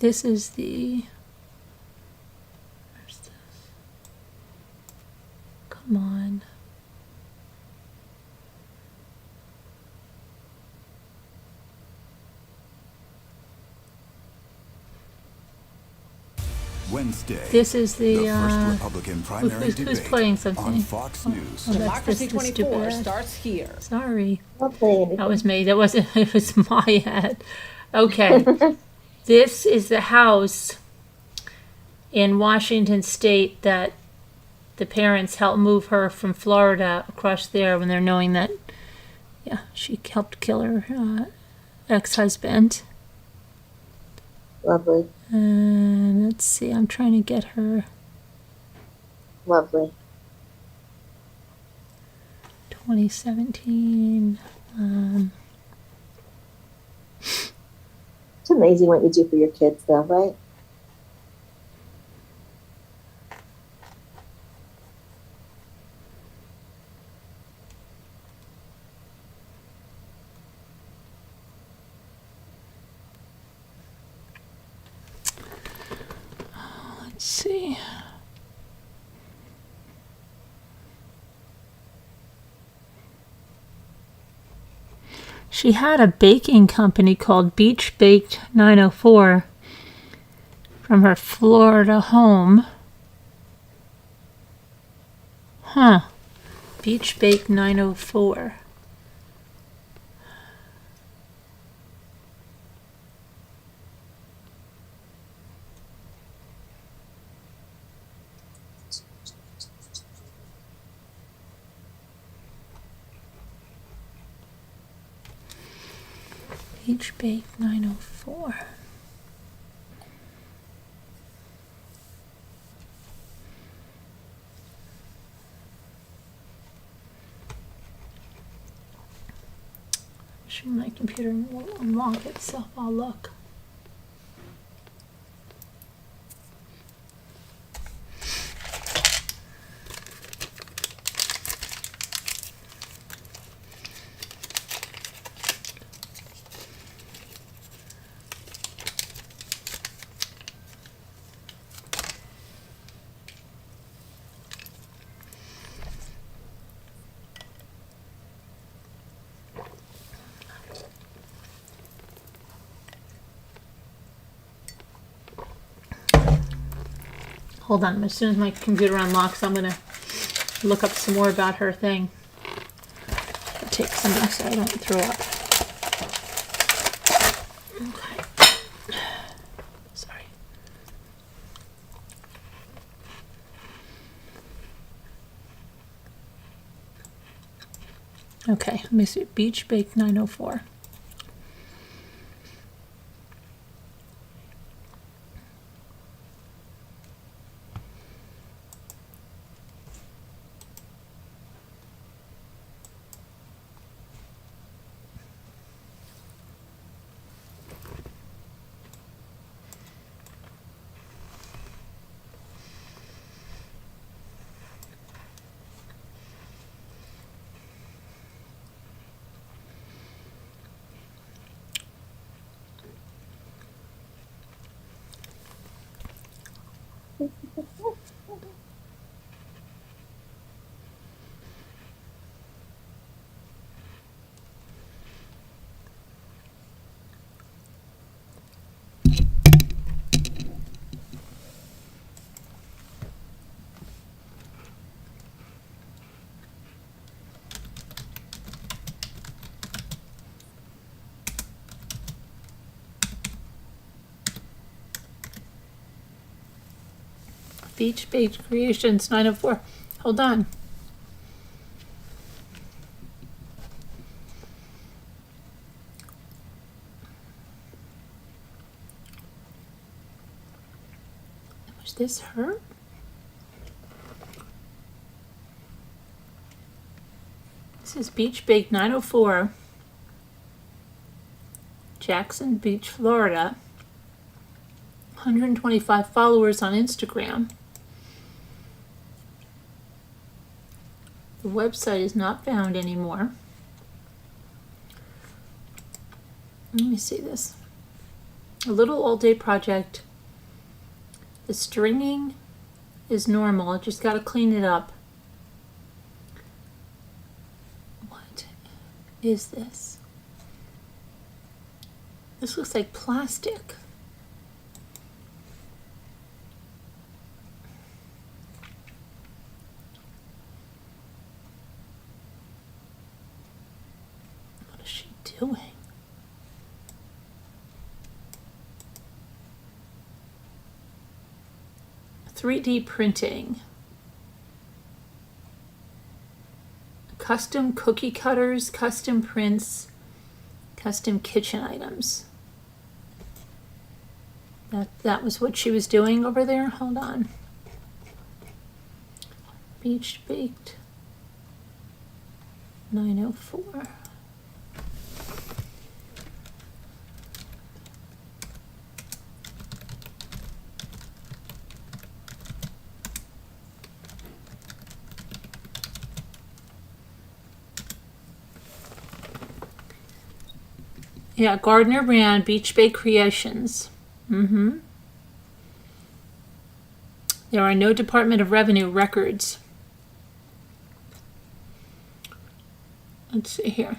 This is the. Where's this? Come on. Wednesday. This is the. First Republican primary who's debate playing something? on Fox News. Oh, that's Democracy this stupid 24 ad. starts here. Sorry. I'll play anything. That was me. That wasn't. It was my ad. Okay. This is the house in Washington State that the parents helped move her from Florida across there when they're knowing that, yeah, she helped kill her ex-husband. Lovely. And let's see. I'm trying to get her. Lovely. 2017. It's amazing what you do for your kids, though, right? Let's see. She had a baking company called Beach Baked 904 from her Florida home. Huh. Beach Baked 904. Beach Bake 904. Sure my computer will unlock itself. I'll look. Hold on, as soon as my computer unlocks, I'm gonna look up some more about her thing. I'll take something so I don't throw up. Okay. Sorry. Okay, let me see. Beach Bake 904. Beach Bake Creations 904. Hold on. Was this her? This is Beach Bake 904. Jackson Beach, Florida. 125 followers on Instagram. The website is not found anymore. Let me see this. A little all-day project. The stringing is normal. I just got to clean it up. What is this? This looks like plastic. What is she doing? .3D printing. Custom cookie cutters, custom prints, custom kitchen items. That was what she was doing over there. Hold on. Beach Baked 904. Yeah, Gardner Brand, Beach Bay Creations. There are no Department of Revenue records. Let's see here.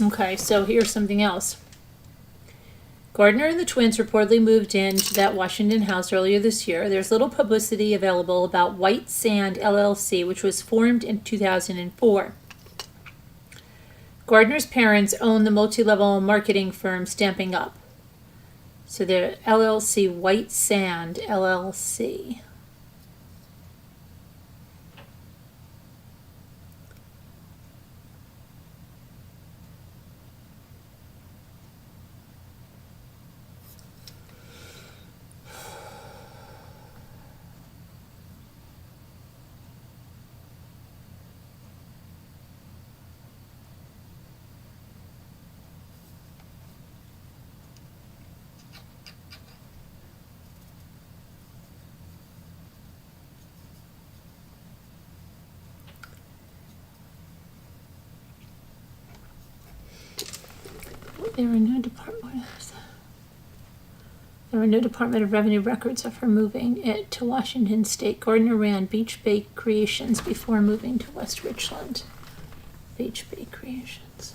Okay, so here's something else. Gardner and the twins reportedly moved into that Washington house earlier this year. There's little publicity available about White Sand LLC, which was formed in 2004. Gardner's parents own the multi-level marketing firm Stamping Up. So the LLC, White Sand LLC. There were no Department of Revenue records of her moving it to Washington State. Gardner ran Beach Bay Creations before moving to West Richland. Beach Bay Creations.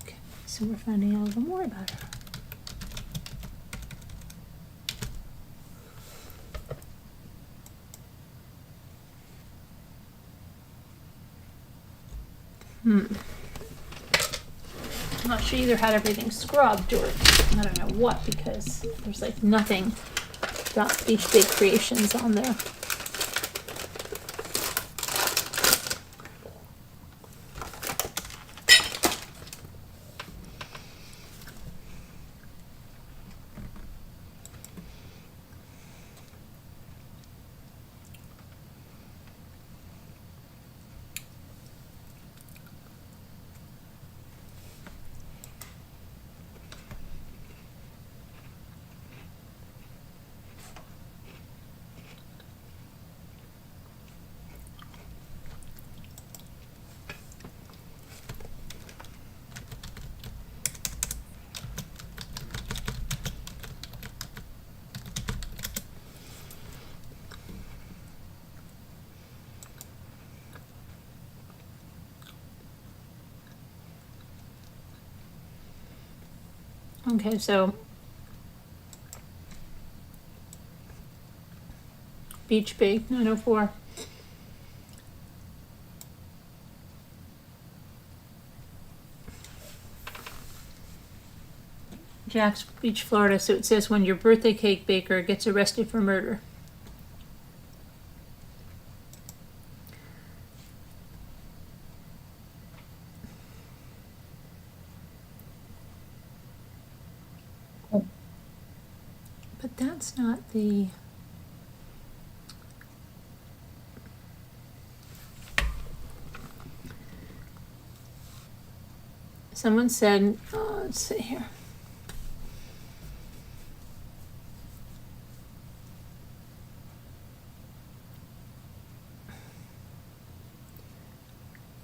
Okay, so we're finding out a little more about her. I'm not sure either had everything scrubbed or I don't know what, because there's like nothing about Beach Bay Creations on there. Okay, so Beach Bay 904. Jack's Beach, Florida. So it says when your birthday cake baker gets arrested for murder. But that's not the... Someone said, let's see here.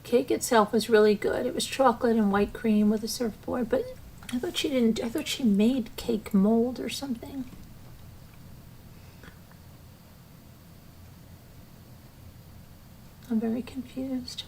Cake itself was really good. It was chocolate and white cream with a surfboard, but I thought she didn't. I thought she made cake mold or something. I'm very confused.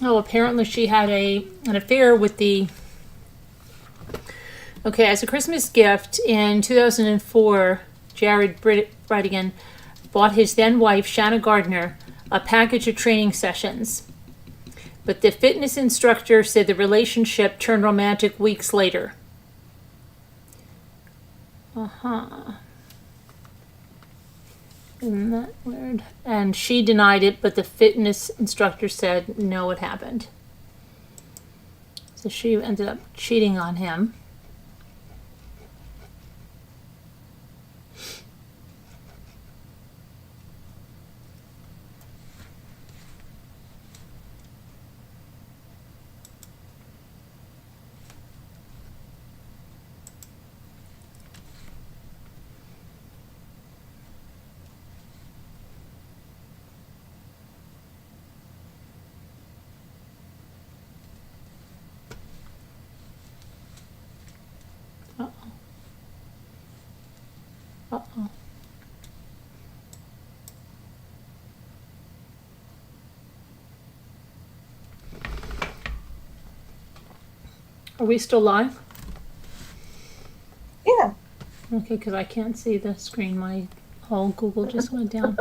Oh, apparently she had an affair with the. Okay, as a Christmas gift in 2004, Jared Bredigan bought his then wife, Shanna Gardner, a package of training sessions. But the fitness instructor said the relationship turned romantic weeks later. Isn't that weird? And she denied it, but the fitness instructor said no, it happened. So she ended up cheating on him. Uh-oh. Uh-oh. Are we still live? Yeah. Okay, because I can't see the screen. My whole Google just went down.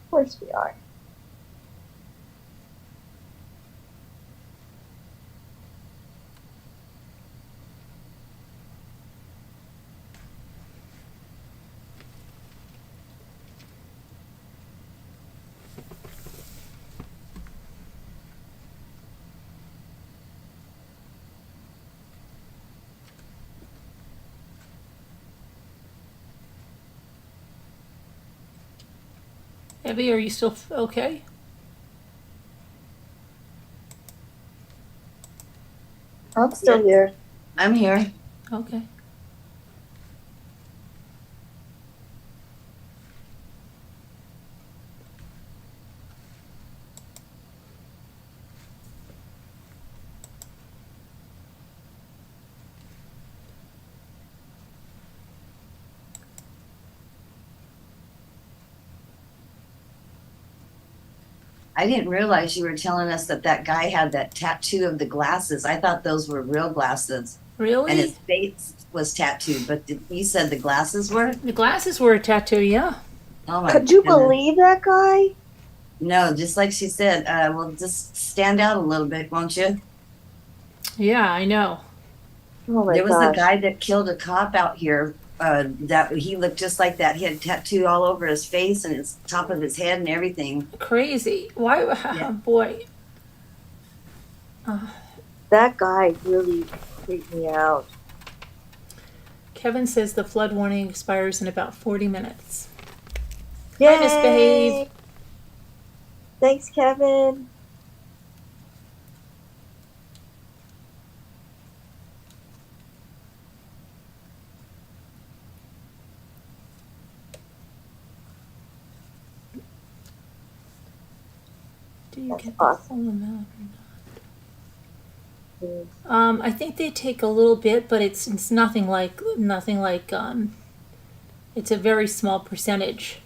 Of course we are. Evie, are you still okay? I'm still here. I'm here. Okay. I didn't realize you were telling us that that guy had that tattoo of the glasses. I thought those were real glasses. Really? And his face was tattooed, but you said the glasses were? The glasses were a tattoo, yeah. Oh my Could you goodness. believe that guy? No, just like she said, well, just stand out a little bit, won't you? Yeah, I know. Oh my There was a gosh. guy that killed a cop out here. That he looked just like that. He had a tattoo all over his face and his top of his head and everything. Crazy. Why? Yeah. Boy. That guy really freaked me out. Kevin says the flood warning expires in about 40 minutes. Yay! Hi, Misbehave. Thanks, Kevin. Do you That's get the awesome. full amount or not? I think they take a little bit, but it's nothing like it's a very small percentage,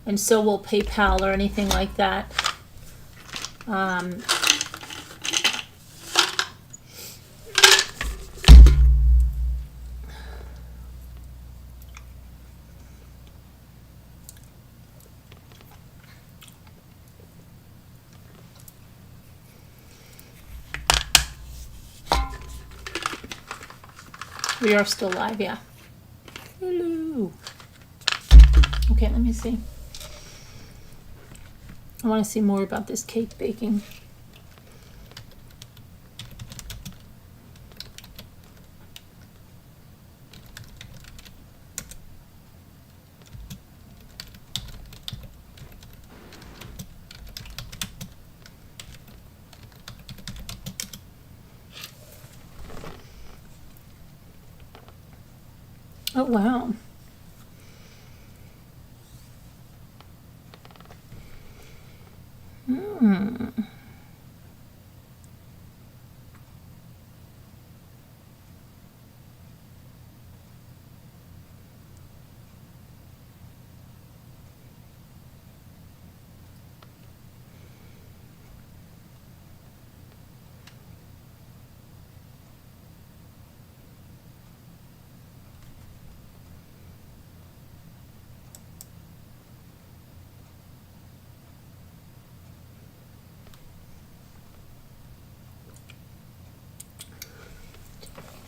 and so will PayPal or anything like that. We are still live, yeah. Hello. Okay, let me see. I want to see more about this cake baking. Oh, wow.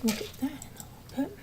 Look at that in a little bit.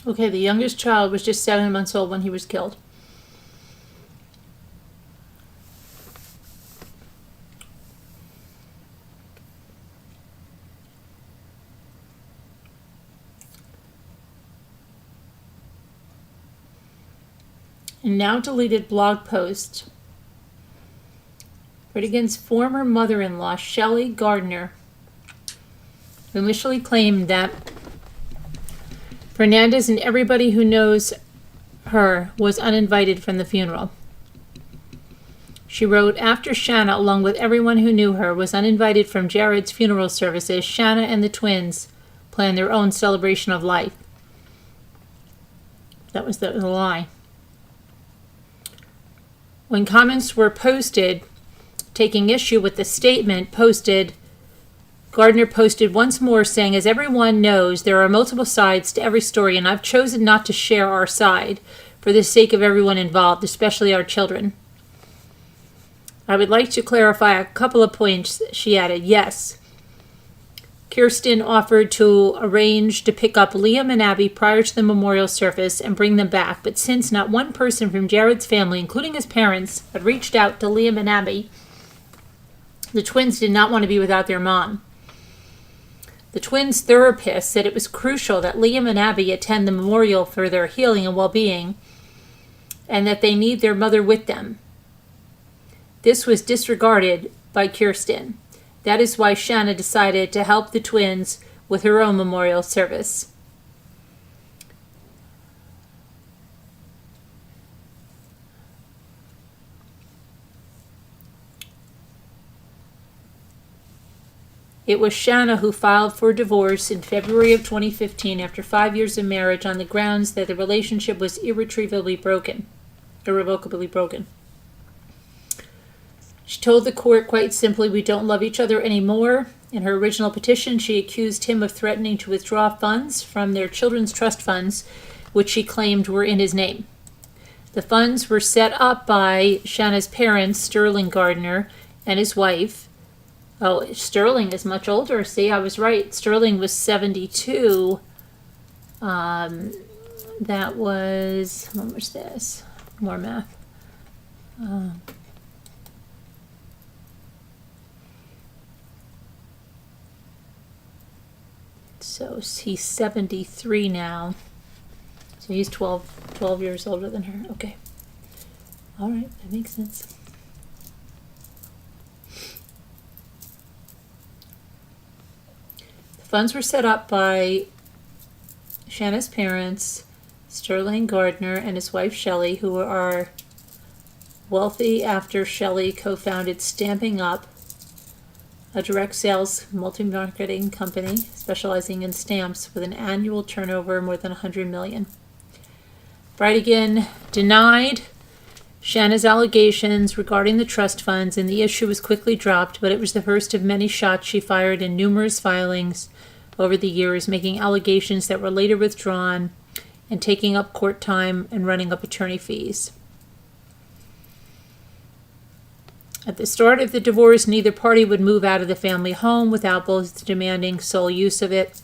Okay, the youngest child was just 7 months old when he was killed. And now deleted blog post. Rittigan's former mother-in-law, Shelley Gardner, who initially claimed that Fernandez and everybody who knows her was uninvited from the funeral. She wrote, after Shanna, along with everyone who knew her, was uninvited from Jared's funeral services, Shanna and the twins planned their own celebration of life. That was the lie. When comments were posted taking issue with the statement Gardner posted once more saying, as everyone knows, there are multiple sides to every story, and I've chosen not to share our side for the sake of everyone involved, especially our children. I would like to clarify a couple of points, she added. Yes, Kirsten offered to arrange to pick up Liam and Abby prior to the memorial service and bring them back, but since not one person from Jared's family, including his parents, had reached out to Liam and Abby, the twins did not want to be without their mom. The twins' therapist said it was crucial that Liam and Abby attend the memorial for their healing and well-being, and that they need their mother with them. This was disregarded by Kirsten. That is why Shanna decided to help the twins with her own memorial service. It was Shanna who filed for divorce in February of 2015 after 5 years of marriage on the grounds that the relationship was irretrievably broken, irrevocably broken. She told the court quite simply, "We don't love each other anymore." In her original petition, she accused him of threatening to withdraw funds from their children's trust funds, which she claimed were in his name. The funds were set up by Shanna's parents, Sterling Gardner, and his wife. Oh, Sterling is much older. See, I was right. Sterling was 72. That was, when was this? More math. So he's 73 now. So he's 12 years older than her. Okay. All right, that makes sense. Funds were set up by Shanna's parents, Sterling Gardner, and his wife Shelley, who are wealthy after Shelley co-founded Stamping Up, a direct sales multi-marketing company specializing in stamps with an annual turnover more than $100 million. Brightigan denied Shanna's allegations regarding the trust funds, and the issue was quickly dropped, but it was the first of many shots she fired in numerous filings over the years, making allegations that were later withdrawn and taking up court time and running up attorney fees. At the start of the divorce, neither party would move out of the family home without both demanding sole use of it.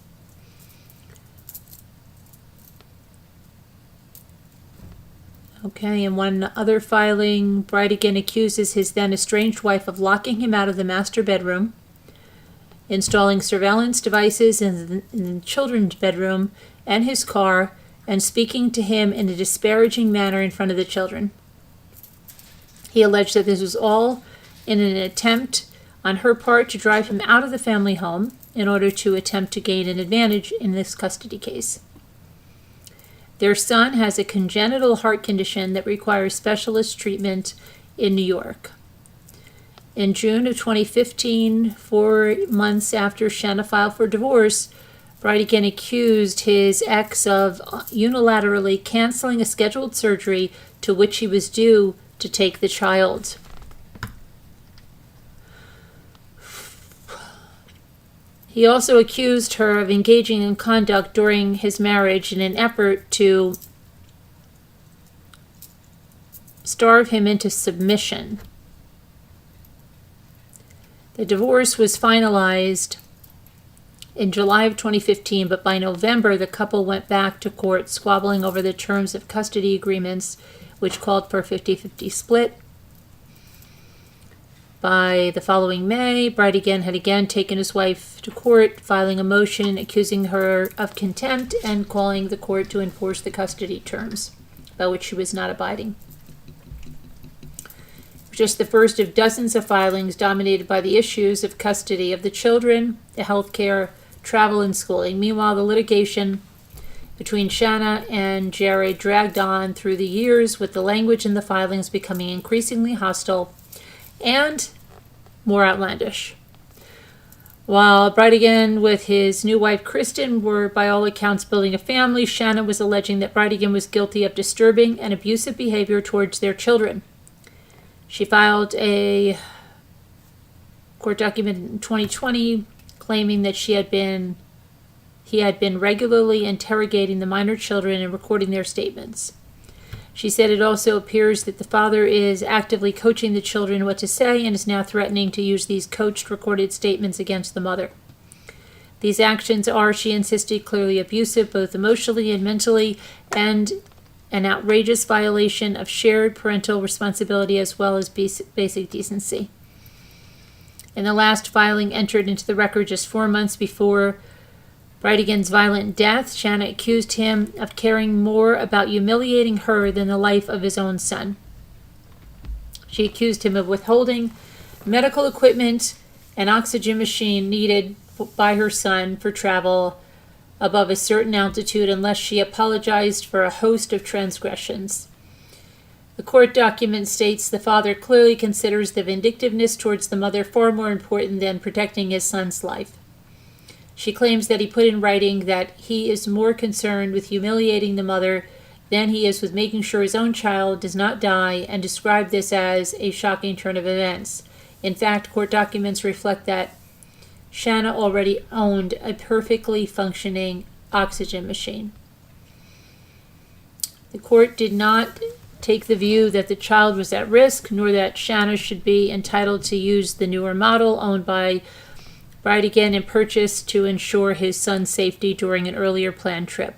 Okay, in one other filing, Brightigan accuses his then estranged wife of locking him out of the master bedroom, installing surveillance devices in the children's bedroom and his car, and speaking to him in a disparaging manner in front of the children. He alleged that this was all in an attempt on her part to drive him out of the family home in order to attempt to gain an advantage in this custody case. Their son has a congenital heart condition that requires specialist treatment in New York. In June of 2015, 4 months after Shanna filed for divorce, Brightigan accused his ex of unilaterally canceling a scheduled surgery to which he was due to take the child. He also accused her of engaging in conduct during his marriage in an effort to starve him into submission. The divorce was finalized in July of 2015, but by November, the couple went back to court, squabbling over the terms of custody agreements, which called for a 50-50 split. By the following May, Brightigan had again taken his wife to court, filing a motion accusing her of contempt and calling the court to enforce the custody terms, by which she was not abiding. Just the first of dozens of filings dominated by the issues of custody of the children, the health care, travel, and schooling. Meanwhile, the litigation between Shanna and Jared dragged on through the years, with the language in the filings becoming increasingly hostile and more outlandish. While Brightigan with his new wife Kristen were by all accounts building a family, Shanna was alleging that Brightigan was guilty of disturbing and abusive behavior towards their children. She filed a court document in 2020 claiming that he had been regularly interrogating the minor children and recording their statements. She said it also appears that the father is actively coaching the children what to say and is now threatening to use these coached recorded statements against the mother. These actions are, she insisted, clearly abusive, both emotionally and mentally, and an outrageous violation of shared parental responsibility as well as basic decency. In the last filing entered into the record just 4 months before Brightigan's violent death, Shanna accused him of caring more about humiliating her than the life of his own son. She accused him of withholding medical equipment and oxygen machine needed by her son for travel above a certain altitude unless she apologized for a host of transgressions. The court document states the father clearly considers the vindictiveness towards the mother far more important than protecting his son's life. She claims that he put in writing that he is more concerned with humiliating the mother than he is with making sure his own child does not die, and described this as a shocking turn of events. In fact, court documents reflect that Shanna already owned a perfectly functioning oxygen machine. The court did not take the view that the child was at risk, nor that Shanna should be entitled to use the newer model owned by Brightigan and purchased to ensure his son's safety during an earlier planned trip.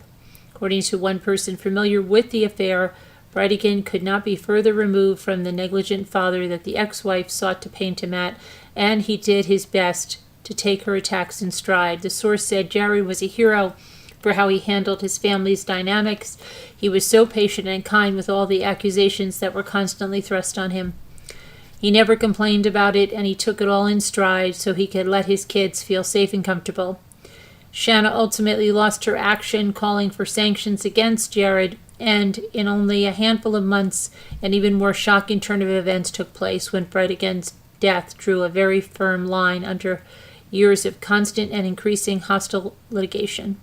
According to one person familiar with the affair, Brightigan could not be further removed from the negligent father that the ex-wife sought to paint him at, and he did his best to take her attacks in stride. The source said Jared was a hero for how he handled his family's dynamics. He was so patient and kind with all the accusations that were constantly thrust on him. He never complained about it, and he took it all in stride so he could let his kids feel safe and comfortable. Shanna ultimately lost her action, calling for sanctions against Jared, and in only a handful of months, an even more shocking turn of events took place when Brightigan's death drew a very firm line under years of constant and increasing hostile litigation.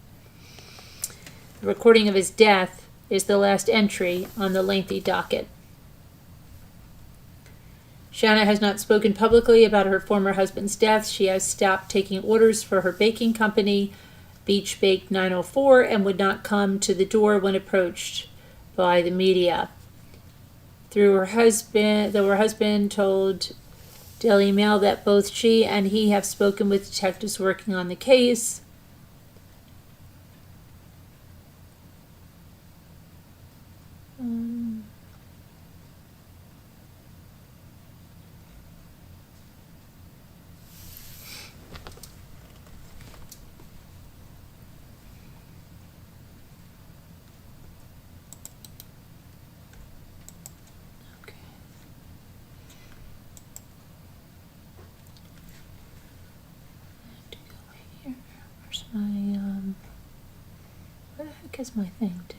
The recording of his death is the last entry on the lengthy docket. Shanna has not spoken publicly about her former husband's death. She has stopped taking orders for her baking company, Beach Bake 904, and would not come to the door when approached by the media. Though her husband told Daily Mail that both she and he have spoken with detectives working on the case. Where the heck is my thing too?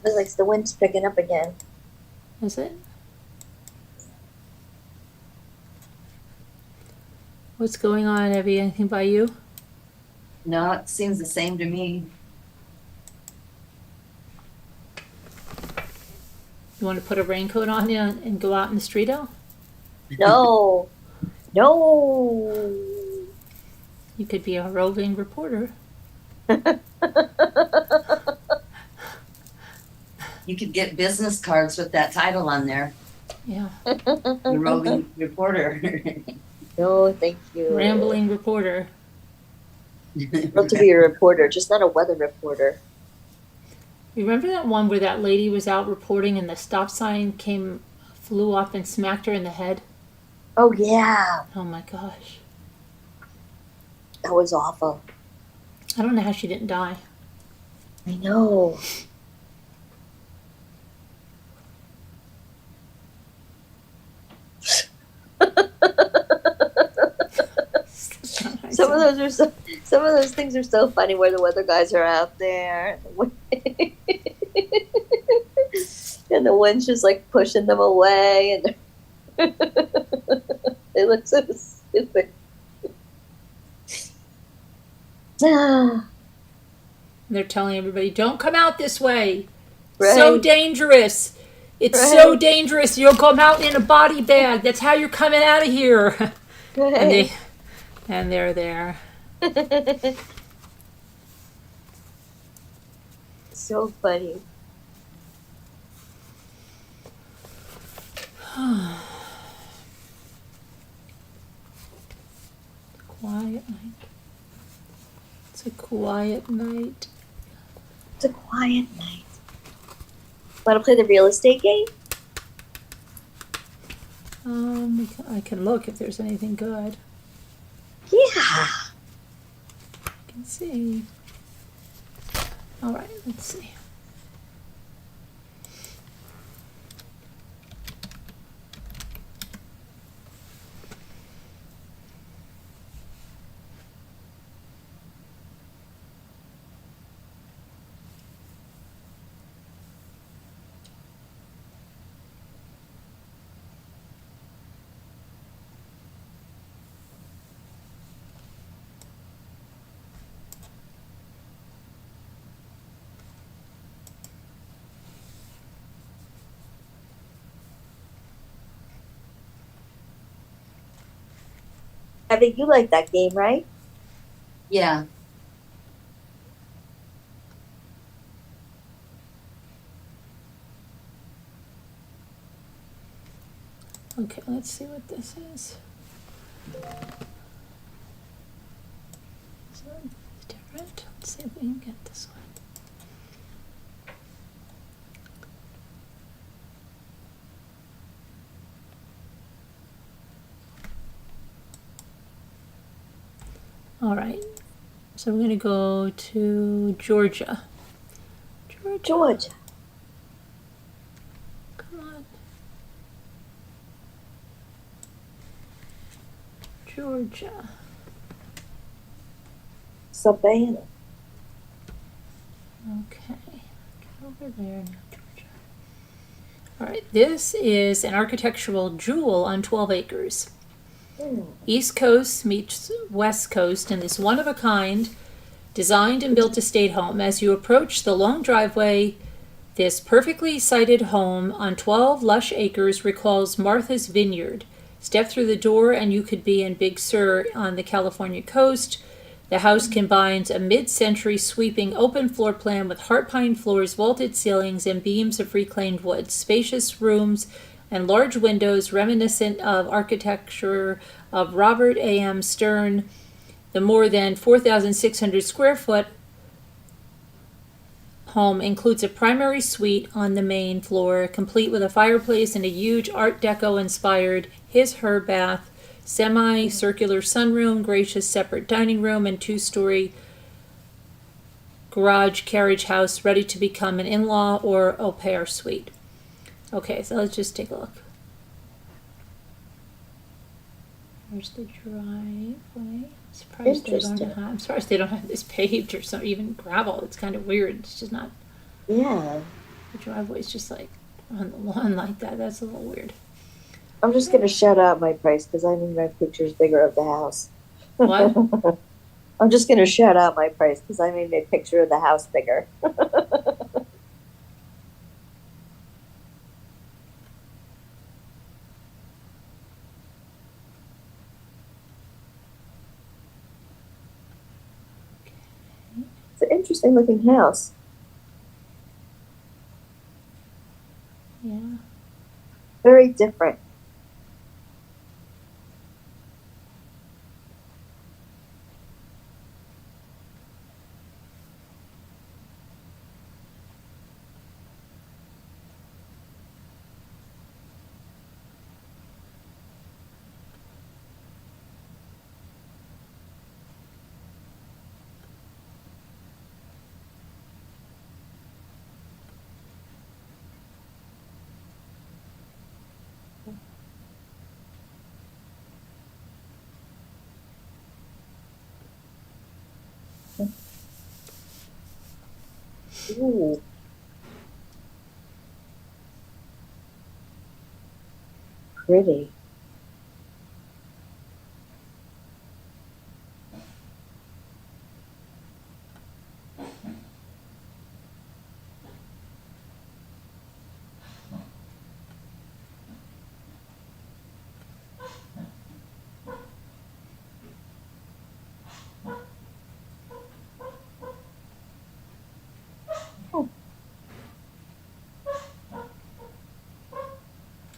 Looks like the wind's picking up again. Is it? What's going on, Evie? Anything by you? No, it seems the same to me. You want to put a raincoat on you and go out in the street, El? No. No. You could be a roving reporter. You could get business cards with that title on there. Yeah. The roving reporter. No, thank you. Rambling reporter. I'd love to be a reporter, just not a weather reporter. Remember that one where that lady was out reporting and the stop sign flew up and smacked her in the head? Oh, yeah. Oh my gosh. That was awful. I don't know how she didn't die. I know. Some of those things are so funny where the weather guys are out there and the wind's just like pushing them away and they look so stupid. They're telling everybody, don't come out this way. Right. So dangerous. It's Right. so dangerous. You'll come out in a body bag. That's how you're coming out of here. Right. And they're there. So funny. Quiet night. It's a quiet night. It's a quiet night. Want to play the real estate game? I can look if there's anything good. Yeah. I can see. All right, let's see. I think you like that game, right? Yeah. Okay, let's see what this is. So it's different. Let's see if we can get this one. All right. So we're going to go to Georgia. Georgia. Come on. Georgia. Savannah. Okay. Get over there now, Georgia. All right. This is an architectural jewel on 12 acres. East Coast meets West Coast in this one-of-a-kind, designed and built estate home. As you approach the long driveway, this perfectly sited home on 12 lush acres recalls Martha's Vineyard. Step through the door and you could be in Big Sur on the California coast. The house combines a mid-century sweeping open floor plan with heart pine floors, vaulted ceilings, and beams of reclaimed wood. Spacious rooms and large windows reminiscent of architecture of Robert A.M. Stern. The more than 4,600 square foot home includes a primary suite on the main floor, complete with a fireplace and a huge Art Deco inspired his/her bath, semi-circular sunroom, gracious separate dining room, and two-story garage carriage house ready to become an in-law or au pair suite. Okay, so let's just take a look. There's the driveway. I'm surprised they don't have this paved or some even gravel. It's kind of weird. It's just not. Yeah. The driveway's just like on the lawn like that. That's a little weird. I'm just gonna shout out my price because I mean my picture's bigger of the house. What? I'm just gonna shout out my price because I made my picture of the house bigger. It's an interesting looking house. Yeah. Very different. Ooh. Pretty.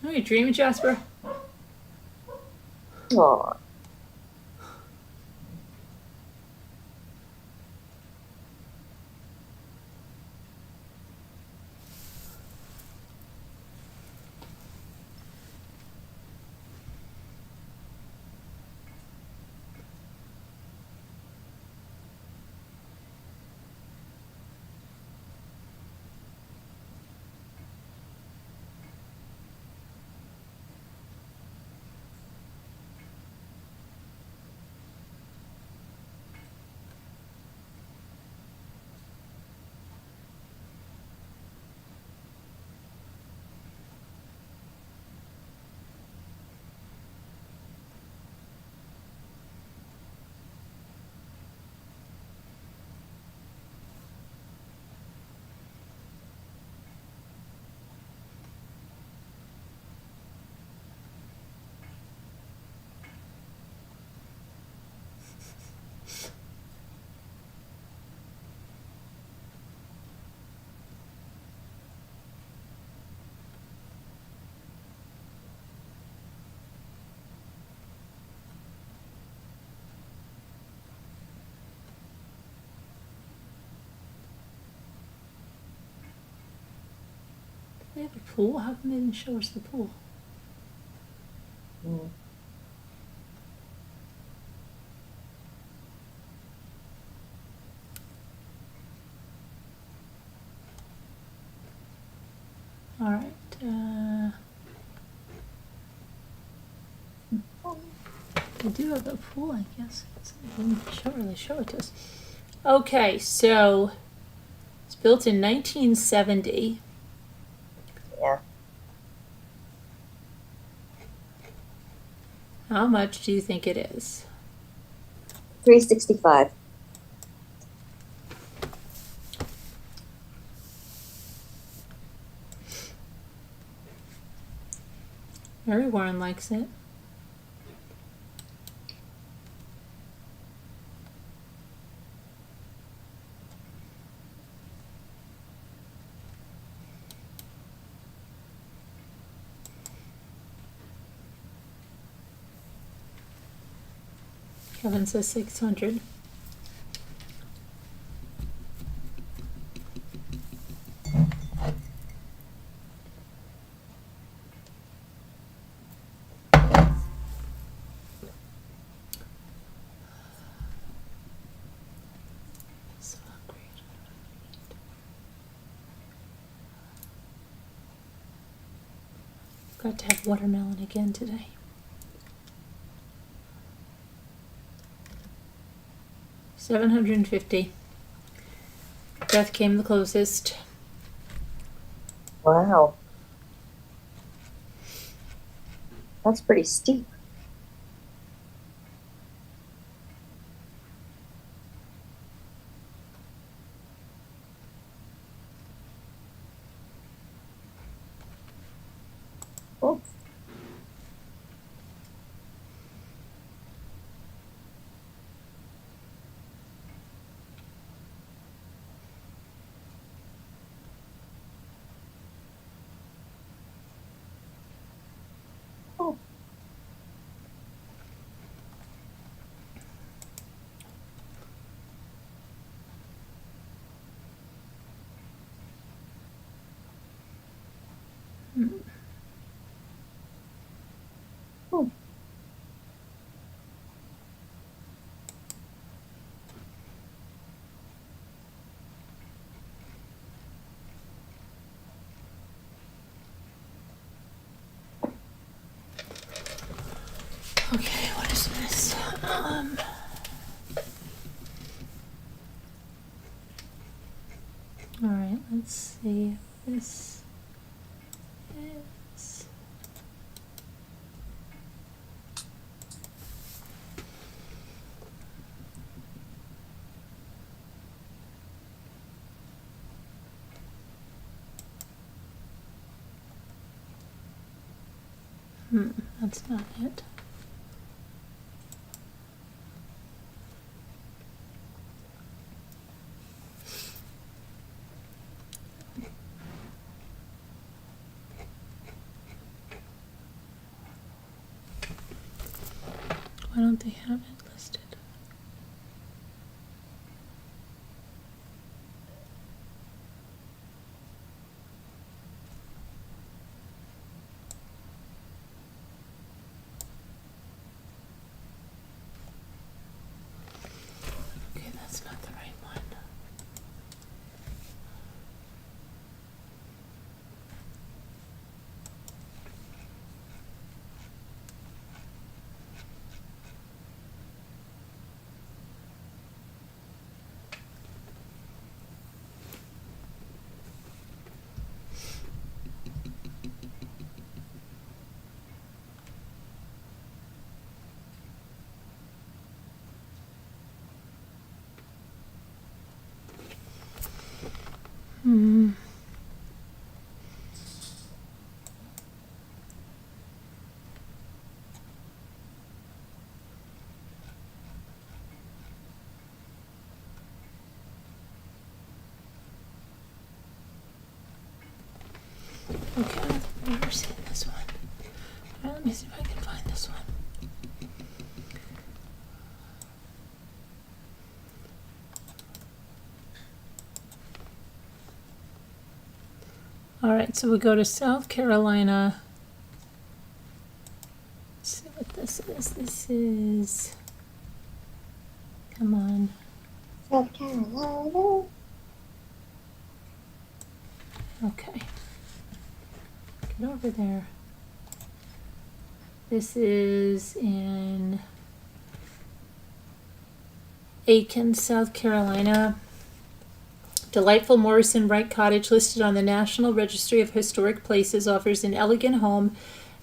Oh, you dreaming, Jasper? Aw. They have a pool? How come they didn't show us the pool? Mm. All right. They do have a pool, I guess. They didn't really show it to us. Okay, so it's built in 1970. Yeah. How much do you think it is? $365. Mary Warren likes it. Kevin says 600. So hungry. Got to have watermelon again today. $750. Beth came the closest. Wow. That's pretty steep. Oh. Oh. Oh. Okay, what is this? All right, let's see if this is. That's not it. Why don't they have it listed? Okay, that's not the right one. Okay, I've never seen this one. All right, let me see if I can find this one. All right, so we go to South Carolina. Let's see what this is. This is, come on. South Carolina. Okay. Get over there. This is in Aiken, South Carolina. Delightful Morrison Wright Cottage, listed on the National Registry of Historic Places, offers an elegant home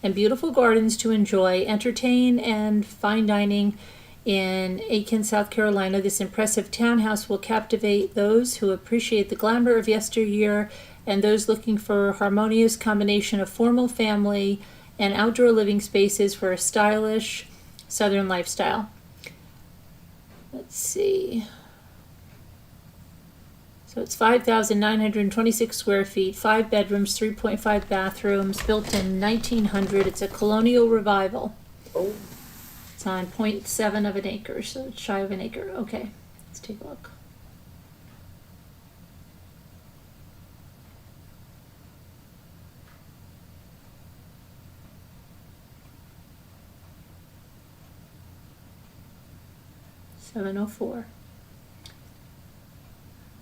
and beautiful gardens to enjoy, entertain, and fine dining in Aiken, South Carolina. This impressive townhouse will captivate those who appreciate the glamour of yesteryear and those looking for a harmonious combination of formal family and outdoor living spaces for a stylish southern lifestyle. Let's see. So it's 5,926 square feet, 5 bedrooms, 3.5 bathrooms, built in 1900. It's a colonial revival. Oh, It's on 0.7 of an acre, so it's shy of an acre. Okay, let's take a look. $704.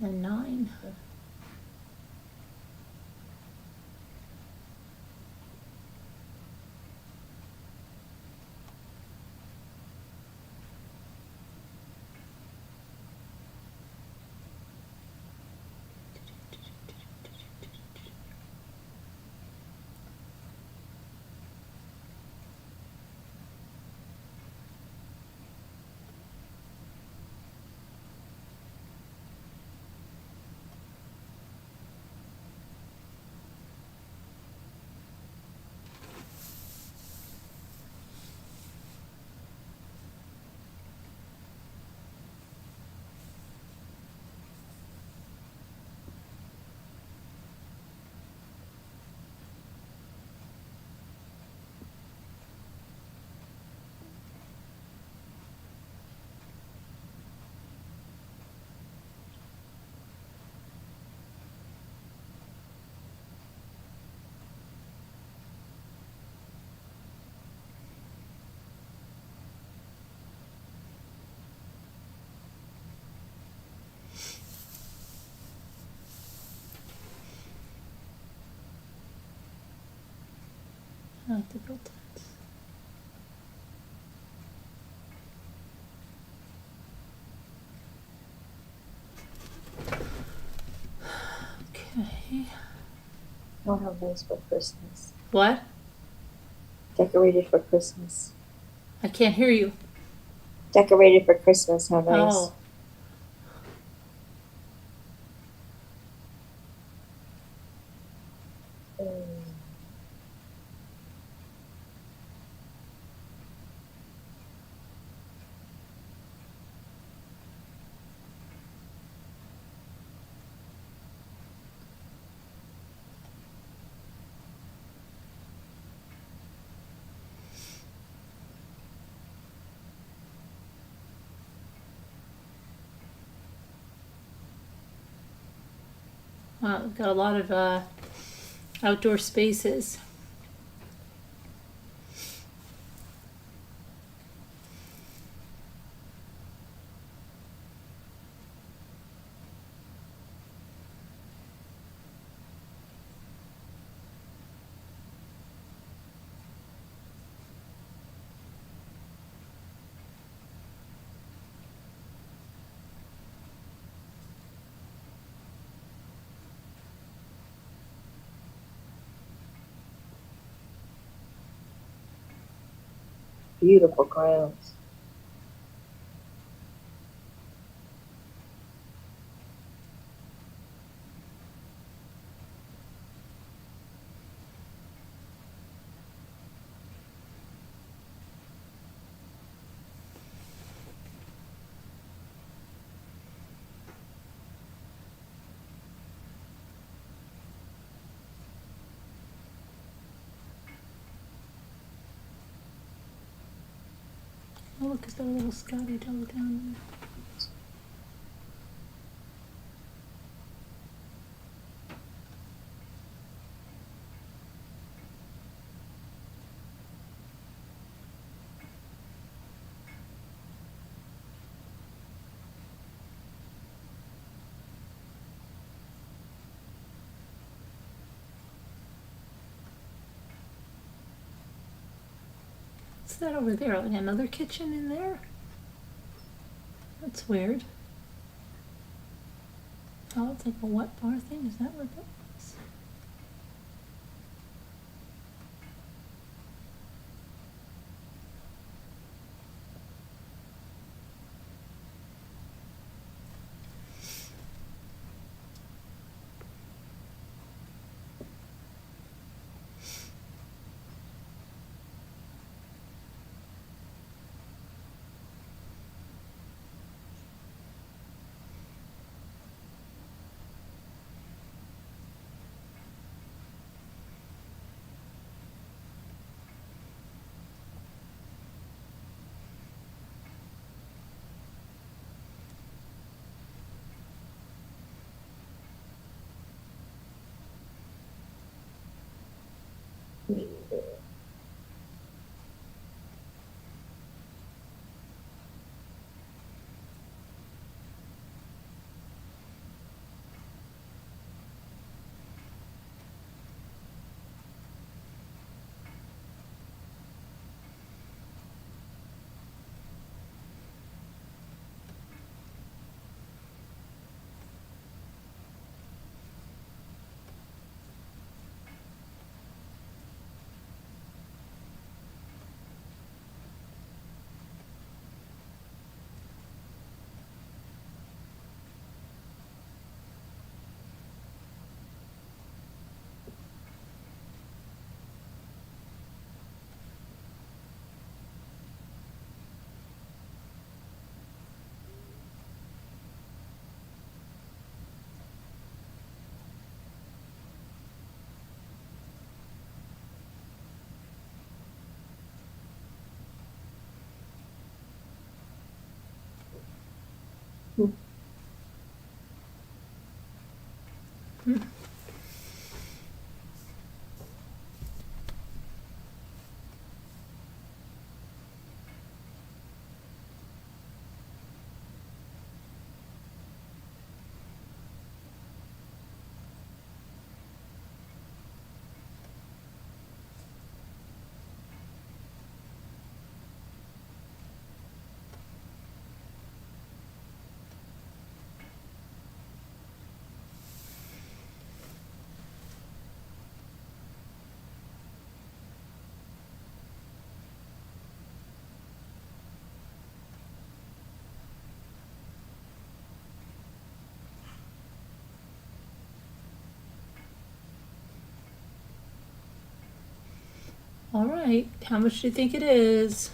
And 9. I like the built-ins. Okay. I'll have those for Christmas. What? Decorated for Christmas. I can't hear you. Decorated for Christmas. How nice. Oh. Mm. Wow, we've got a lot of outdoor spaces. Beautiful grounds. Oh, look, it's got a little Scotty dog down there. What's that over there? Like another kitchen in there? That's weird. Oh, it's like a wet bar thing? Is that what that was? All right, how much do you think it is?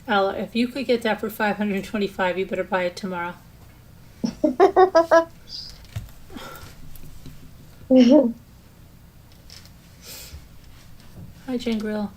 Ella, if you could get that for 525, you better buy it tomorrow. Hi, Jane Grill.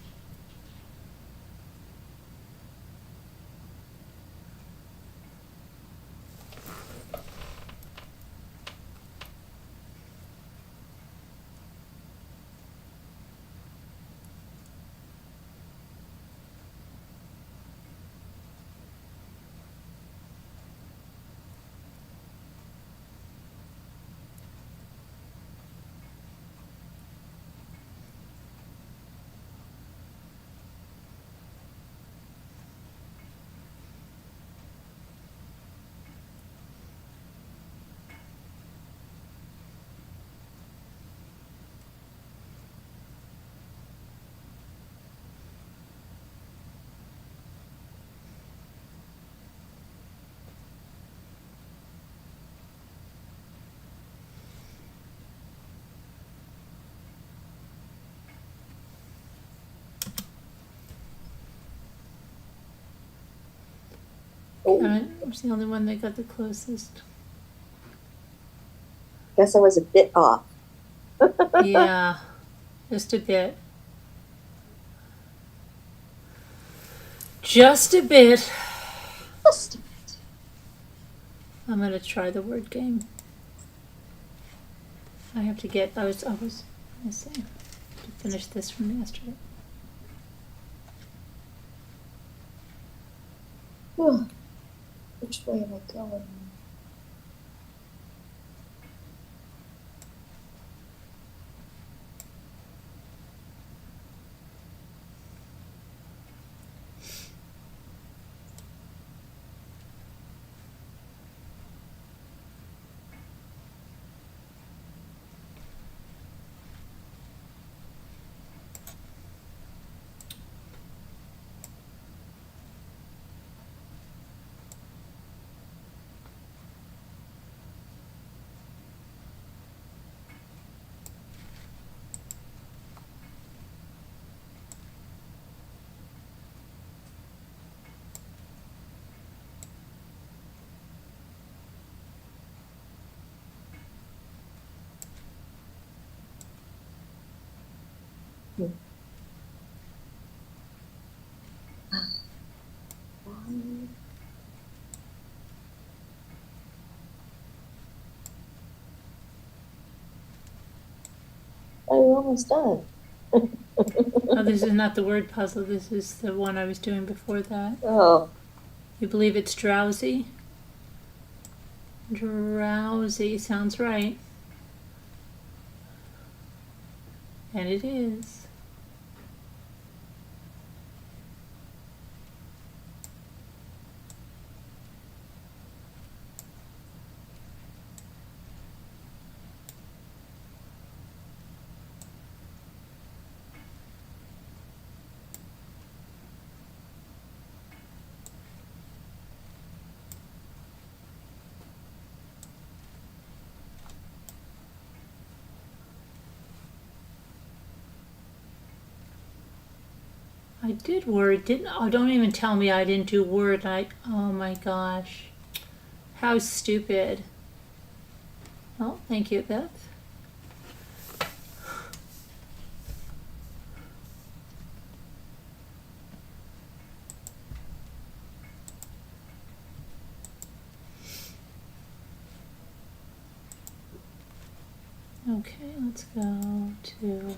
I was the only one that got the closest. Guess I was a bit off. Yeah, just a bit. Just a bit. Just I'm gonna try the word game. I have to get. I was. Gonna say to finish this from yesterday. which way am I going? Oh, we're almost done. Oh, this is not the word puzzle. This is the one I was doing before that. Oh, You believe it's drowsy? Drowsy sounds right. And it is. I did word, didn't? Oh, don't even tell me I didn't do word. Oh my gosh. How stupid. Oh, thank you, Beth. Okay, let's go to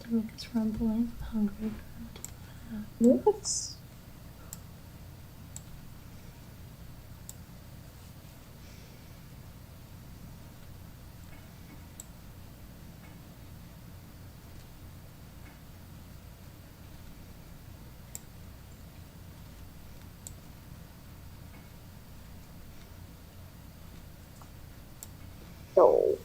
stomach is rumbling, hungry. what? No.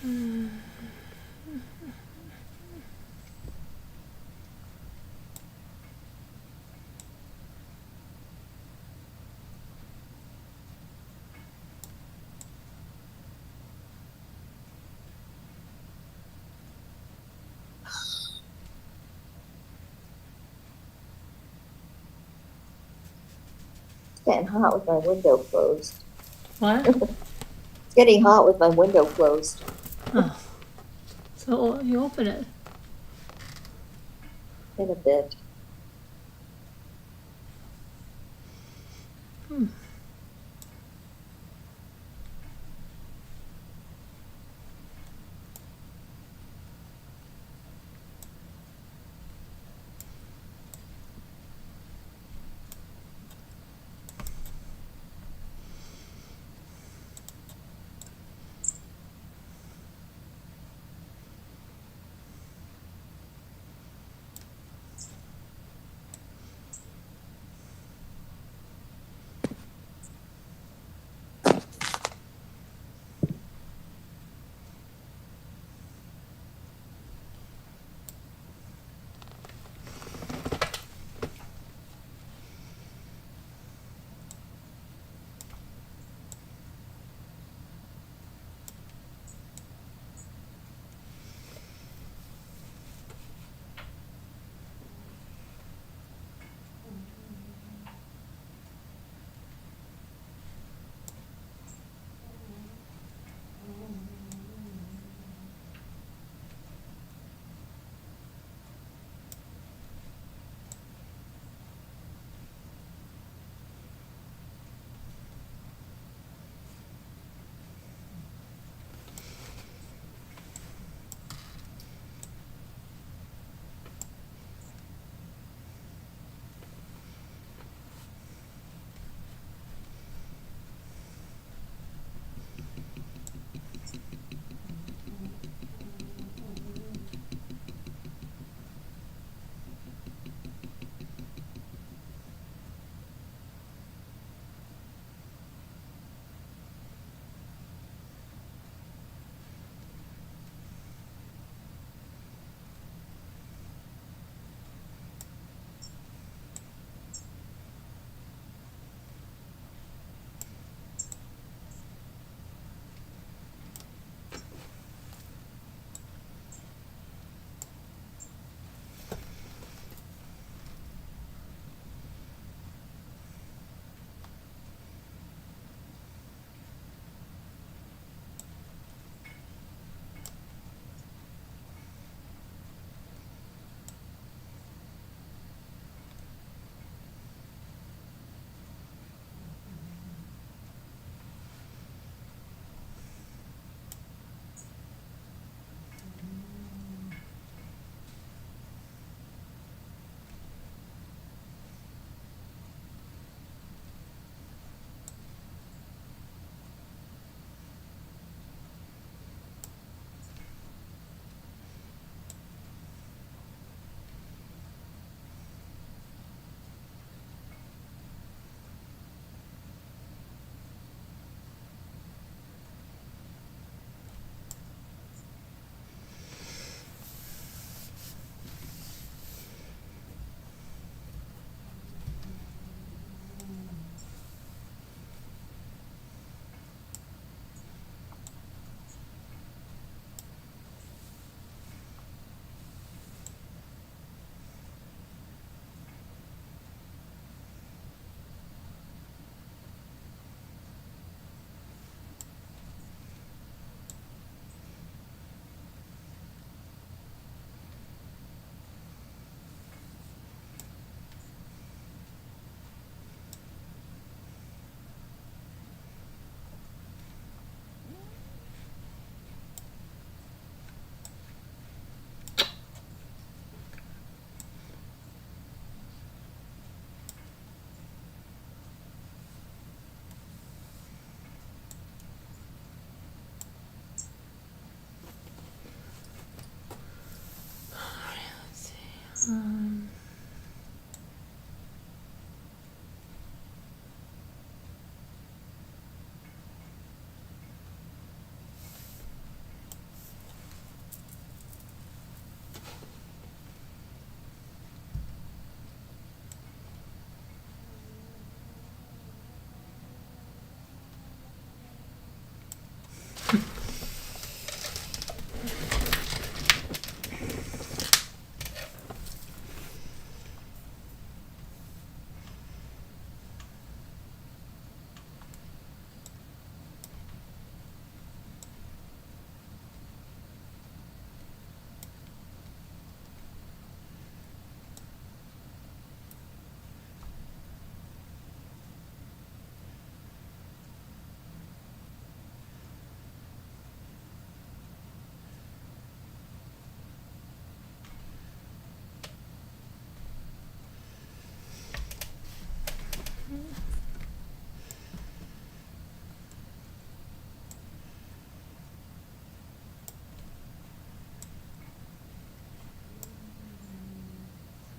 It's getting hot with my window closed. What? It's getting hot with my window closed. So you open it. In a bit.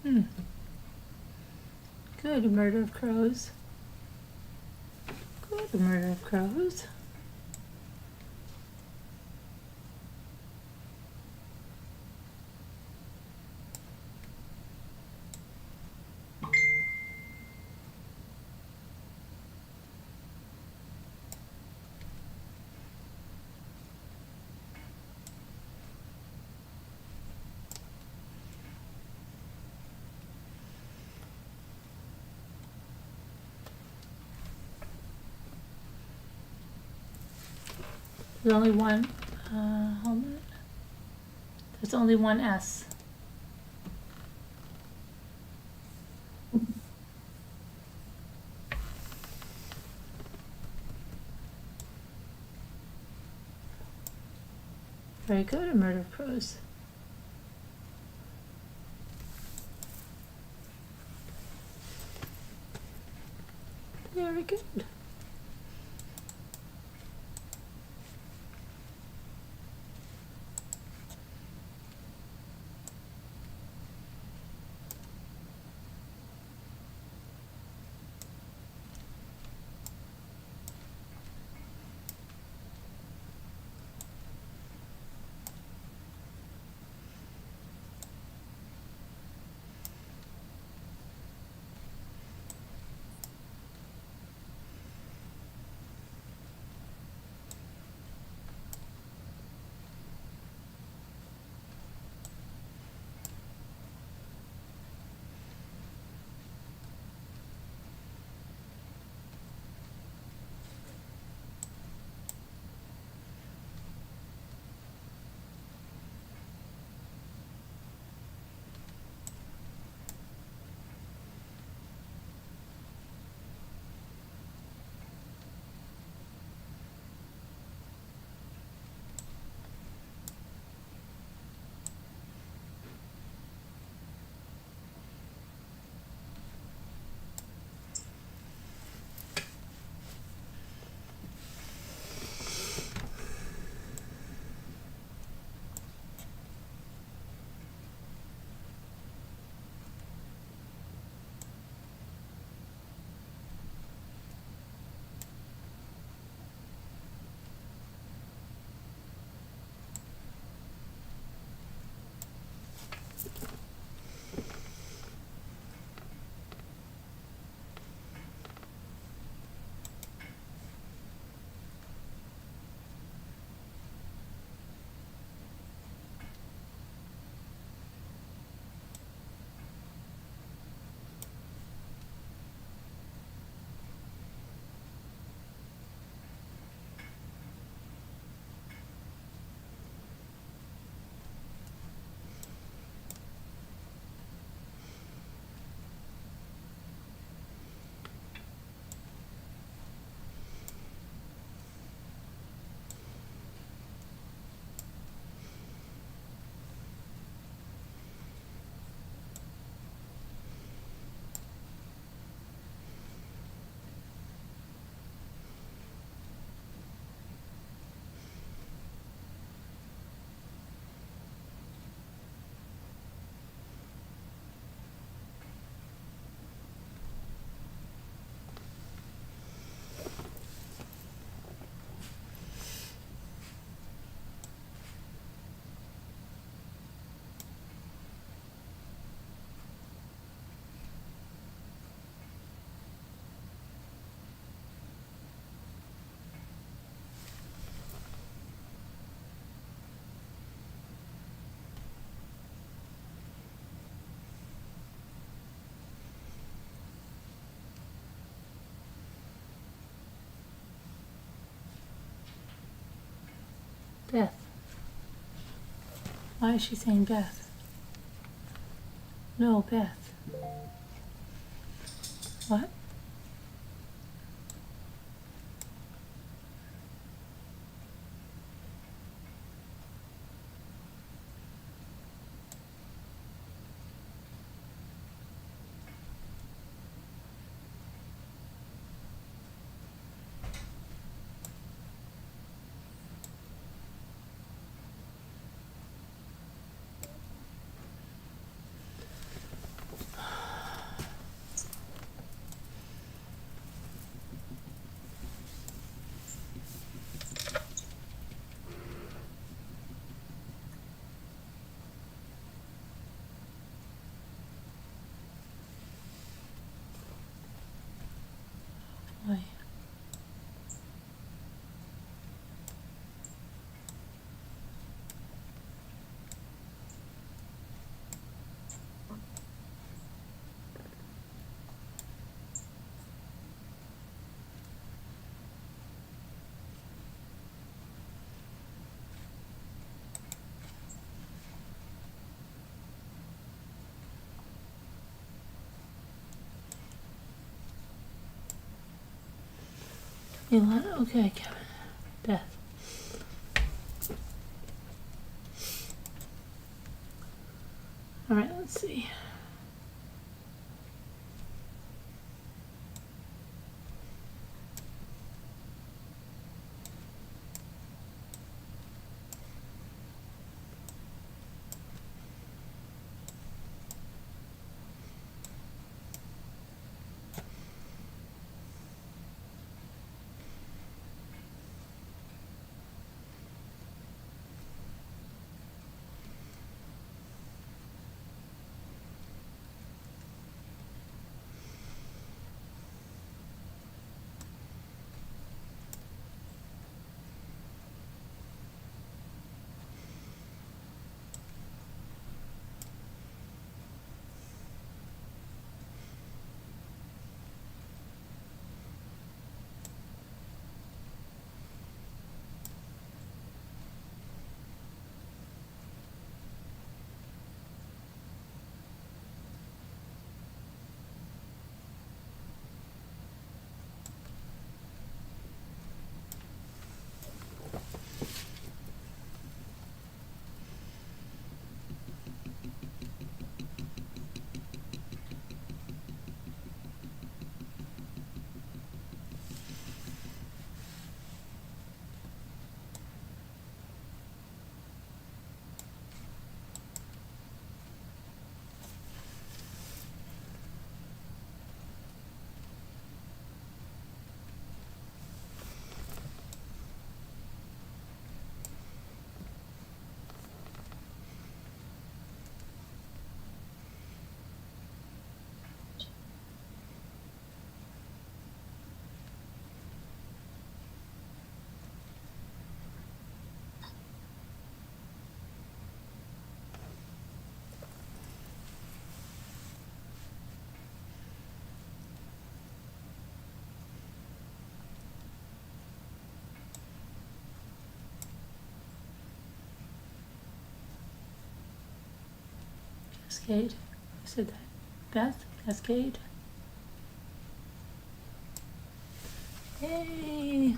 Good, a murder of crows. Good, a murder of crows. There's only one, hold on. There's only one S. Very good, a murder of crows. Very good. Beth. Why is she saying Beth? No, Beth. What? Okay, Kevin. Beth. All right, let's see. Cascade. Who said that? Beth? Cascade? Yay!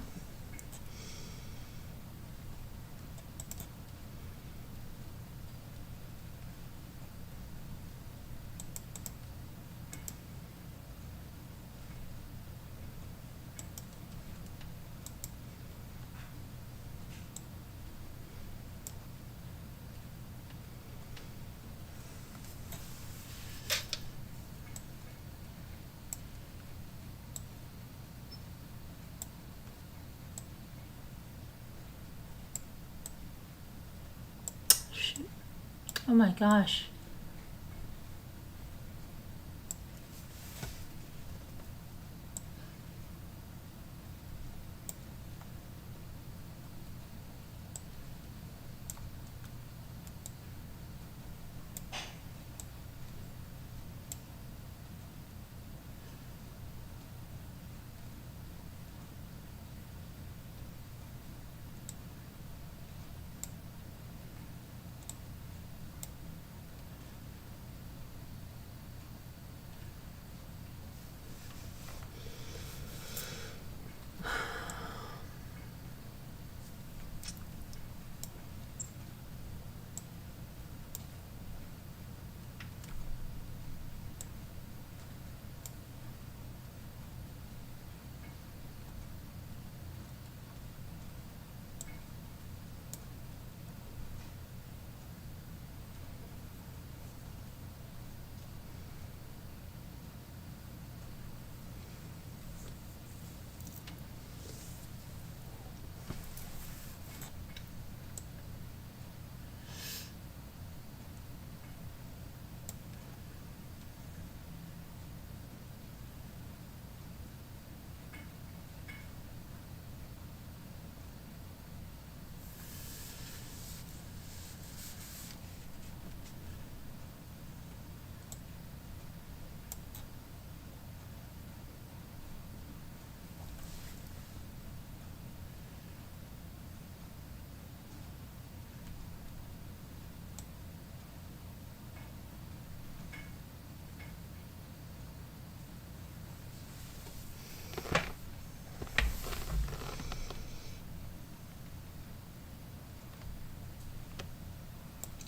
Shoot. Oh my gosh.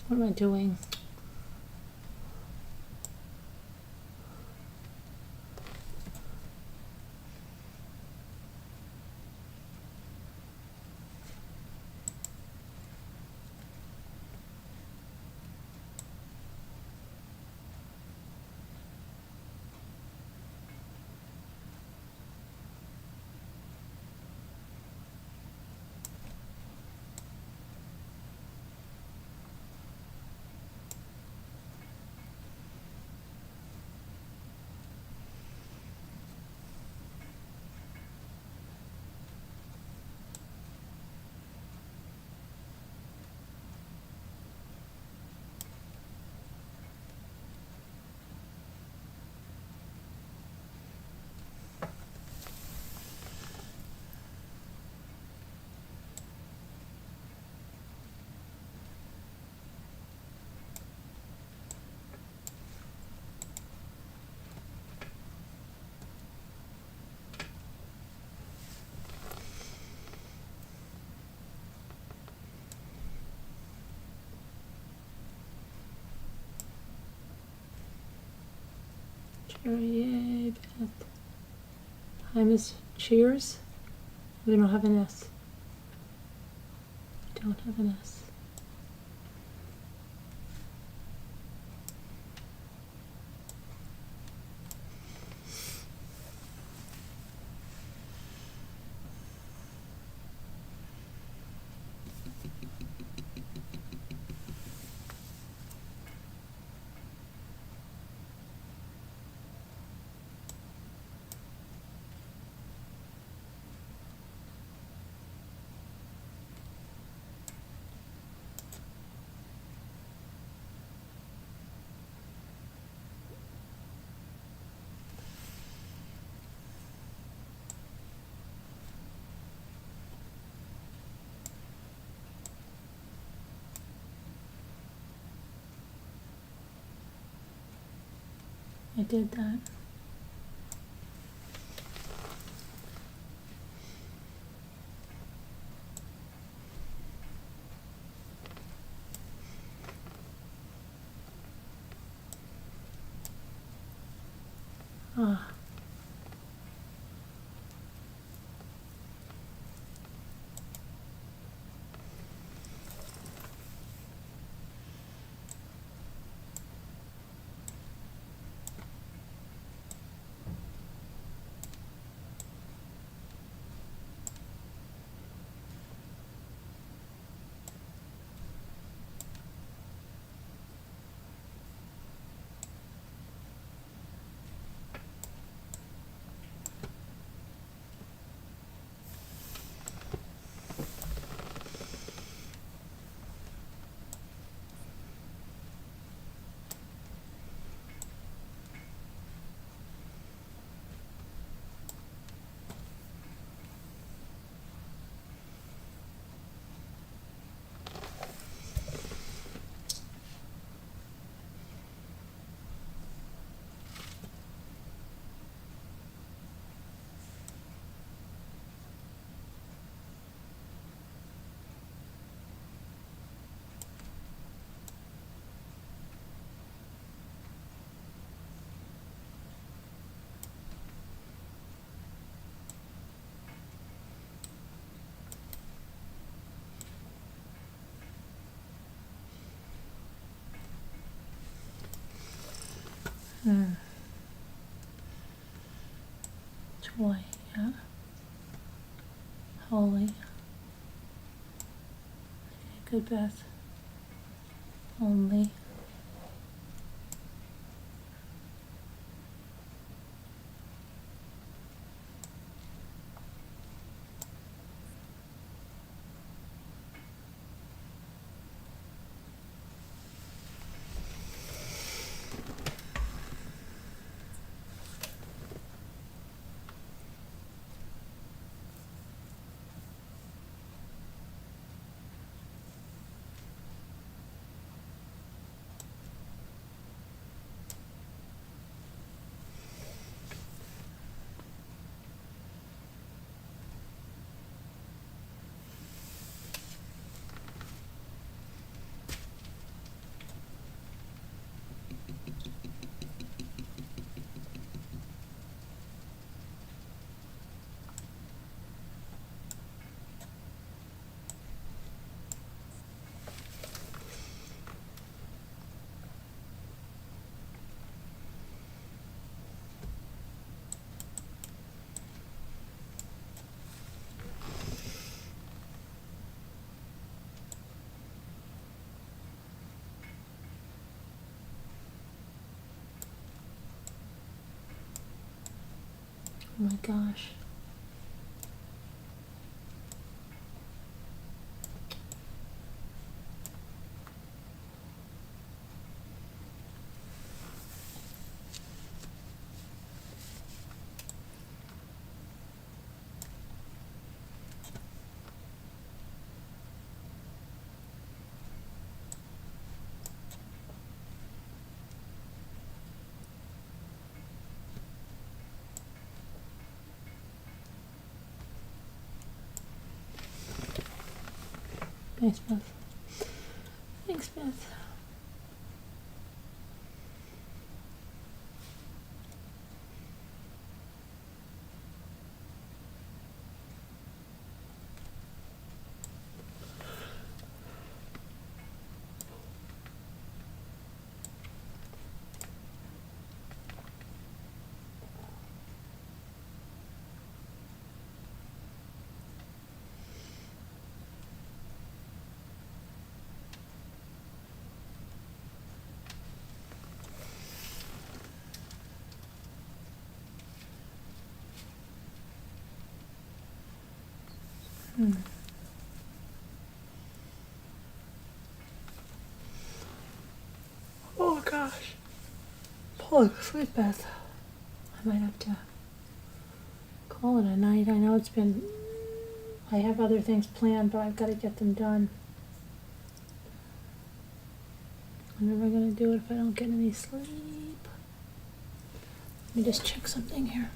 What am I doing? Yay, Beth. Hi, Miss Cheers. We don't have an S. We don't have an S. I did that. Ah. Joy, yeah. Holy. Okay, good, Beth. Only. Oh my gosh. Thanks, Beth. Thanks, Beth. Oh gosh. Falling asleep, Beth. I might have to call it a night. I know it's been. I have other things planned, but I've got to get them done. I'm never gonna do it if I don't get any sleep. Let me just check something here.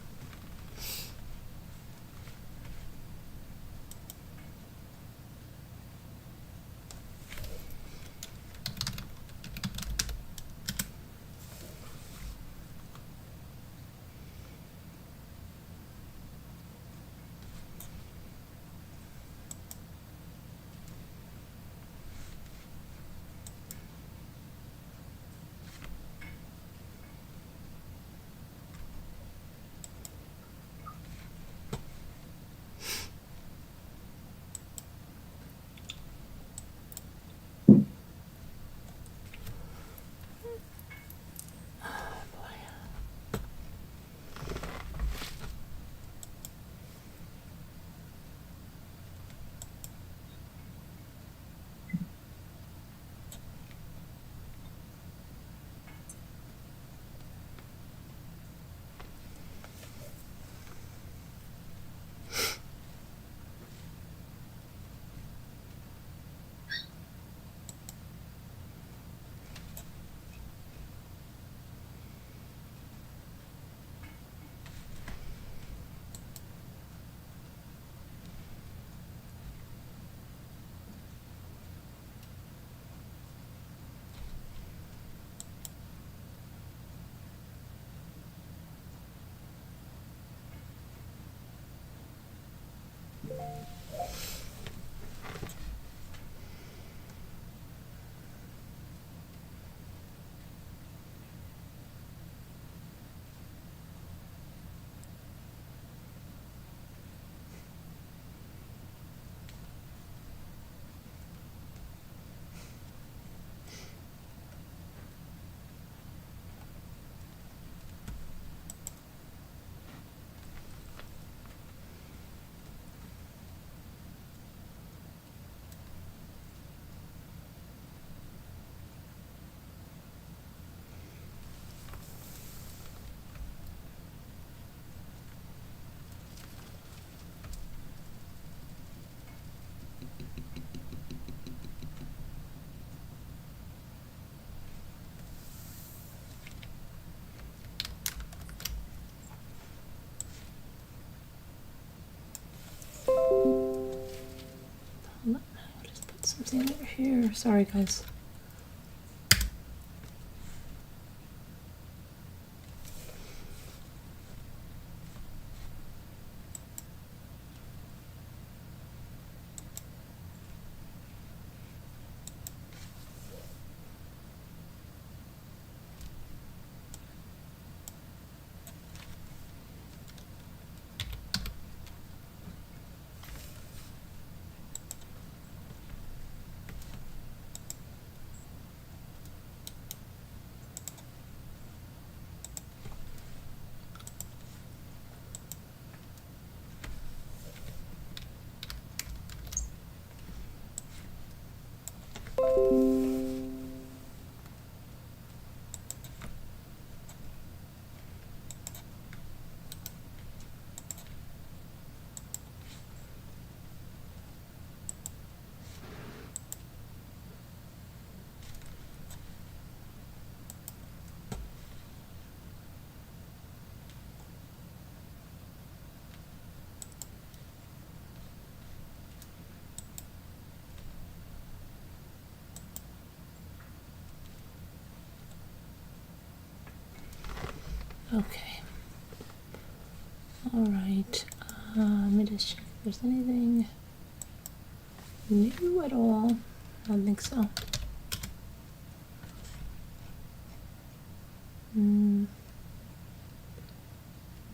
I'll just put something over here. Sorry, guys. Okay. All right. Let me just check if there's anything new at all. I don't think so.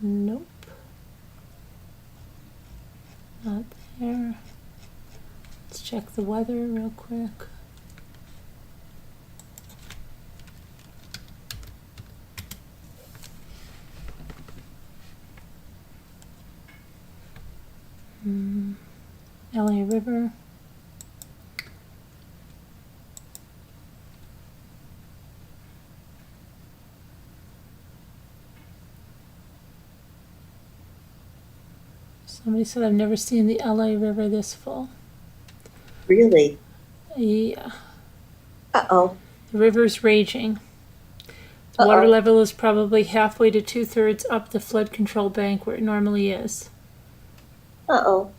Nope. Not there. Let's check the weather real quick. LA River. Somebody said I've never seen the LA River this full. Really? Yeah. Uh-oh. The river's raging. The water Uh-oh. level is probably halfway to 2/3 up the flood control bank where it normally is. Uh-oh.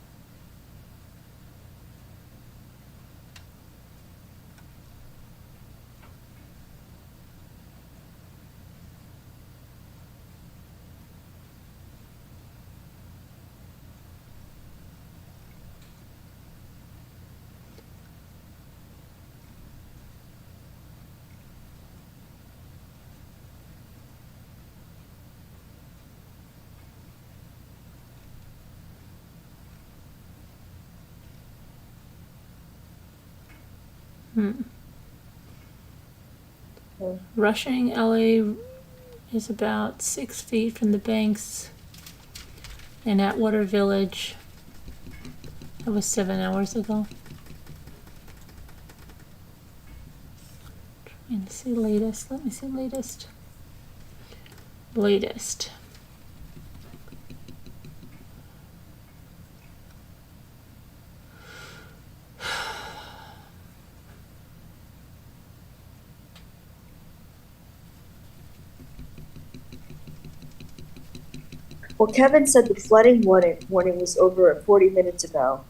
Rushing LA is about 6 feet from the banks, and Atwater Village, that was 7 hours ago. Trying to see latest. Let me see latest. Latest. Well, Kevin said the flooding warning was over 40 minutes ago.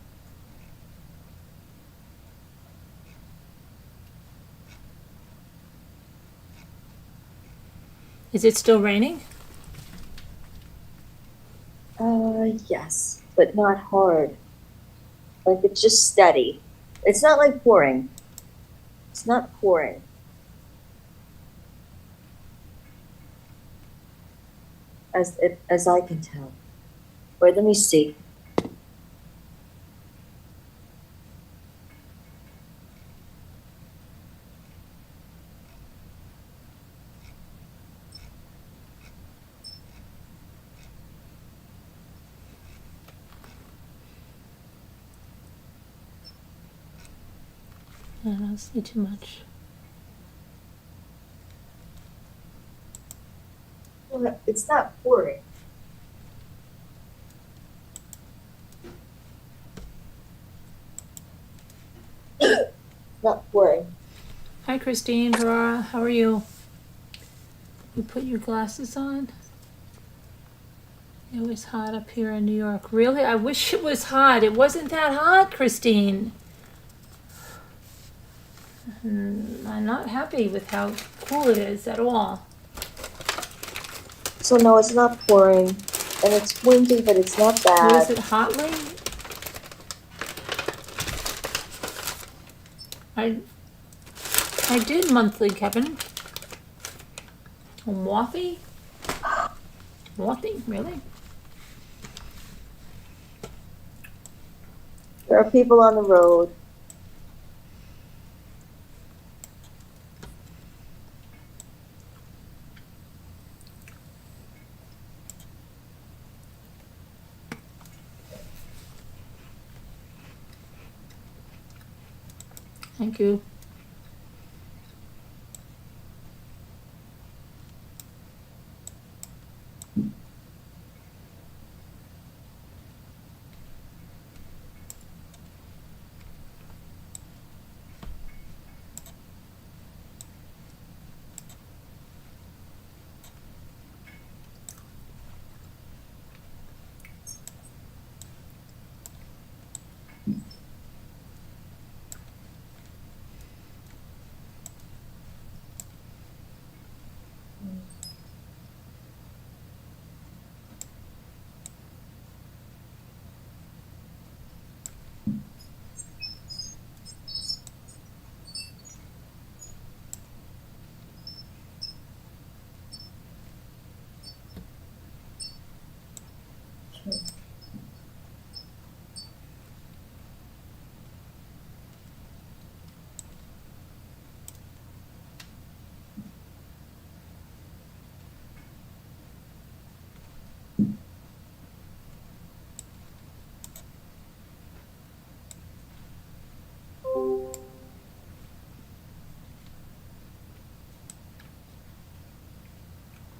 Is it still raining? Yes, but not hard. Like, it's just steady. It's not like pouring. It's not pouring. As I can tell. Wait, let me see. I don't see too much. Well, it's not pouring. Not pouring. Hi, Christine, Aurora, how are you? You put your glasses on? It was hot up here in New York. Really? I wish it was hot. It wasn't that hot, Christine. I'm not happy with how cool it is at all. So no, it's not pouring. And it's windy, but it's not What is bad. it, hotly? I did monthly, Kevin. Mothy? Mothy? Really? There are people on the road. Thank you.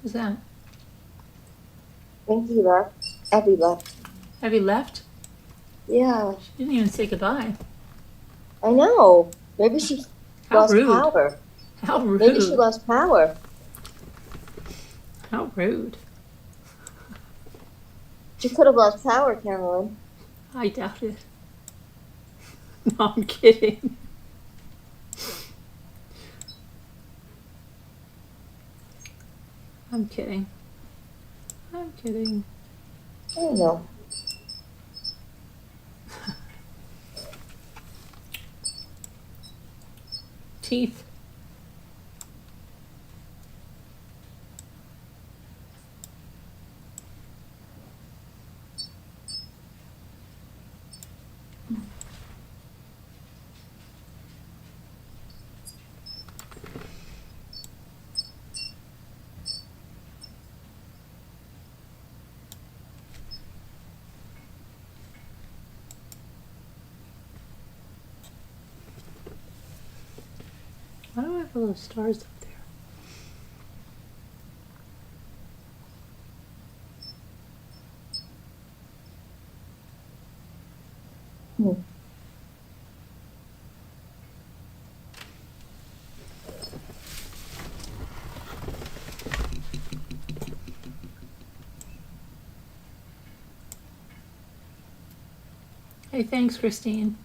Who's that? I think he left. Abby left. Have you left? Yeah, She didn't even say goodbye. I know. Maybe she How lost rude. power. How Maybe she rude. lost power. How rude. She could have lost power, Carolyn. I doubt it. No, I'm kidding. I'm kidding. I'm kidding. I don't know. Teeth. Why do I have all those stars up there? Hmm. Hey, thanks, Christine.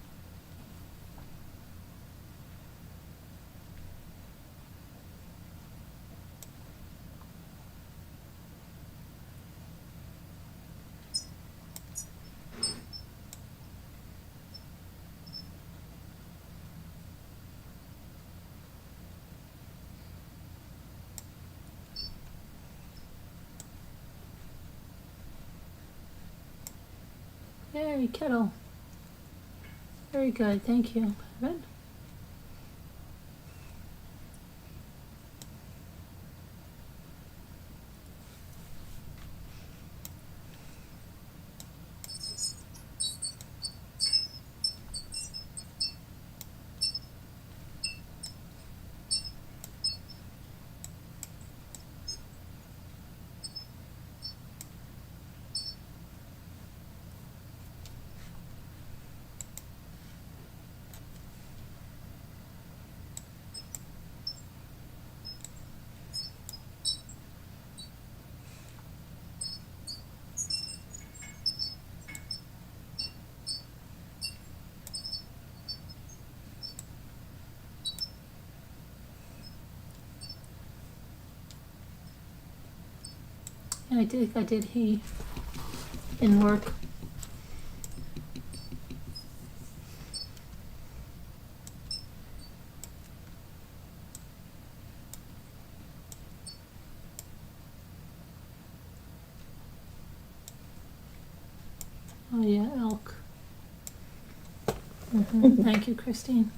Yay, kettle. Very good, thank you. Good. And I did he in work. Oh yeah, elk. Thank you, Christine.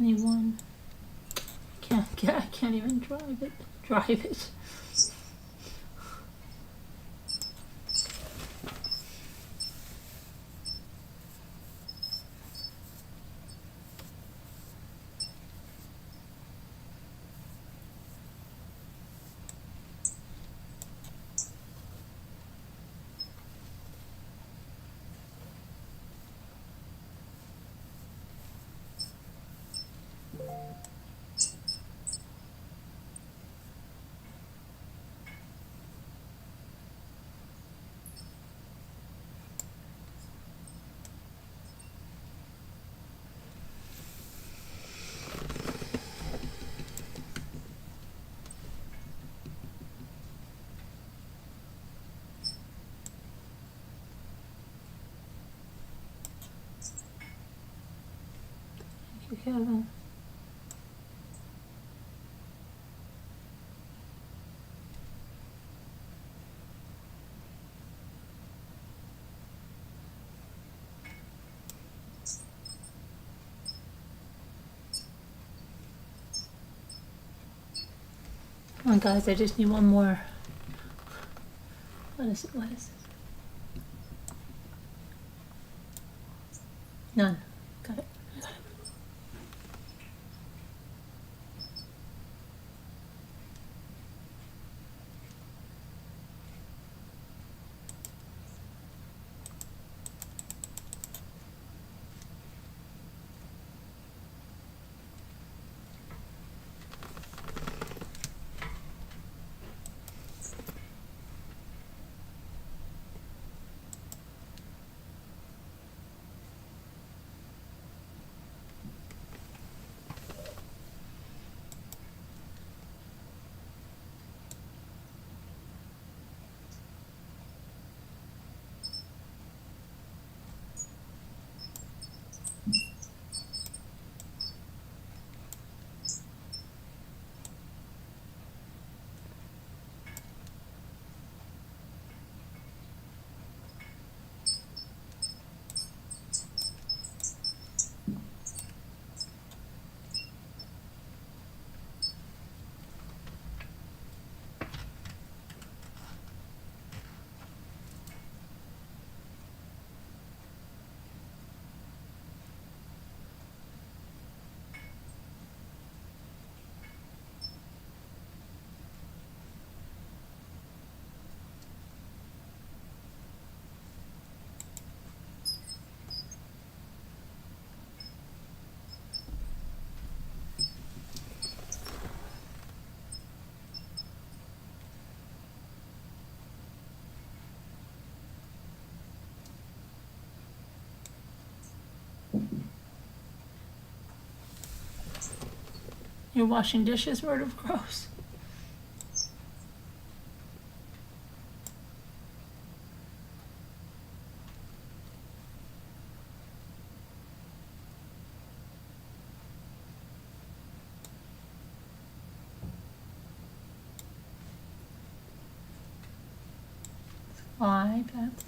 21. I can't even drive it. Drive it. Thank you, Kevin. Come on, guys, I just need one more. What is it? What is it? None. Got it. I got it. You're washing dishes? Word of gross.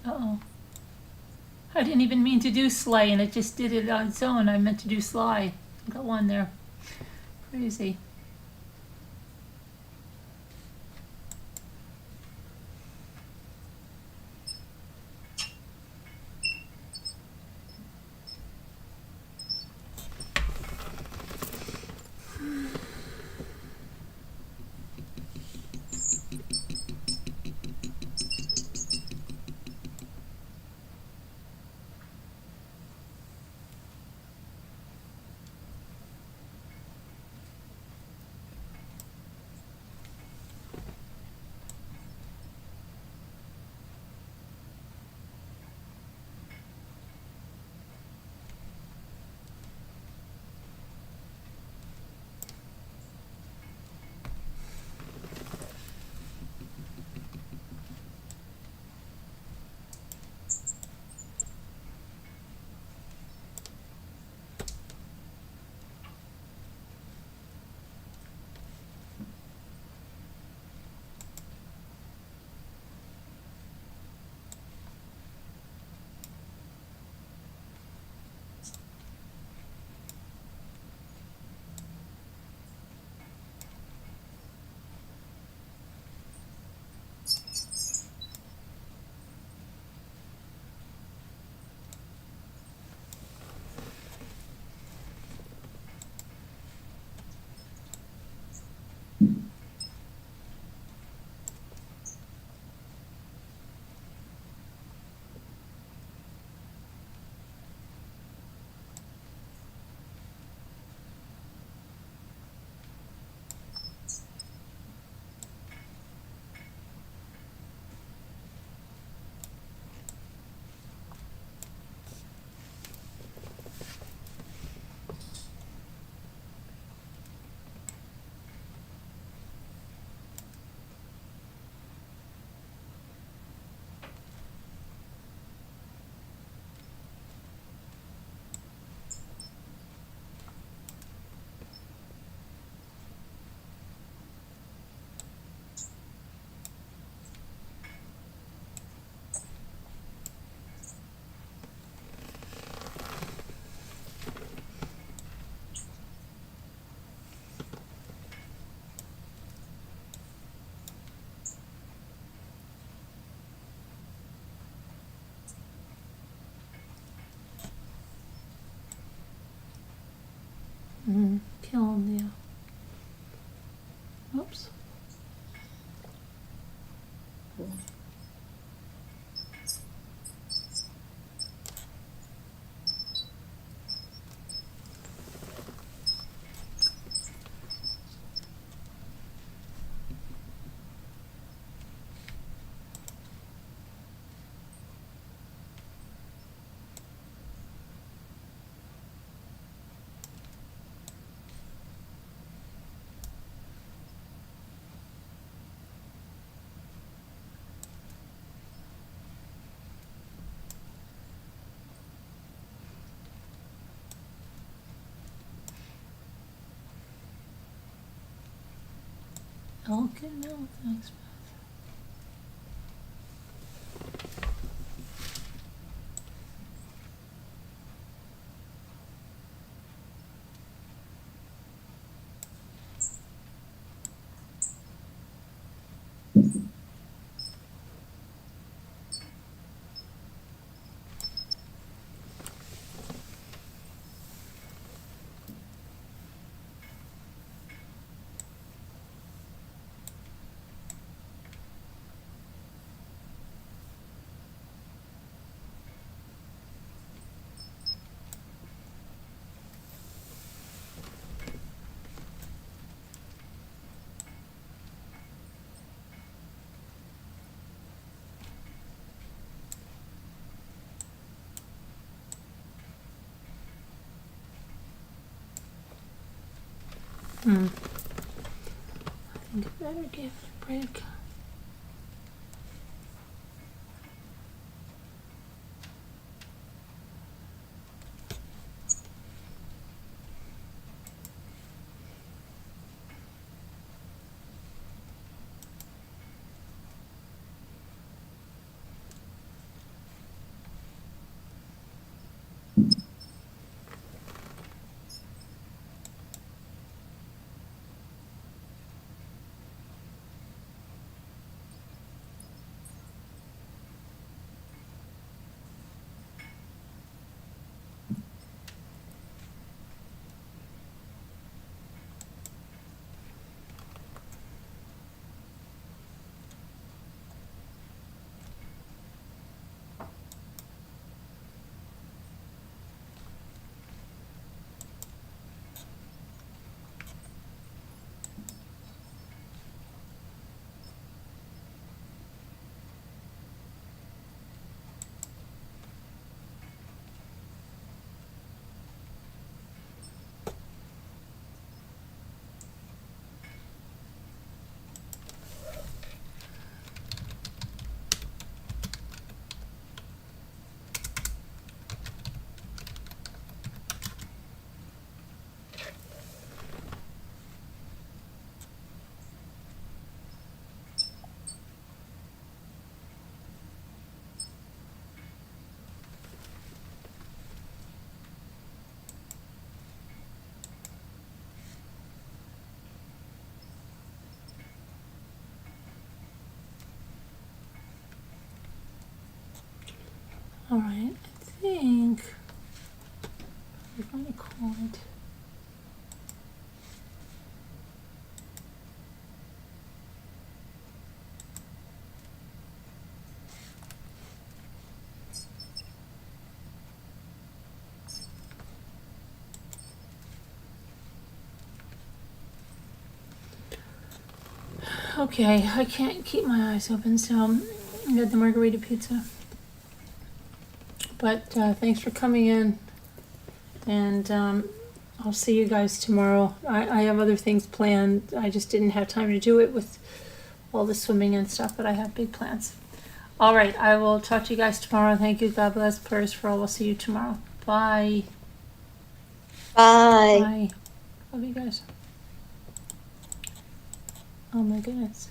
Uh-oh. I didn't even mean to do sleigh, and it just did it on its own. I meant to do slide. Got one there. Crazy. killing the. Oops. Okay, no, thanks. I think I better give it a break. All right, I think we're going to call it. Okay, I can't keep my eyes open, so I got the margarita pizza. But thanks for coming in, and I'll see you guys tomorrow. I have other things planned. I just didn't have time to do it with all the swimming and stuff, but I have big plans. All right, I will talk to you guys tomorrow. Thank you. God bless. Prayers for all. We'll see you tomorrow. Bye. Bye. Bye. Love you guys. Oh my goodness.